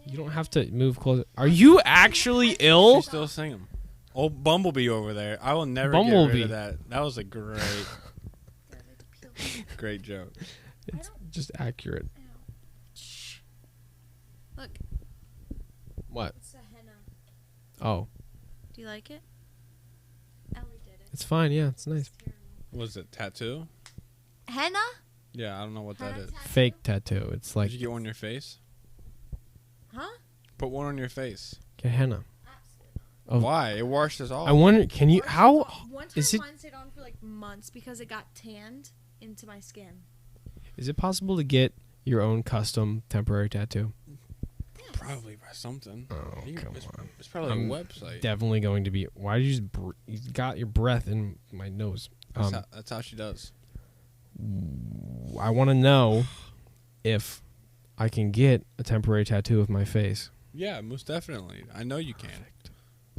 You don't have to move closer. Are you actually ill? She's still singing. Old Bumblebee over there. I will never get Bumblebee. rid of that. That was a great, great joke. It's just accurate. Shh. Look, What? it's a henna. Oh, Do you like it? Ellie did it. it's fine. Yeah, it's nice. Was it tattoo? Henna? Yeah, I don't know what that is. Fake tattoo. It's like Did you get one on your face? Huh? Put one on your face. get henna. Oh. Why? It washes off. I wonder. Can you? How One time is it? mine stayed on for like months because it got tanned into my skin. Is it possible to get your own custom temporary tattoo? Probably by something. Oh, come on. It's probably I'm a website. Definitely going to be. Why did you just? You got your breath in my nose. That's how she does. I want to know if I can get a temporary tattoo of my face. Yeah, most definitely. I know you can.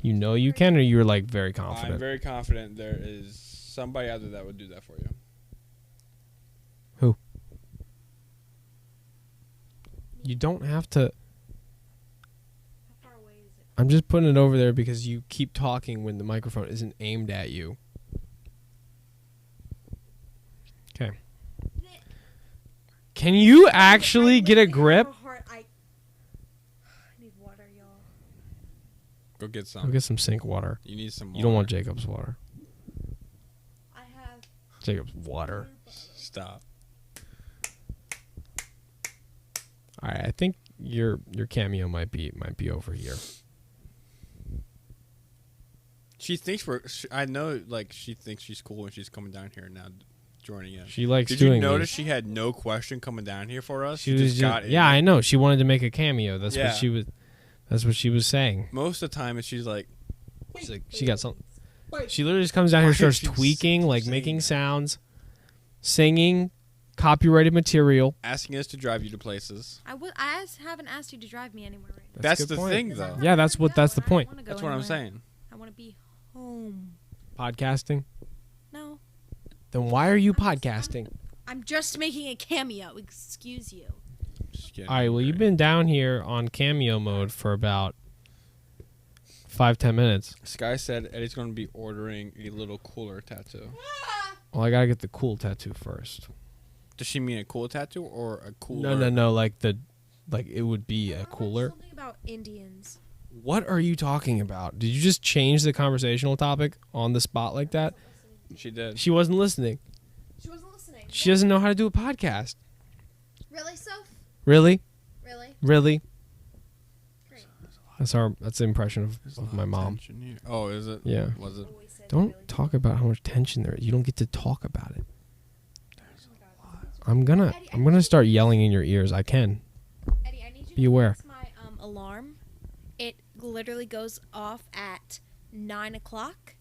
You know you can, or you're like very confident? I'm very confident there is somebody out there that would do that for you. Who? You don't have to. How far away is it? I'm just putting it over there because you keep talking when the microphone isn't aimed at you. Okay. Can you actually get a grip? I need water, y'all. Go get some. Go get some sink water. You need some water. You don't want Jacob's water. I have. Jacob's water. Stop. All right, I think your cameo might be over here. She thinks I know, like, she thinks she's cool when she's coming down here now, joining in. She likes Did doing. you notice these. she had no question coming down here for us? She was just got in. yeah, I know. She wanted to make a cameo. That's Yeah. what she was. That's what she was saying. Most of the time, she's like, She's like, she got something. She literally just comes down here, starts She's tweaking, like saying making that. sounds, singing, copyrighted material. asking us to drive you to places. I haven't asked you to drive me anywhere right now. That's a good the point. thing, though. Yeah, that's the point. That's what I'm saying. I want to be home. Podcasting. No. Then why are you podcasting? I'm just making a cameo. Excuse you. Just kidding. All right. Well, you've been down here on cameo mode for about 5-10 minutes. Sky said Eddie's going to be ordering a little cooler tattoo. Well, I gotta get the cool tattoo first. Does she mean a cool tattoo or a cooler? No. Like it would be a cooler. Something about Indians. What are you talking about? Did you just change the conversational topic on the spot like that? She did. She wasn't listening. She wasn't listening. She doesn't know how to do a podcast. Really, Soph? Really? Really? Really? Great. That's the impression There's of a my lot of mom. tension here. Oh, is it? Yeah. Was it? Always said Don't really. talk about how much tension there is. You don't get to talk about it. I'm gonna start yelling in your ears. I can. Eddie, I need you Be to aware. fix my alarm. It literally goes off at 9 o'clock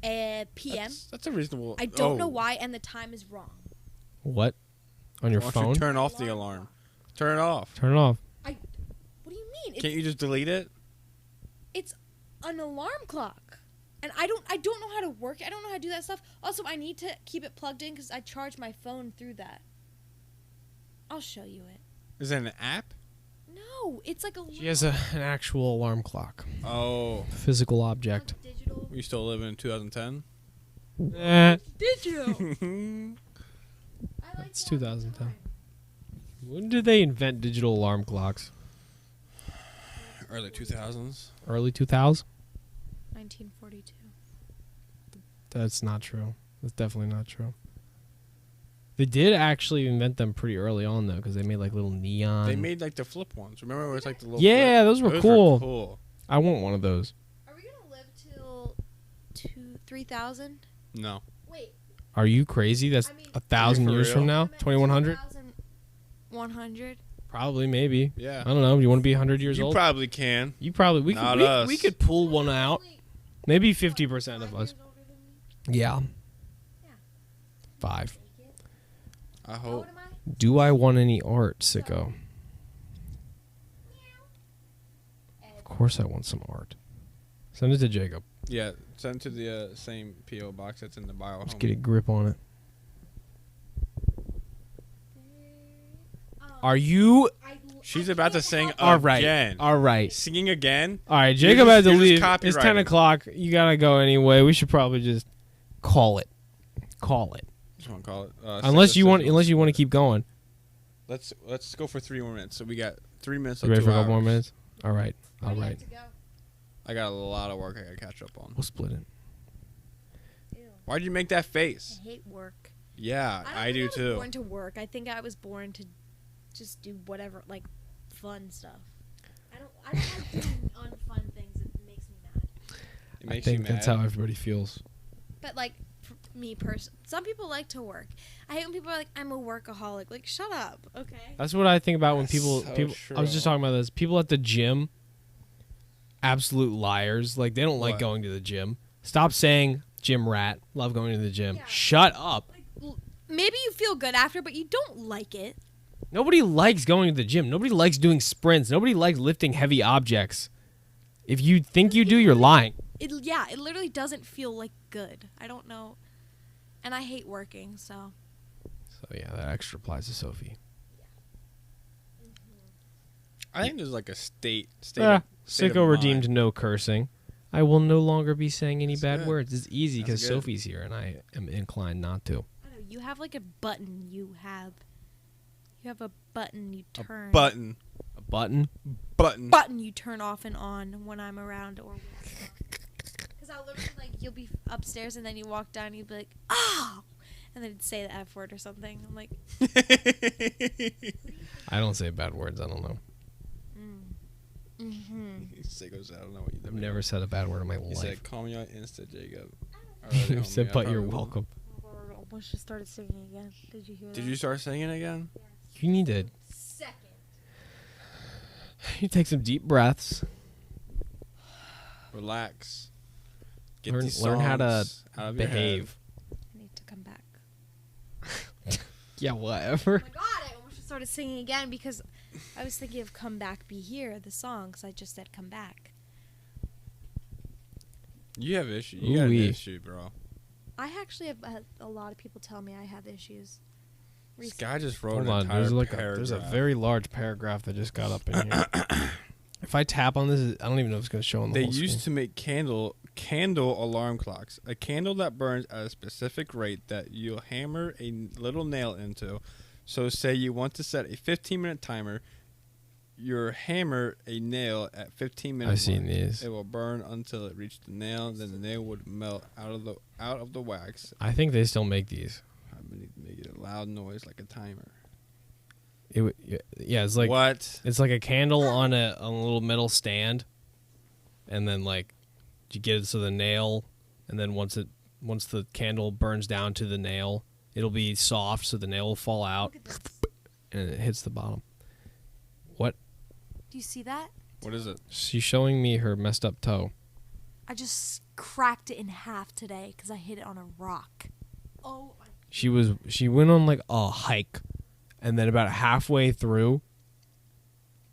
p.m. That's a reasonable. I don't know why, and the time is wrong. What? On your Why don't phone? you turn off the alarm? Turn it off. Turn it off. What do you mean? Can't you just delete it? It's an alarm clock, and I don't know how to work it. I don't know how to do that stuff. Also, I need to keep it plugged in because I charge my phone through that. I'll show you it. Is it an app? No, it's like a. She has an actual alarm clock. Oh, Physical object. digital. we still live in 2010. Digital. I like It's that. 2010. When did they invent digital alarm clocks? Early 2000s. Early 2000s? 1942. That's not true. That's definitely not true. They did actually invent them pretty early on, though, because they made like little neon. They made like the flip ones. Remember where it's like the little. Yeah, flip? those were cool. cool. I want one of those. Are we gonna live till 3,000? No. Wait. Are you crazy? That's I mean- 1,000 for years real? from now? 2100? 100. Probably, maybe. Yeah. I don't know. Do you want to be 100 years You old? probably can. You probably. We Not could. us. We could pull one out. Maybe 50% of us. Yeah. Yeah. 5. I How hope. old am I? Do I want any art, sicko? Of course I want some art. Send it to Jacob. Yeah. Send to the same PO box that's in the bio. Let's home. get a grip on it. Are you... She's about to sing All right. again. All right. Singing again. All right, Jacob had to you're just leave. It's 10 copyrighted. o'clock. You got to go anyway. We should probably just call it. Call it. Just want to call it. Unless you want to keep going. Let's go for 3 more minutes. So we got 3 minutes. You Of ready 2 for a couple more hours. minutes? All right. All Ready right. to go? I got a lot of work I got to catch up on. We'll split it. Ew. Why'd you make that face? I hate work. Yeah, I do I was too. born to work. I think I was born to just do whatever, like, fun stuff. I don't like doing unfun things. It makes me mad. It I makes you think that's mad. how everybody feels. But, like, me personally. Some people like to work. I hate when people are like, I'm a workaholic. Like, shut up, okay? That's what I think about when That's people. so I was just talking about this. People at the gym, absolute liars. Like they don't like What? going to the gym. Stop saying gym rat. Love going to the gym. Yeah. Shut up. Like, maybe you feel good after, but you don't like it. Nobody likes going to the gym. Nobody likes doing sprints. Nobody likes lifting heavy objects. If you think you do, you're lying. It literally doesn't feel like good. I don't know. And I hate working, so. So yeah, that extra applies to Sophie. I think there's like a state Sicko of redeemed mind. no cursing. I will no longer be saying any That's bad good. words. It's easy That's because good. Sophie's here, and I am inclined not to. I know, you have like a button you have. You have a button you turn. Button. A button? Button you turn off and on when I'm around or because I'll literally like you'll be upstairs and then you walk down and you'll be like, oh, and then it'd say the F word or something. I'm like, I don't say bad words. I don't know. Sickos, I don't know what you I've never said a bad word in my You life. said, call me on Insta, Jacob. You said, but you're welcome. I almost just started singing again. Did you hear that? Did you start singing again? You need to Second. you take some deep breaths. Relax. Learn how to songs out of your head. behave. I need to come back. Yeah, whatever. Oh my god, I almost just started singing again because I was thinking of Come Back Be Here, the song, because I just said come back. You have issues. You got an Ooh-wee. issue, bro. I actually have had a lot of people tell me I have issues. This recently. guy just wrote Hold an on, entire there's a paragraph. very large paragraph that just got up in here. If I tap on this, I don't even know if it's going to show on the They whole used screen. to make candle alarm clocks. A candle that burns at a specific rate that you'll hammer a little nail into. So say you want to set a 15-minute timer, you hammer a nail at 15 minutes. I've seen mark. these. It will burn until it reached the nail. Then the nail would melt out of the wax. I think they still make these. I need to make it a loud noise like a timer. Yeah, it's like What? it's like a candle on a little metal stand, and then like you get it to the nail, and then once the candle burns down to the nail, it'll be soft, so the nail will fall out, Look at this. and it hits the bottom. What? Do you see that? What is it? She's showing me her messed up toe. I just cracked it in half today because I hit it on a rock. Oh, She went on like a hike, and then about halfway through,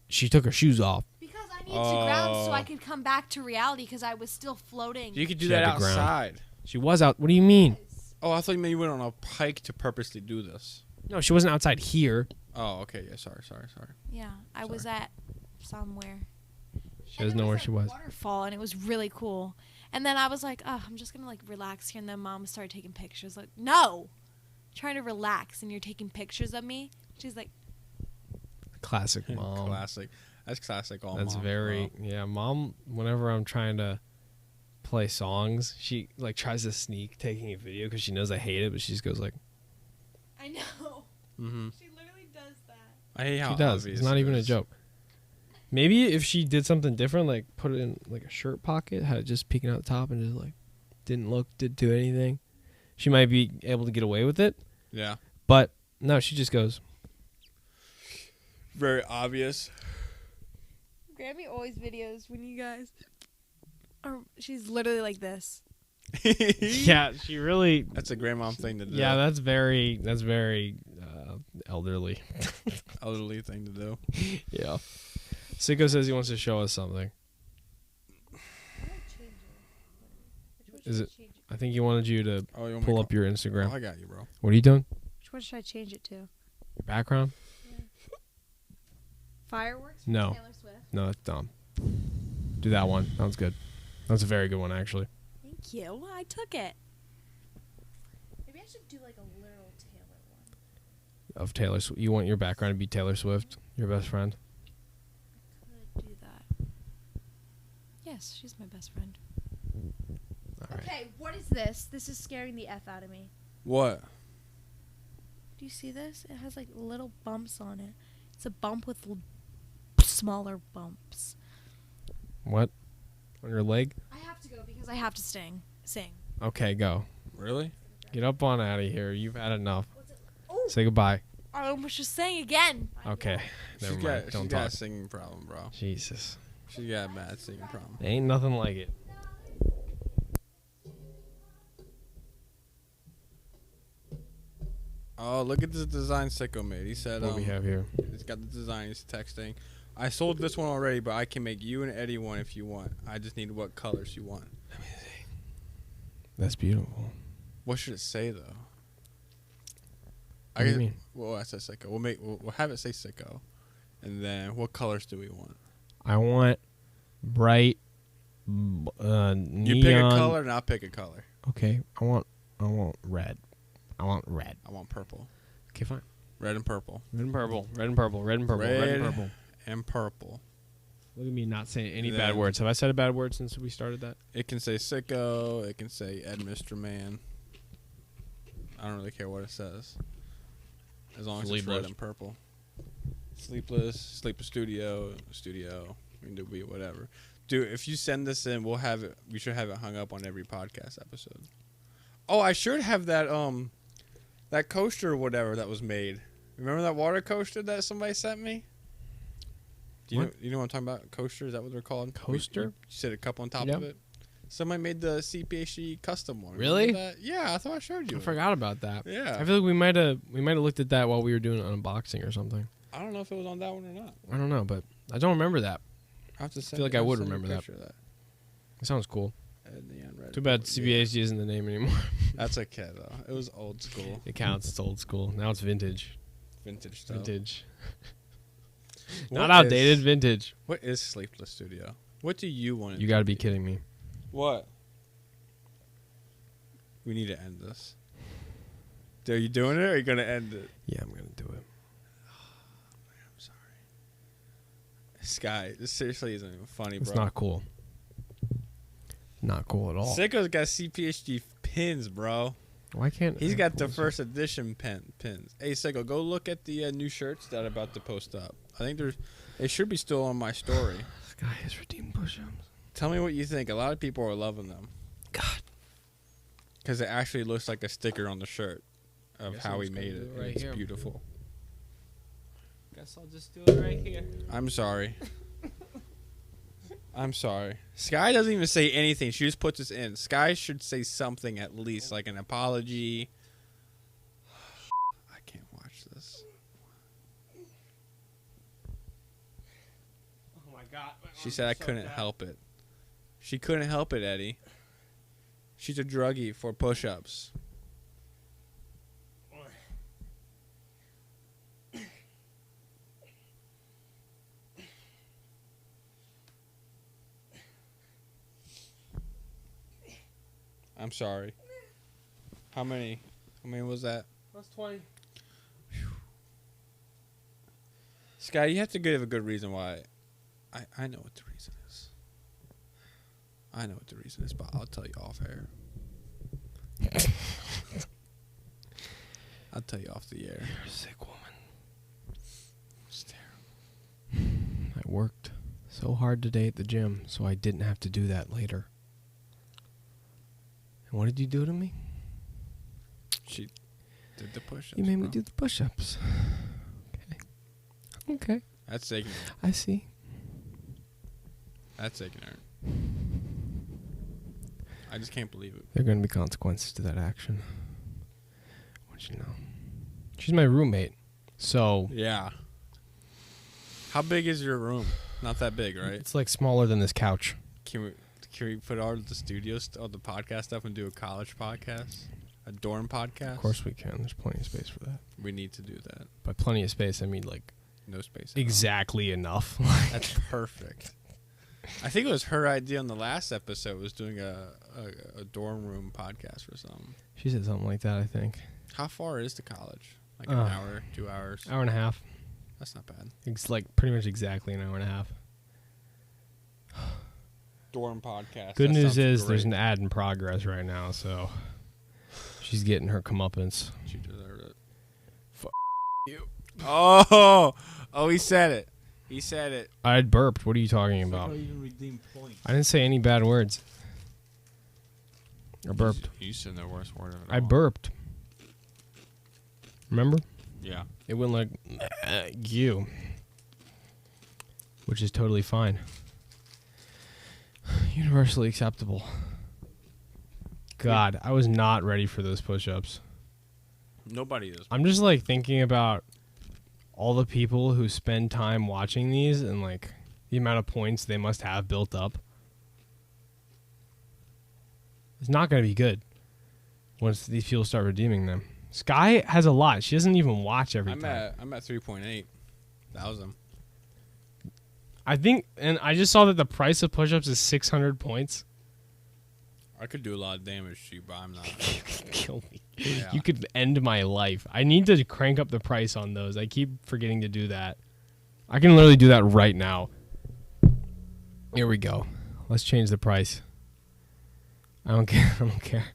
she took her shoes off. because I need to ground so I could come back to reality because I was still floating. You could do She that had to ground. outside. She was out. What do you mean? Oh, I thought you meant you went on a hike to purposely do this. No, she wasn't outside here. Oh, okay. Yeah, sorry. Yeah, I was at somewhere. She doesn't know where she was. Waterfall, and it was really cool. And then I was like, oh, I'm just gonna like relax here. And then Mom started taking pictures. Like, no, I'm trying to relax, and you're taking pictures of me. She's like, Classic mom. Classic. That's classic. All That's moms, very bro. yeah. Mom, whenever I'm trying to play songs, she like tries to sneak taking a video because she knows I hate it, but she just goes like, I know. Mhm. She literally does that. I hate how she does. obvious It's not it even a is. joke. Maybe if she did something different, like put it in like a shirt pocket, had it just peeking out the top, and just like didn't do anything, she might be able to get away with it. Yeah. But no, she just goes. Very obvious. Grammy always videos when you guys are. She's literally like this. Yeah, she really. That's a grandmom thing to do. Yeah, that's very elderly. Elderly thing to do. Yeah. Sicko says he wants to show us something. Is it? I think he wanted you to Oh, you want me pull to up your Instagram. Oh, I got you, bro. What are you doing? Which one should I change it to? Your background? Fireworks? No. Taylor Swift. No, that's dumb. Do that one. That was good. That's a very good one, actually. Thank you. I took it. Maybe I should do like a literal Taylor one. Of Taylor Swift. You want your background to be Taylor Swift, your best friend? Could do that. Yes, she's my best friend. All right. Okay, what is this? This is scaring the F out of me. What? Do you see this? It has like little bumps on it. It's a bump with smaller bumps. What? On your leg? I have to go because I have to sing. Okay, go. Really? Get up on out of here. You've had enough. Ooh. Say goodbye. I almost just sang again. Okay. Never mind. Don't She talk. got a singing problem, bro. Jesus. She got a bad singing problem. Ain't nothing like it. Oh, look at this design Sicko made. He said, What do we have here? He's got the design. He's texting. I sold this one already, but I can make you and Eddie one if you want. I just need what colors you want. Let me see. That's beautiful. What should it say though? What do you mean? Well, I said Sicko. We'll have it say Sicko, and then what colors do we want? I want bright neon. You pick a color, and I'll pick a color. Okay. I want red. I want red. I want purple. Okay, fine. Red and purple. Red and purple. Red and purple. Red and purple. Red and purple. And purple. Look at me not saying any Then- bad words. Have I said a bad word since we started that? It can say Sicko. It can say Ed Mr. Man. I don't really care what it says. As long as it's red and purple. Sleepless Studio. We can do whatever. Dude, if you send this in, we'll have it. We should have it hung up on every podcast episode. Oh, I should have that that coaster or whatever that was made. Remember that water coaster that somebody sent me? Do you know what I'm talking about? Coaster? Is that what they're called? Coaster? You sit a cup on top Yep. of it. Somebody made the CPHD custom one. Really? Remember that? Yeah, I thought I showed you. I forgot about that. Yeah. I feel like we might have looked at that while we were doing an unboxing or something. I don't know if it was on that one or not. I don't know, but I don't remember that. I have to send. feel like I would send you a remember that. picture of that. It sounds cool. Neon red. Too bad Yeah. CBHD isn't the name anymore. That's okay though. It was old school, It counts. It's old school. Now it's vintage. vintage stuff. Vintage. What Not outdated. is- Vintage. What is Sleepless Studio? What do you want? You got to be kidding me. What? We need to end this. Are you doing it or are you going to end it? Yeah, I'm gonna do it. I'm sorry. Sky, this seriously isn't even funny, It's bro. not cool. Not cool at all. Sicko's got CPHD pins, bro. Why can't He's got the first edition pins. Hey, Sicko, go look at the new shirts that I'm about to post up. I think they should be still on my story. Sky has redeemed push-ups. Tell me what you think. A lot of people are loving them. God. Because it actually looks like a sticker on the shirt of Guess how I'm he just gonna made do it. it and right it's here. beautiful. Guess I'll just do it right here. I'm sorry. I'm sorry. Sky doesn't even say anything. She just puts this in. Sky should say something at least, like an apology. I can't watch this. Oh my God. She said I couldn't help it. She couldn't help it, Eddie. She's a druggie for push-ups. I'm sorry. How many was that? That's 20. Sky, you have to give a good reason why. I know what the reason is. I know what the reason is, but I'll tell you off air. I'll tell you off the air. You're a sick woman. It's terrible. I worked so hard today at the gym so I didn't have to do that later. And what did you do to me? She did the push-ups. You made me bro. do the push-ups. Okay. That's ignorant. I see. That's ignorant. I just can't believe it. There are going to be consequences to that action. What you know? She's my roommate. So Yeah. How big is your room? Not that big, right? it's like smaller than this couch. Can we put all the studio all the podcast stuff and do a college podcast? A dorm podcast? Of course we can. There's plenty of space for that. We need to do that. By plenty of space, I mean like No space. at all. exactly enough. That's perfect. I think it was her idea on the last episode was doing a dorm room podcast or something. She said something like that, I think. How far is to college? Like an hour, 2 hours? Hour and a half. That's not bad. It's like pretty much exactly an hour and a half. Dorm podcast. Good That news sounds is great. there's an ad in progress right now, so she's getting her comeuppance. She deserved it. Fuck you. Oh, he said it. He said it. I burped. What are you talking about? Even redeem points. I didn't say any bad words. I burped. You said the worst word of it I all. burped. Remember? Yeah. It went like you, which is totally fine. Universally acceptable. God, I was not ready for those push-ups. Nobody is. I'm just like thinking about all the people who spend time watching these and like the amount of points they must have built up. It's not going to be good once these people start redeeming them. Sky has a lot. She doesn't even watch every time. I'm at 3.8 thousand. I think, and I just saw that the price of push-ups is 600 points. I could do a lot of damage to you, but I'm not. You could kill me. Yeah. You could end my life. I need to crank up the price on those. I keep forgetting to do that. I can literally do that right now. Here we go. Let's change the price. I don't care. I don't care.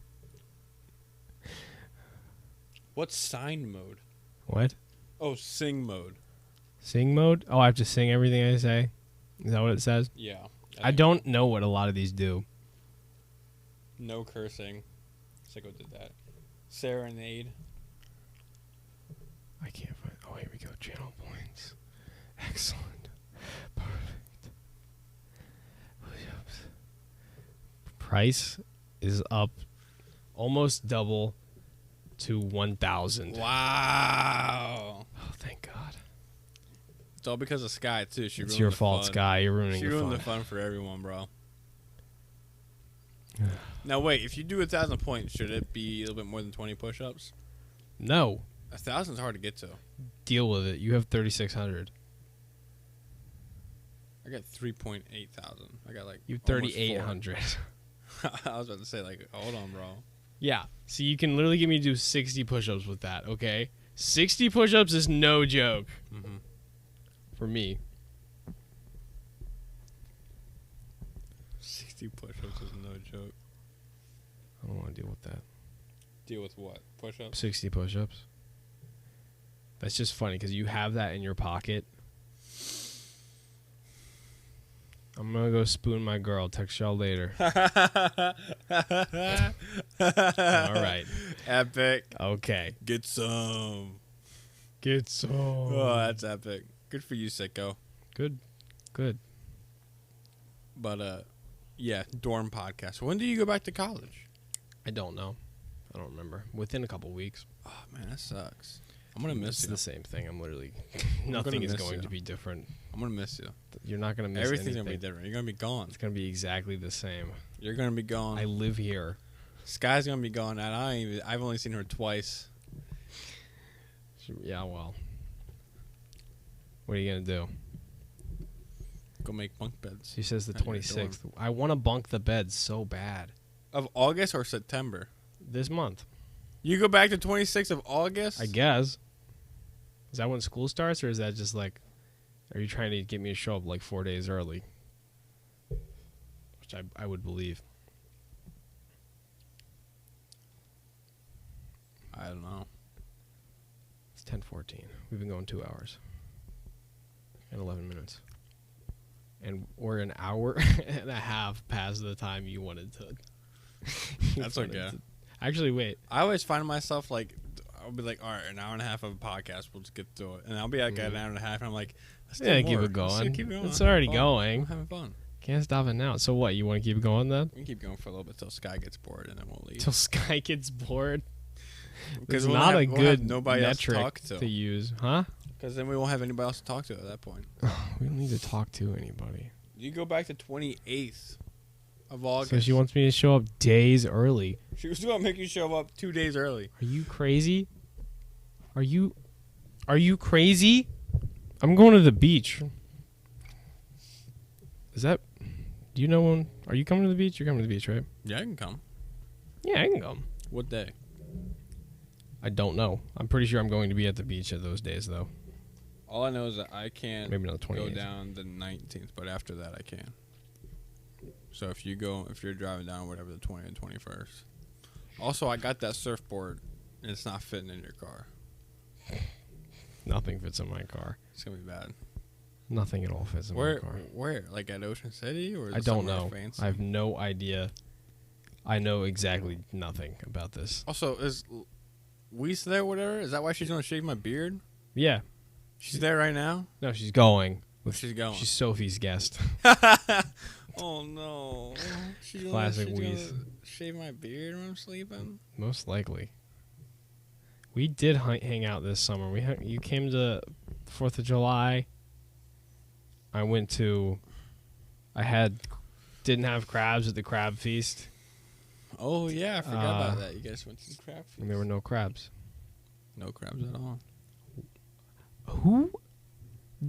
What's sign mode? What? Oh, sing mode. Sing mode? Oh, I have to sing everything I say? Is that what it says? Yeah. I don't know what a lot of these do. No cursing. Sicko did that. Serenade. I can't find. Oh, here we go. Channel points. Excellent. Perfect. Push-ups. Price is up almost double to 1,000. Wow. Oh, thank God. It's all because of Sky, too. She It's ruined your the fault, fun. Sky. You're ruining She the ruined fun. the fun for everyone, bro. Now, wait. If you do 1,000 points, should it be a little bit more than 20 push-ups? No. 1,000 is hard to get to. Deal with it. You have 3,600. I got 3.8 thousand. I got like You have almost 3,800. 4. I was about to say, like, hold on, bro. Yeah. So you can literally get me to do 60 push-ups with that, okay? 60 push-ups is no joke Mm-hmm. for me. 60 push-ups is no joke. I don't want to deal with that. Deal with what? Push-ups? 60 push-ups. That's just funny because you have that in your pocket. I'm going to go spoon my girl. Text y'all later. All right. Epic. Okay. Get some. Get some. Oh, that's epic. Good for you, Sicko. Good. Good. But, yeah, dorm podcast. When do you go back to college? I don't know. I don't remember. Within a couple weeks. Oh, man, that sucks. I'm going to miss It's you. the same thing. I'm literally... I'm nothing gonna is miss going you. to be different. I'm going to miss you. You're not going to miss Everything's anything. going to be different. You're going to be gone. It's going to be exactly the same. You're going to be gone. I live here. Sky's going to be gone. And I've only seen her twice. Yeah, well. What are you going to do? Go make bunk beds. She says the At your 26th. I want to bunk the beds so bad. Of August or September? This month. You go back to 26th of August? I guess. Is that when school starts, or is that just like, are you trying to get me to show up like 4 days early? Which I would believe. I don't know. It's 10:14. We've been going 2 hours and 11 minutes. And we're an hour and a half past the time you wanted to. That's okay. Actually, wait. I always find myself like, I'll be like, all right, an hour and a half of a podcast, we'll just get through it. And I'll be like at an hour and a half, and I'm like, let's do Yeah, more. keep it Let's going. keep it going. It's I'm already having fun. going. I'm having fun. Can't stop it now. So what? You want to keep it going then? We can keep going for a little bit till Sky gets bored, and then we'll leave. Till Sky gets bored. Because It's we'll not have- a we'll have good nobody else to metric talk to. use, huh? Because then we won't have anybody else to talk to at that point. We don't need to talk to anybody. You go back to 28th of August. So she wants me to show up days early. She was going to make you show up 2 days early. Are you crazy? Are you crazy? I'm going to the beach. Is that... Do you know when... Are you coming to the beach? You're coming to the beach, right? Yeah, I can come. Yeah, I can come. What day? I don't know. I'm pretty sure I'm going to be at the beach at those days, though. All I know is that I can't Maybe not the 28th. go down the 19th, but after that I can. So if you're driving down whatever the 20th and 21st. Also, I got that surfboard, and it's not fitting in your car. Nothing fits in my car. It's gonna be bad. Nothing at all fits in my car. Where? Like at Ocean City, or is I it don't somewhere know. Fancy? I have no idea. I know exactly nothing about this. Also, is Weiss there? Whatever. Is that why she's gonna shave my beard? Yeah. She's there right now. No, she's going. Where she's going? She's Sophie's guest. Oh no. She's Classic she's Weiss. gonna shave my beard when I'm sleeping. Most likely. We did hang out this summer. You came to 4th of July. I went to. Didn't have crabs at the crab feast. Oh yeah, I forgot about that. You guys went to the crab feast. And there were no crabs. No crabs at all. Who?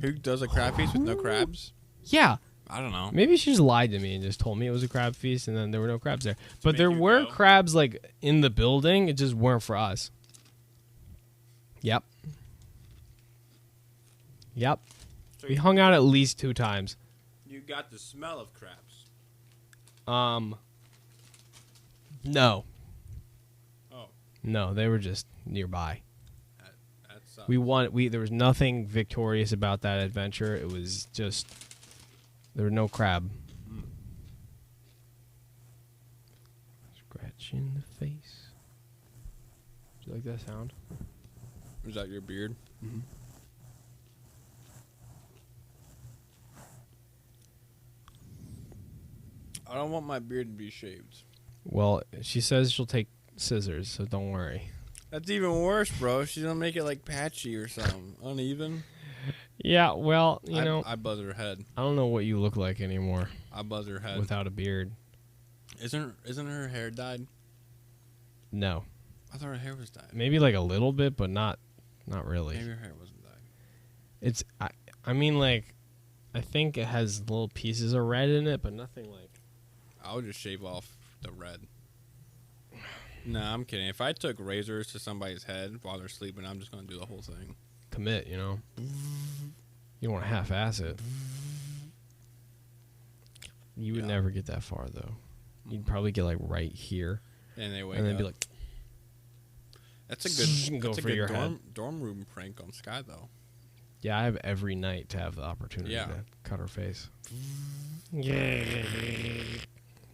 Who does a crab feast with no crabs? Yeah. I don't know. Maybe she just lied to me and just told me it was a crab feast, and then there were no crabs there. But make there you were go. crabs like in the building. It just weren't for us. Yep. So We hung out at least 2 times. you got the smell of crabs. No. Oh, No, they were just nearby. that sucks. There was nothing victorious about that adventure. It was just there was no crab. Scratch in the face. Do you like that sound? Is that your beard? Mm-hmm. I don't want my beard to be shaved. Well, she says she'll take scissors, so don't worry. That's even worse, bro. She's gonna make it like patchy or something, uneven. Yeah, well, you know, I buzz her head. I don't know what you look like anymore I buzz her head. without a beard. Isn't her hair dyed? No, I thought her hair was dyed. maybe like a little bit, but not really. Maybe her hair wasn't dyed. It's I mean like I think it has little pieces of red in it, but nothing like. I would just shave off the red. Nah, I'm kidding. If I took razors to somebody's head while they're sleeping, I'm just gonna do the whole thing. Commit, you know. You don't want to half-ass it. You would Yeah. never get that far though. You'd probably get like right here, And they wake and then up. be like, That's a good. Go That's a for good your head. dorm room prank on Sky though. "Yeah, I have every night to have the opportunity Yeah. to cut her face." Yeah,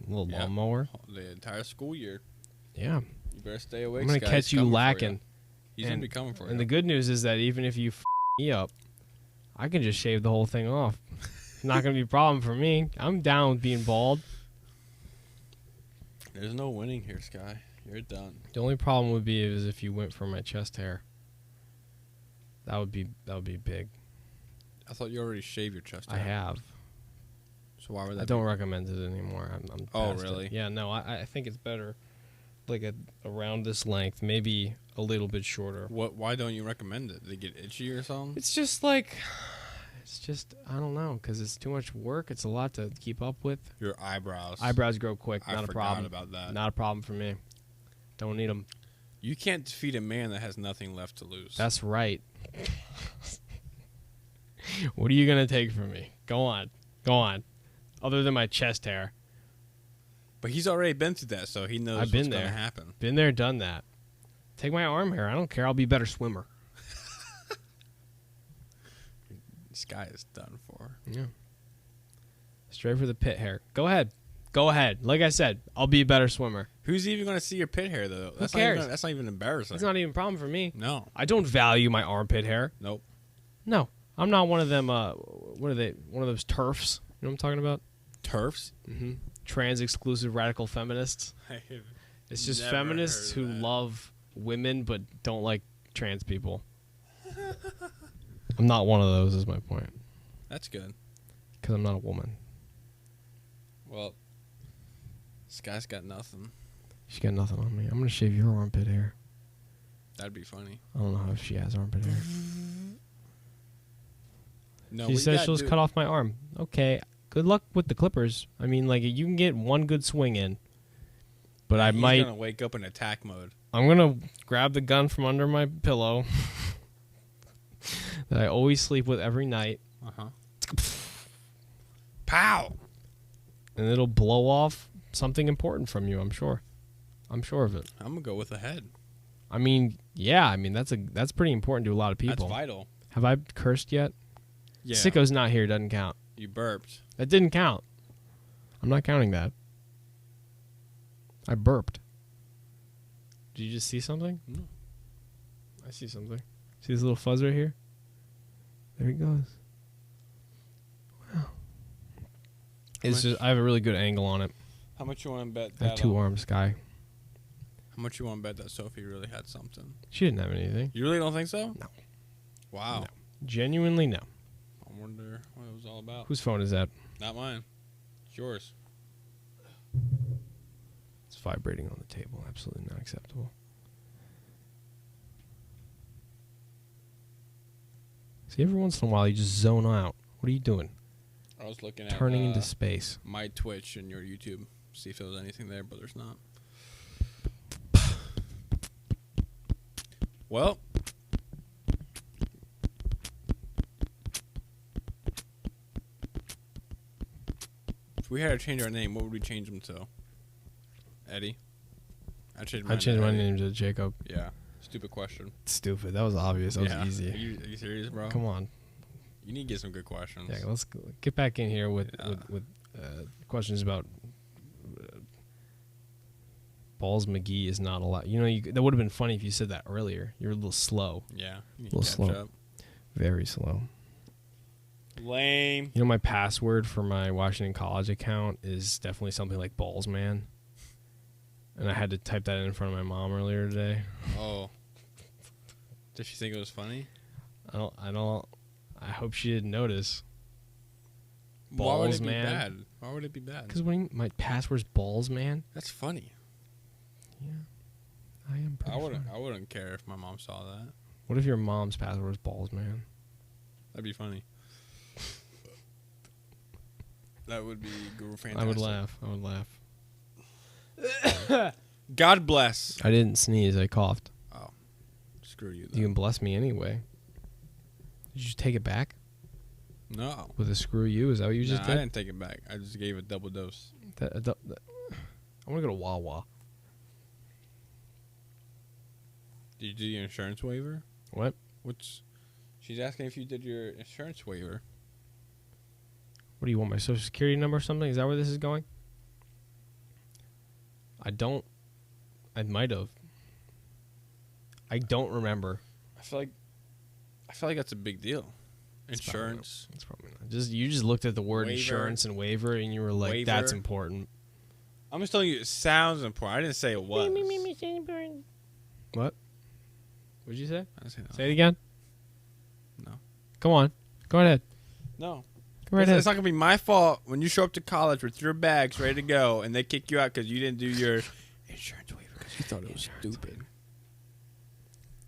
little Yeah. lawnmower. The entire school year. Yeah, You better stay awake. I'm gonna Sky. catch He's you coming for lacking. He's gonna be coming for you. And the good news is that even if you me up, I can just shave the whole thing off. It's not gonna be a problem for me. I'm down with being bald. There's no winning here, Sky. You're done. The only problem would be is if you went for my chest hair. That would be big. I thought you already shaved your chest. I hair. have. So why would that? I don't recommend it anymore. I'm Oh, past it. really? Yeah, no, I think it's better like around this length, maybe a little bit shorter. What? Why don't you recommend it? They get itchy or something? It's just like, I don't know, because it's too much work. It's a lot to keep up with. Your eyebrows. Eyebrows grow quick, I not a forgot problem. about that. Not a problem for me. Don't need them. You can't defeat a man that has nothing left to lose. That's right. What are you going to take from me? Go on. Other than my chest hair. But he's already been through that, so he knows I've been what's going there. to happen. Been there, done that. Take my arm hair. I don't care. I'll be a better swimmer. This guy is done for. Yeah. Straight for the pit hair. Go ahead. Like I said, I'll be a better swimmer. Who's even going to see your pit hair, though? Who cares? That's not even embarrassing. It's not even a problem for me. No. I don't value my armpit hair. Nope. No. I'm not one of them, what are they? One of those TERFs. You know what I'm talking about? Turfs? Mm-hmm. Trans-exclusive radical feminists. It's just Never feminists heard who of that. love women but don't like trans people. I'm not one of those is my point. That's good. Because I'm not a woman. Well, this guy's got nothing. She's got nothing on me. I'm going to shave your armpit hair. That'd be funny. I don't know if she has armpit hair. No, She we says gotta she'll just do- cut off my arm. Okay. Good luck with the clippers. I mean, like, you can get one good swing in. But I He's might... gonna wake up in attack mode. I'm going to grab the gun from under my pillow that I always sleep with every night. Uh-huh. Pow! And it'll blow off something important from you, I'm sure. I'm sure of it. I'm gonna go with the head. I mean, yeah, that's pretty important to a lot of people. That's vital. Have I cursed yet? Yeah. Sicko's not here, doesn't count. You burped. That didn't count. I'm not counting that. I burped. Did you just see something? No. I see something. See this little fuzz right here? There he goes. Wow. It's just, I have a really good angle on it. How much you want to bet I have that? 2 arms, Sky. How much you want to bet that Sophie really had something? She didn't have anything. You really don't think so? No. Wow. No. Genuinely, no. I wonder what it was all about. Whose phone is that? Not mine. It's yours. It's vibrating on the table. Absolutely not acceptable. See, every once in a while you just zone out. What are you doing? I was looking at Turning into space. my Twitch and your YouTube. See if there was anything there, but there's not. Well. If we had to change our name, what would we change them to? Eddie? I'd change I changed my Eddie. name to Jacob. Yeah. Stupid question. Stupid. That was obvious. That Yeah. was easy. Are you serious, bro? Come on. You need to get some good questions. Yeah, let's get back in here with Yeah. with questions about Balls McGee is not allowed. You know, that would have been funny if you said that earlier. You're a little slow. Yeah. You need A little to catch slow. up. Very slow. Lame. You know, my password for my Washington College account is definitely something like Balls Man. And I had to type that in front of my mom earlier today. Oh. Did she think it was funny? I hope she didn't notice. Why would Balls it be Man. bad? Why would it be bad? Because my password's Balls Man. That's funny. Yeah. I am pretty funny. I wouldn't care if my mom saw that. What if your mom's password was Balls Man? That'd be funny. That would be fantastic. I would laugh. I would laugh. God bless. I didn't sneeze. I coughed. Oh. Screw you, You then. can bless me anyway. Did you just take it back No. with a screw you? Is that what you just I did? didn't take it back. I just gave a double dose. I want to go to Wawa. Did you do your insurance waiver? What? She's asking if you did your insurance waiver. What do you want? My social security number or something? Is that where this is going? I don't. I might have. I don't remember. I feel like that's a big deal. Insurance. It's probably not. You just looked at the word Waiver. insurance and waiver, and you were like, Waiver. "That's important." I'm just telling you, it sounds important. I didn't say it was. What? What'd you say? I didn't say that. Say it again. No. Come on. Go ahead. No. Go right It's ahead. not gonna be my fault when you show up to college with your bags ready to go, and they kick you out because you didn't do your insurance waiver because you thought it was stupid.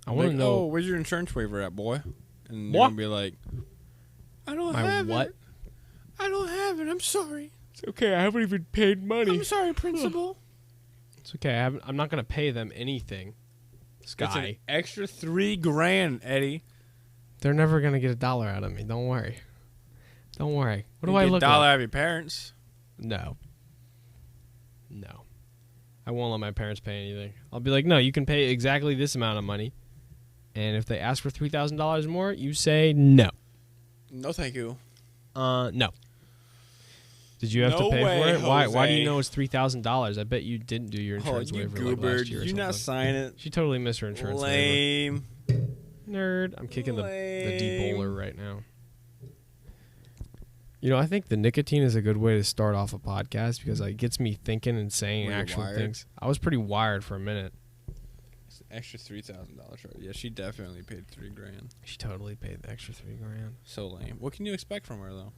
I want to know. Oh, where's your insurance waiver at, boy? And they're What? gonna be like, I don't My have what? it. I don't have it. I'm sorry. It's okay. I haven't even paid money. I'm sorry, principal. It's okay. I'm not gonna pay them anything. It's an Sky. extra $3,000, Eddie. They're never gonna get $1 out of me. Don't worry. Don't worry. What do You I get look $1 like? out of your parents. No. No. I won't let my parents pay anything. I'll be like, no, you can pay exactly this amount of money. And if they ask for $3,000 more, you say no. No, thank you. No. Did you have No to pay way, for it? Why do Jose. you know it's $3,000? I bet you didn't do your Oh, insurance you waiver like goober. last year or Did you not something. sign it? She totally missed her insurance waiver. Lame. Nerd. I'm kicking the deep Lame. bowler right now. You know, I think the nicotine is a good way to start off a podcast because it gets me thinking and saying Were you actual wired? things. I was pretty wired for a minute. It's an extra $3,000 charge. Yeah, she definitely paid $3,000. She totally paid the extra $3,000. So lame. What can you expect from her though?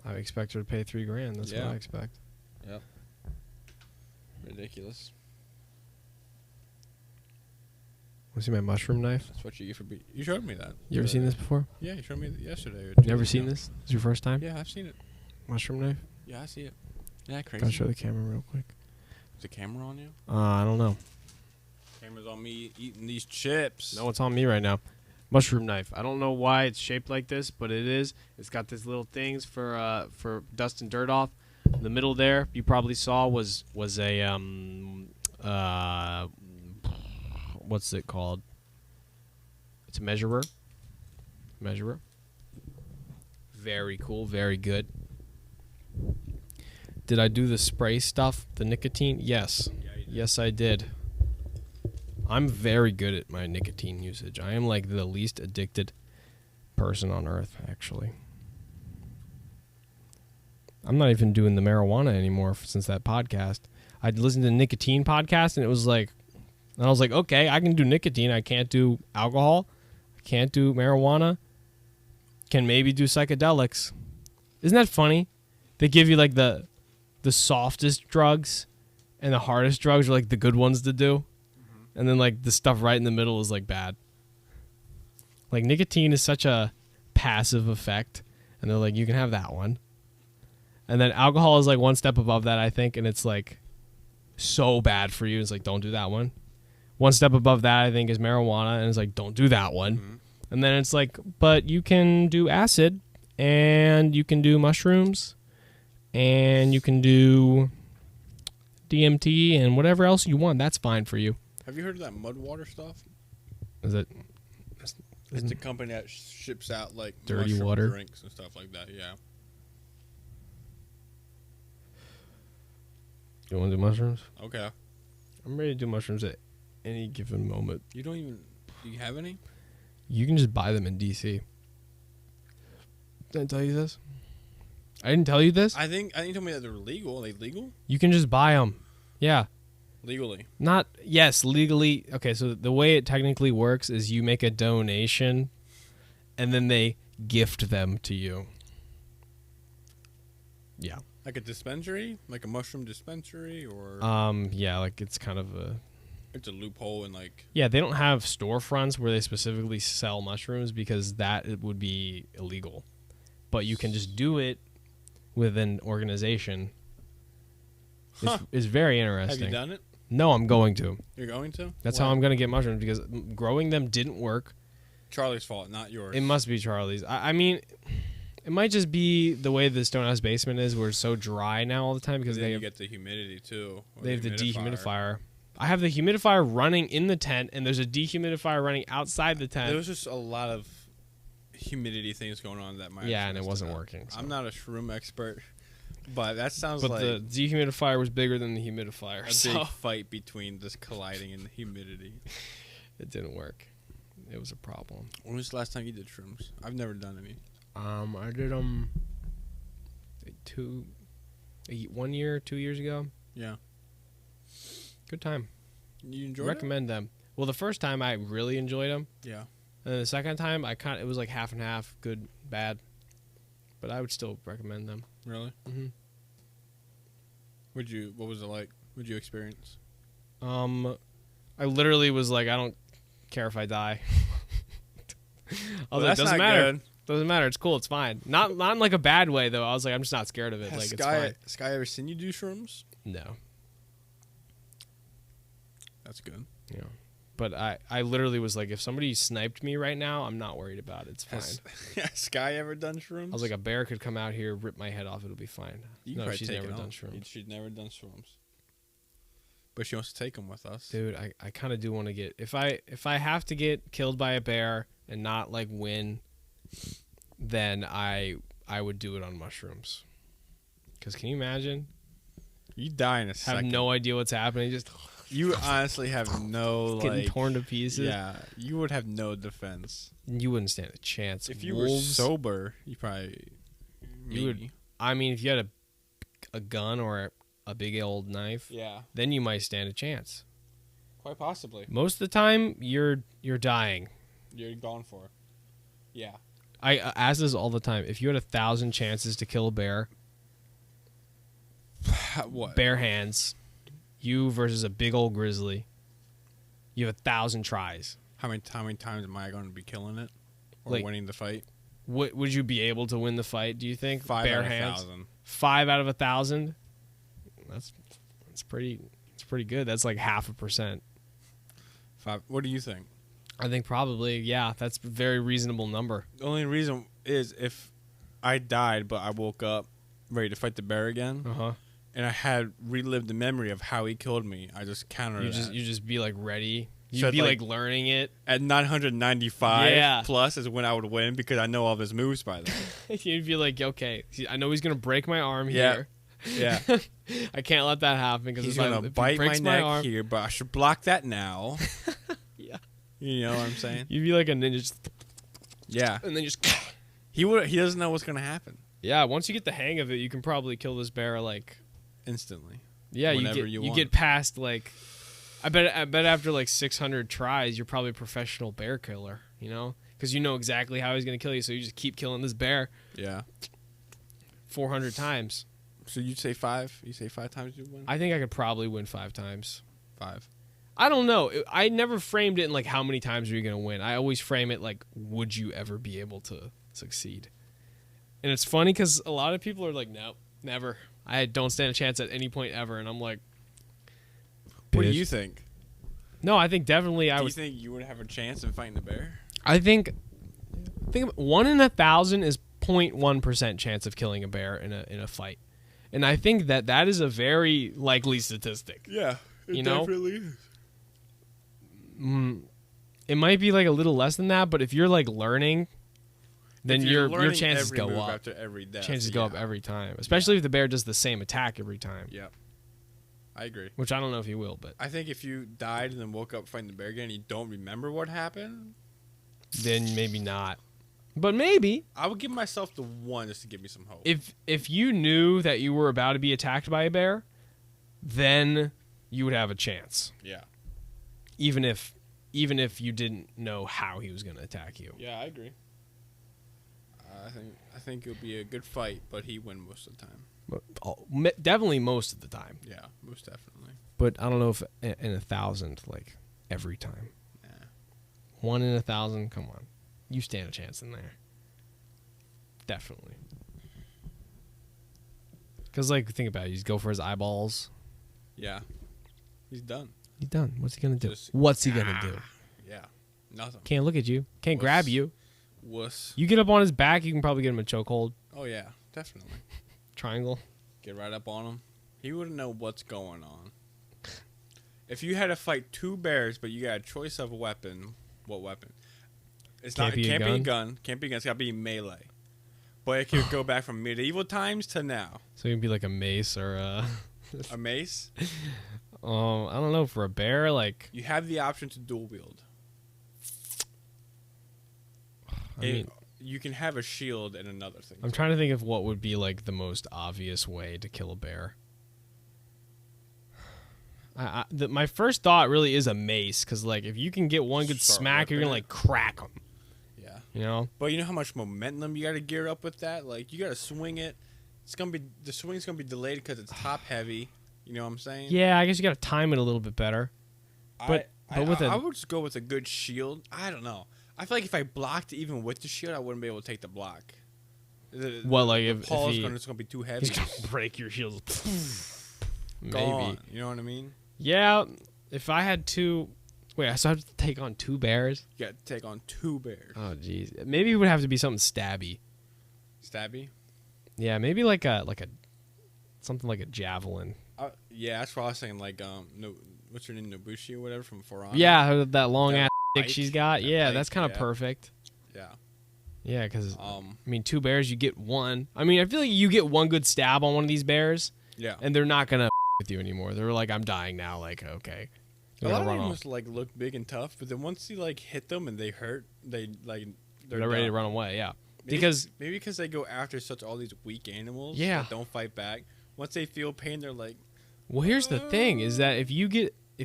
I expect her to pay $3,000. That's Yeah. what I expect. Yep. Ridiculous. Want to see my mushroom knife? That's what you get for you showed me that. You ever seen this before? Yeah, you showed me yesterday. You never seen this? This is your first time? Yeah, I've seen it. Mushroom knife? Yeah, I see it. Yeah, crazy. Gotta show the camera real quick. Is the camera on you? I don't know. Camera's on me eating these chips. No, it's on me right now. Mushroom knife. I don't know why it's shaped like this, but it is. It's got these little things for dust and dirt off. The middle there, you probably saw was a what's it called? It's a measurer. Very cool. Very good. Did I do the spray stuff? The nicotine? Yes. Yeah, you Yes, I did. I'm very good at my nicotine usage. I am like the least addicted person on earth, actually. I'm not even doing the marijuana anymore since that podcast. I'd listened to the nicotine podcast, and it was like, and I was like, okay, I can do nicotine. I can't do alcohol. I can't do marijuana. Can maybe do psychedelics. Isn't that funny? They give you like the softest drugs, and the hardest drugs are like the good ones to do. And then like the stuff right in the middle is like bad. Like nicotine is such a passive effect, and they're like, you can have that one. And then alcohol is like one step above that, I think, and it's like so bad for you. It's like, don't do that one. One step above that, I think, is marijuana, and it's like, don't do that one. Mm-hmm. And then it's like, but you can do acid, and you can do mushrooms, and you can do DMT, and whatever else you want. That's fine for you. Have you heard of that mud water stuff? Is it? It's a company that ships out like dirty water drinks and stuff like that. Yeah. You want to do mushrooms? Okay. I'm ready to do mushrooms at any given moment. You don't even... Do you have any? You can just buy them in DC. Did I tell you this? I didn't tell you this? I think you told me that they're legal. Are they legal? You can just buy them. Yeah. Legally. Not... Yes, legally. Okay, so the way it technically works is you make a donation, and then they gift them to you. Yeah. Like a dispensary? Like a mushroom dispensary? Or yeah, like it's kind of a... It's a loophole and like... Yeah, they don't have storefronts where they specifically sell mushrooms because that it would be illegal. But you can just do it with an organization. Huh. It's very interesting. Have you done it? No, I'm going to. You're going to? That's how I'm going to get mushrooms because growing them didn't work. Charlie's fault, not yours. It must be Charlie's. I mean... It might just be the way the Stonehouse basement is. Where it's so dry now all the time because you get the humidity too. They have the dehumidifier. I have the humidifier running in the tent, and there's a dehumidifier running outside the tent. There was just a lot of humidity things going on that might. Yeah, and it wasn't working. So. I'm not a shroom expert, but that sounds like. But the dehumidifier was bigger than the humidifier. A big fight between just colliding in the humidity. It didn't work. It was a problem. When was the last time you did shrooms? I've never done any. I did 1 year, 2 years ago. Yeah. Good time. You enjoyed Recommend them. Well, the first time I really enjoyed them. Yeah. And then the second time it was like half and half, good, bad. But I would still recommend them. Really? Mm-hmm. What was it like? What'd you experience? I literally was like, I don't care if I die. I was like, that's doesn't not matter. Good. Doesn't matter. It's cool. It's fine. Not in like a bad way though. I was like, I'm just not scared of it. Has like it's fine. Sky ever seen you do shrooms? No. That's good. Yeah. But I literally was like, if somebody sniped me right now, I'm not worried about it. It's fine. Has Sky ever done shrooms? I was like, a bear could come out here, rip my head off. It'll be fine. No, she's never done shrooms. She's never done shrooms. But she wants to take them with us. Dude, I kind of do want to get... If I have to get killed by a bear and not, like, win, then I would do it on mushrooms. Because can you imagine? You die in a second. Have no idea what's happening. Just... You honestly have no, getting torn to pieces. Yeah, you would have no defense. You wouldn't stand a chance. If you were sober, you probably... You would... I mean, if you had a gun or a big old knife, yeah, then you might stand a chance. Quite possibly. Most of the time, you're dying. You're gone for. Yeah. I ask this all the time. If you had 1,000 chances to kill a bear, what? Bare hands, you versus a big old grizzly, you have 1,000 tries. How many times am I going to be killing it or like, winning the fight? Would you be able to win the fight? Do you think? 5 bare out of hands? 1,000. 5 out of 1,000. That's pretty. It's pretty good. That's like 0.5%. 5. What do you think? I think probably, yeah. That's a very reasonable number. The only reason is if I died, but I woke up ready to fight the bear again, and I had relived the memory of how he killed me. I just countered that. You just be like ready. You'd so be like learning it. At 995 yeah. plus is when I would win because I know all of his moves by then. You'd be like, okay, I know he's gonna break my arm here. Yeah. I can't let that happen because He's if gonna if bite he my breaks my neck arm, here, but I should block that now. Yeah. You know what I'm saying? you'd be like a ninja, just, Yeah. and then just. He doesn't know what's gonna happen Yeah, once you get the hang of it, you can probably kill this bear like. instantly. Yeah, Whenever you you want. get past like. I bet after like 600 tries, you're probably a professional bear killer. You know, because you know exactly how he's gonna kill you, so you just keep killing this bear. Yeah. 400 times. So you'd say 5? You say 5 times you win? I think I could probably win 5 times. 5. I don't know. I never framed it in like how many times are you gonna win. I always frame it like, would you ever be able to succeed? And it's funny because a lot of people are like, no, never. I don't stand a chance at any point ever. And I'm like, What do bitch. you think? No, I think definitely I Do you would. think you would have a chance in fighting the bear? I think 1 in 1,000 is 0.1% chance of killing a bear in a fight, and I think that is a very likely statistic. Yeah. You know? definitely is. It might be like a little less than that, but if you're like learning, then If you're your learning chances every go move up. after every death, Chances go up every time, especially if the bear does the same attack every time. Yeah. I agree. Which I don't know if he will, but I think if you died and then woke up fighting the bear again and you don't remember what happened, then maybe not. But maybe I would give myself the 1 just to give me some hope. if you knew that you were about to be attacked by a bear, then you would have a chance. Yeah. Even if you didn't know how he was going to attack you. Yeah, I agree. I think it'll be a good fight, but he win most of the time. But definitely most of the time. Yeah, most definitely. But I don't know if in 1,000, like every time. Yeah. 1 in 1,000, come on. You stand a chance in there. Definitely. Because, like, think about it. You just go for his eyeballs. Yeah. He's done. He's done. What's he going to do? Just- What's he going to do? Yeah. Nothing. Can't look at you. Can't Wuss. grab you. Wuss. You get up on his back, you can probably get him a chokehold. Oh, yeah. Definitely. Triangle. Get right up on him. He wouldn't know what's going on. If you had to fight 2 bears, but you got a choice of a weapon, what weapon? It can't be a gun. Can't be a gun. It's got to be melee. But it could go back from medieval times to now. So it can be like a mace or A mace. I don't know, for a bear, like, You have the option to dual wield. I mean, You can have a shield and another thing. I'm trying to think of what would be like the most obvious way to kill a bear. My first thought really is a mace, because like if you can get one good Start smack, you're whipping gonna it. like crack them. Yeah. You know? But you know how much momentum you got to gear up with that? Like, you got to swing it. The swing's going to be delayed because it's top heavy. You know what I'm saying? Yeah, I guess you got to time it a little bit better. But with I would just go with a good shield. I don't know. I feel like if I blocked even with the shield, I wouldn't be able to take the block. Well, like the if Paul's he, going to be too heavy. he's gonna break your shield. Maybe. Gone. You know what I mean? Yeah, if I had two. Wait, I still have to take on 2 bears? You got to take on 2 bears. Oh, jeez. Maybe it would have to be something stabby. Stabby? Yeah, maybe like a something like a javelin. Yeah, that's what I was saying. Like, no, what's her name? Nobushi or whatever from For Honor? Yeah, that long ass dick pike, she's got. that Yeah, pike, that's kind of yeah. perfect. Yeah. Yeah, because I Um. mean, 2 bears, you get one. I mean, I feel like you get one good stab on one of these bears, Yeah. and they're not gonna with you anymore. They're like, I'm dying now. Like, okay, A they're lot gonna of run them off. must like look big and tough, but then once you like hit them and they hurt, they're They're ready to done. run away. Yeah, Maybe, because maybe because they go after such all these weak animals. Yeah. That don't fight back. Once they feel pain, they're like, well, here's the thing: is that if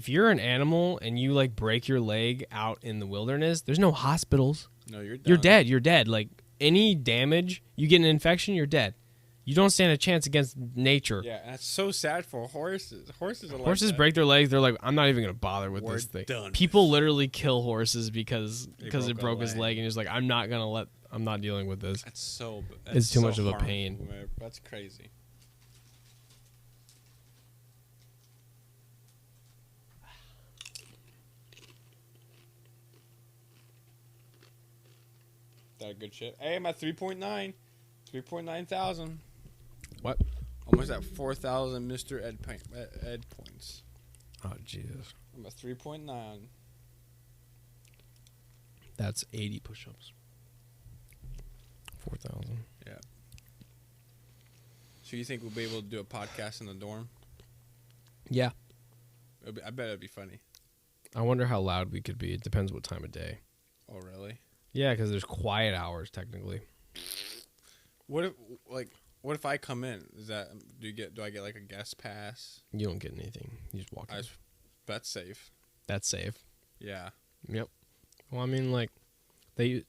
you're an animal and you like break your leg out in the wilderness, there's no hospitals. no, you're done. You're dead. You're dead. Like any damage, you get an infection, you're dead. You don't stand a chance against nature. Yeah, and that's so sad for horses. Horses are Horses like that. break their legs. They're like, I'm not even gonna bother with We're this thing. done. People literally kill horses because it broke a broke his leg. leg, and he's like, I'm not dealing with this. That's so. It's too so much of a harmful, pain. man. That's crazy. That a good shit. Hey, I'm at 3.9. 3.9 thousand. What? Almost at 4,000 Mr. Ed points. Oh Jesus, I'm at 3.9. that's 80 push-ups. 4,000. Yeah. So you think we'll be able to do a podcast in the dorm? Yeah. I bet it'd be funny. I wonder how loud we could be. It depends what time of day. Oh, really? Yeah, because there's quiet hours technically. What if I come in? Is that do I get like a guest pass? You don't get anything. You just walk in. That's safe. That's safe. Yeah. Yep. Well, I mean, like, they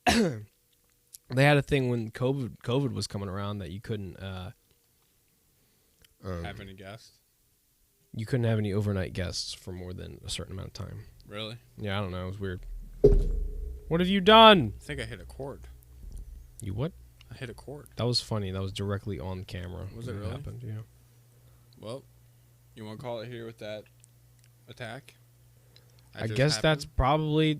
they had a thing when COVID was coming around that you couldn't Have any guests? You couldn't have any overnight guests for more than a certain amount of time. Really? Yeah, I don't know. It was weird. What have you done? I think I hit a cord. You what? I hit a cord. That was funny. That was directly on camera. Was it when really? Happened. Yeah. Well, you want to call it here with that attack? I guess that's probably it.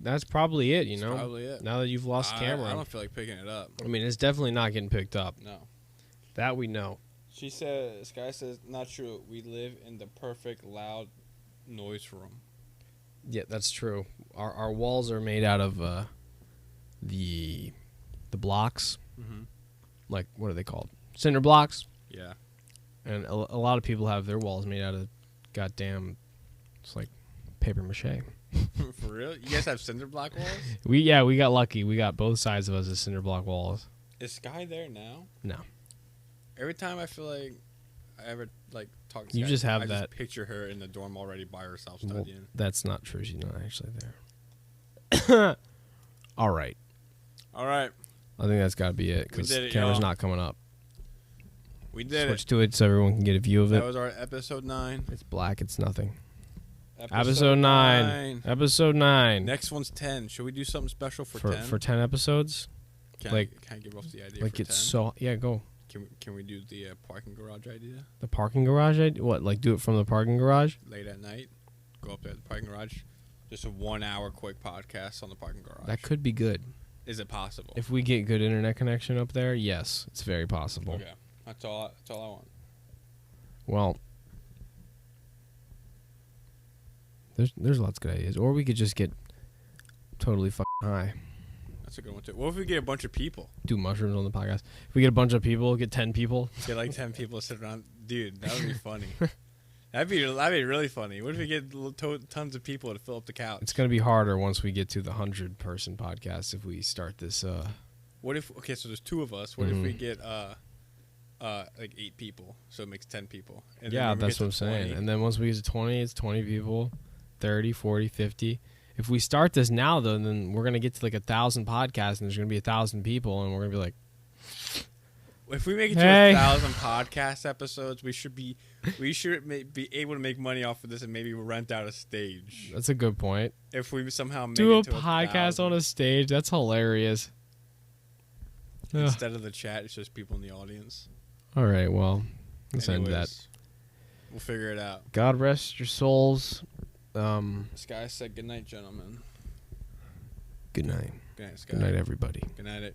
You know, That's probably it. now that you've lost camera, I don't feel like picking it up. I mean, it's definitely not getting picked up. No. That we know. She says, Sky says, not true. We live in the perfect loud noise room. Yeah, that's true. Our walls are made out of the blocks. Mm-hmm. Like, what are they called? Cinder blocks. Yeah. And a lot of people have their walls made out of goddamn, it's like paper mache. For real? You guys have cinder block walls? We got lucky. We got both sides of us as cinder block walls. Is Sky there now? No. Every time I feel like I ever like talk to You Sky, just have I that. just picture her in the dorm already by herself Well, studying. that's not true. She's not actually there. All right. All right. I think that's got to be it because We did it, camera's y'all. not coming up. We did Switch to it so everyone can get a view of it. it. That was our episode 9. It's black. It's nothing. Episode 9. Episode 9. Next one's 10. Should we do something special for 10? For 10 episodes? Can like- I give off the idea Like for it's 10? so... Yeah, go. Can we do the parking garage idea? The parking garage? What, like do it from the parking garage? Late at night, go up there to the parking garage. Just a 1 hour quick podcast on the parking garage. That could be good. Is it possible? If we get good internet connection up there, yes, it's very possible. Okay. That's all I want. Well, there's lots of good ideas. Or we could just get totally fucking high. That's a good one too. What if we get a bunch of people? Do mushrooms on the podcast. If we get a bunch of people, get 10 people. Get like 10 people to sit around. Dude, that would be funny. That'd be really funny. What if we get tons of people to fill up the couch? It's going to be harder once we get to the 100-person podcast if we start this. What if, okay, so there's 2 of us. What if we get like 8 people? So it makes 10 people. And then Yeah, when we that's get what I'm to saying. 20 And then once we get to 20, it's 20 people, 30, 40, 50. If we start this now, though, then we're going to get to like 1,000 podcasts, and there's going to be 1,000 people, and we're going to be like, If we make it to Hey. 1,000 podcast episodes, we should be able to make money off of this and maybe rent out a stage. that's a good point. If we somehow make Do a it to podcast 1,000. on a stage. That's hilarious. Ugh. Instead of the chat, it's just people in the audience. All right, well, let's end that. Anyways, we'll figure it out. God rest your souls. Sky said, "Good night, gentlemen." Good night. Good night, Sky. Good night, everybody. Good night.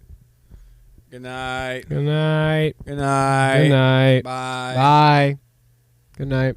Good night. Good night. Good night. Good night. Bye. Bye. Good night.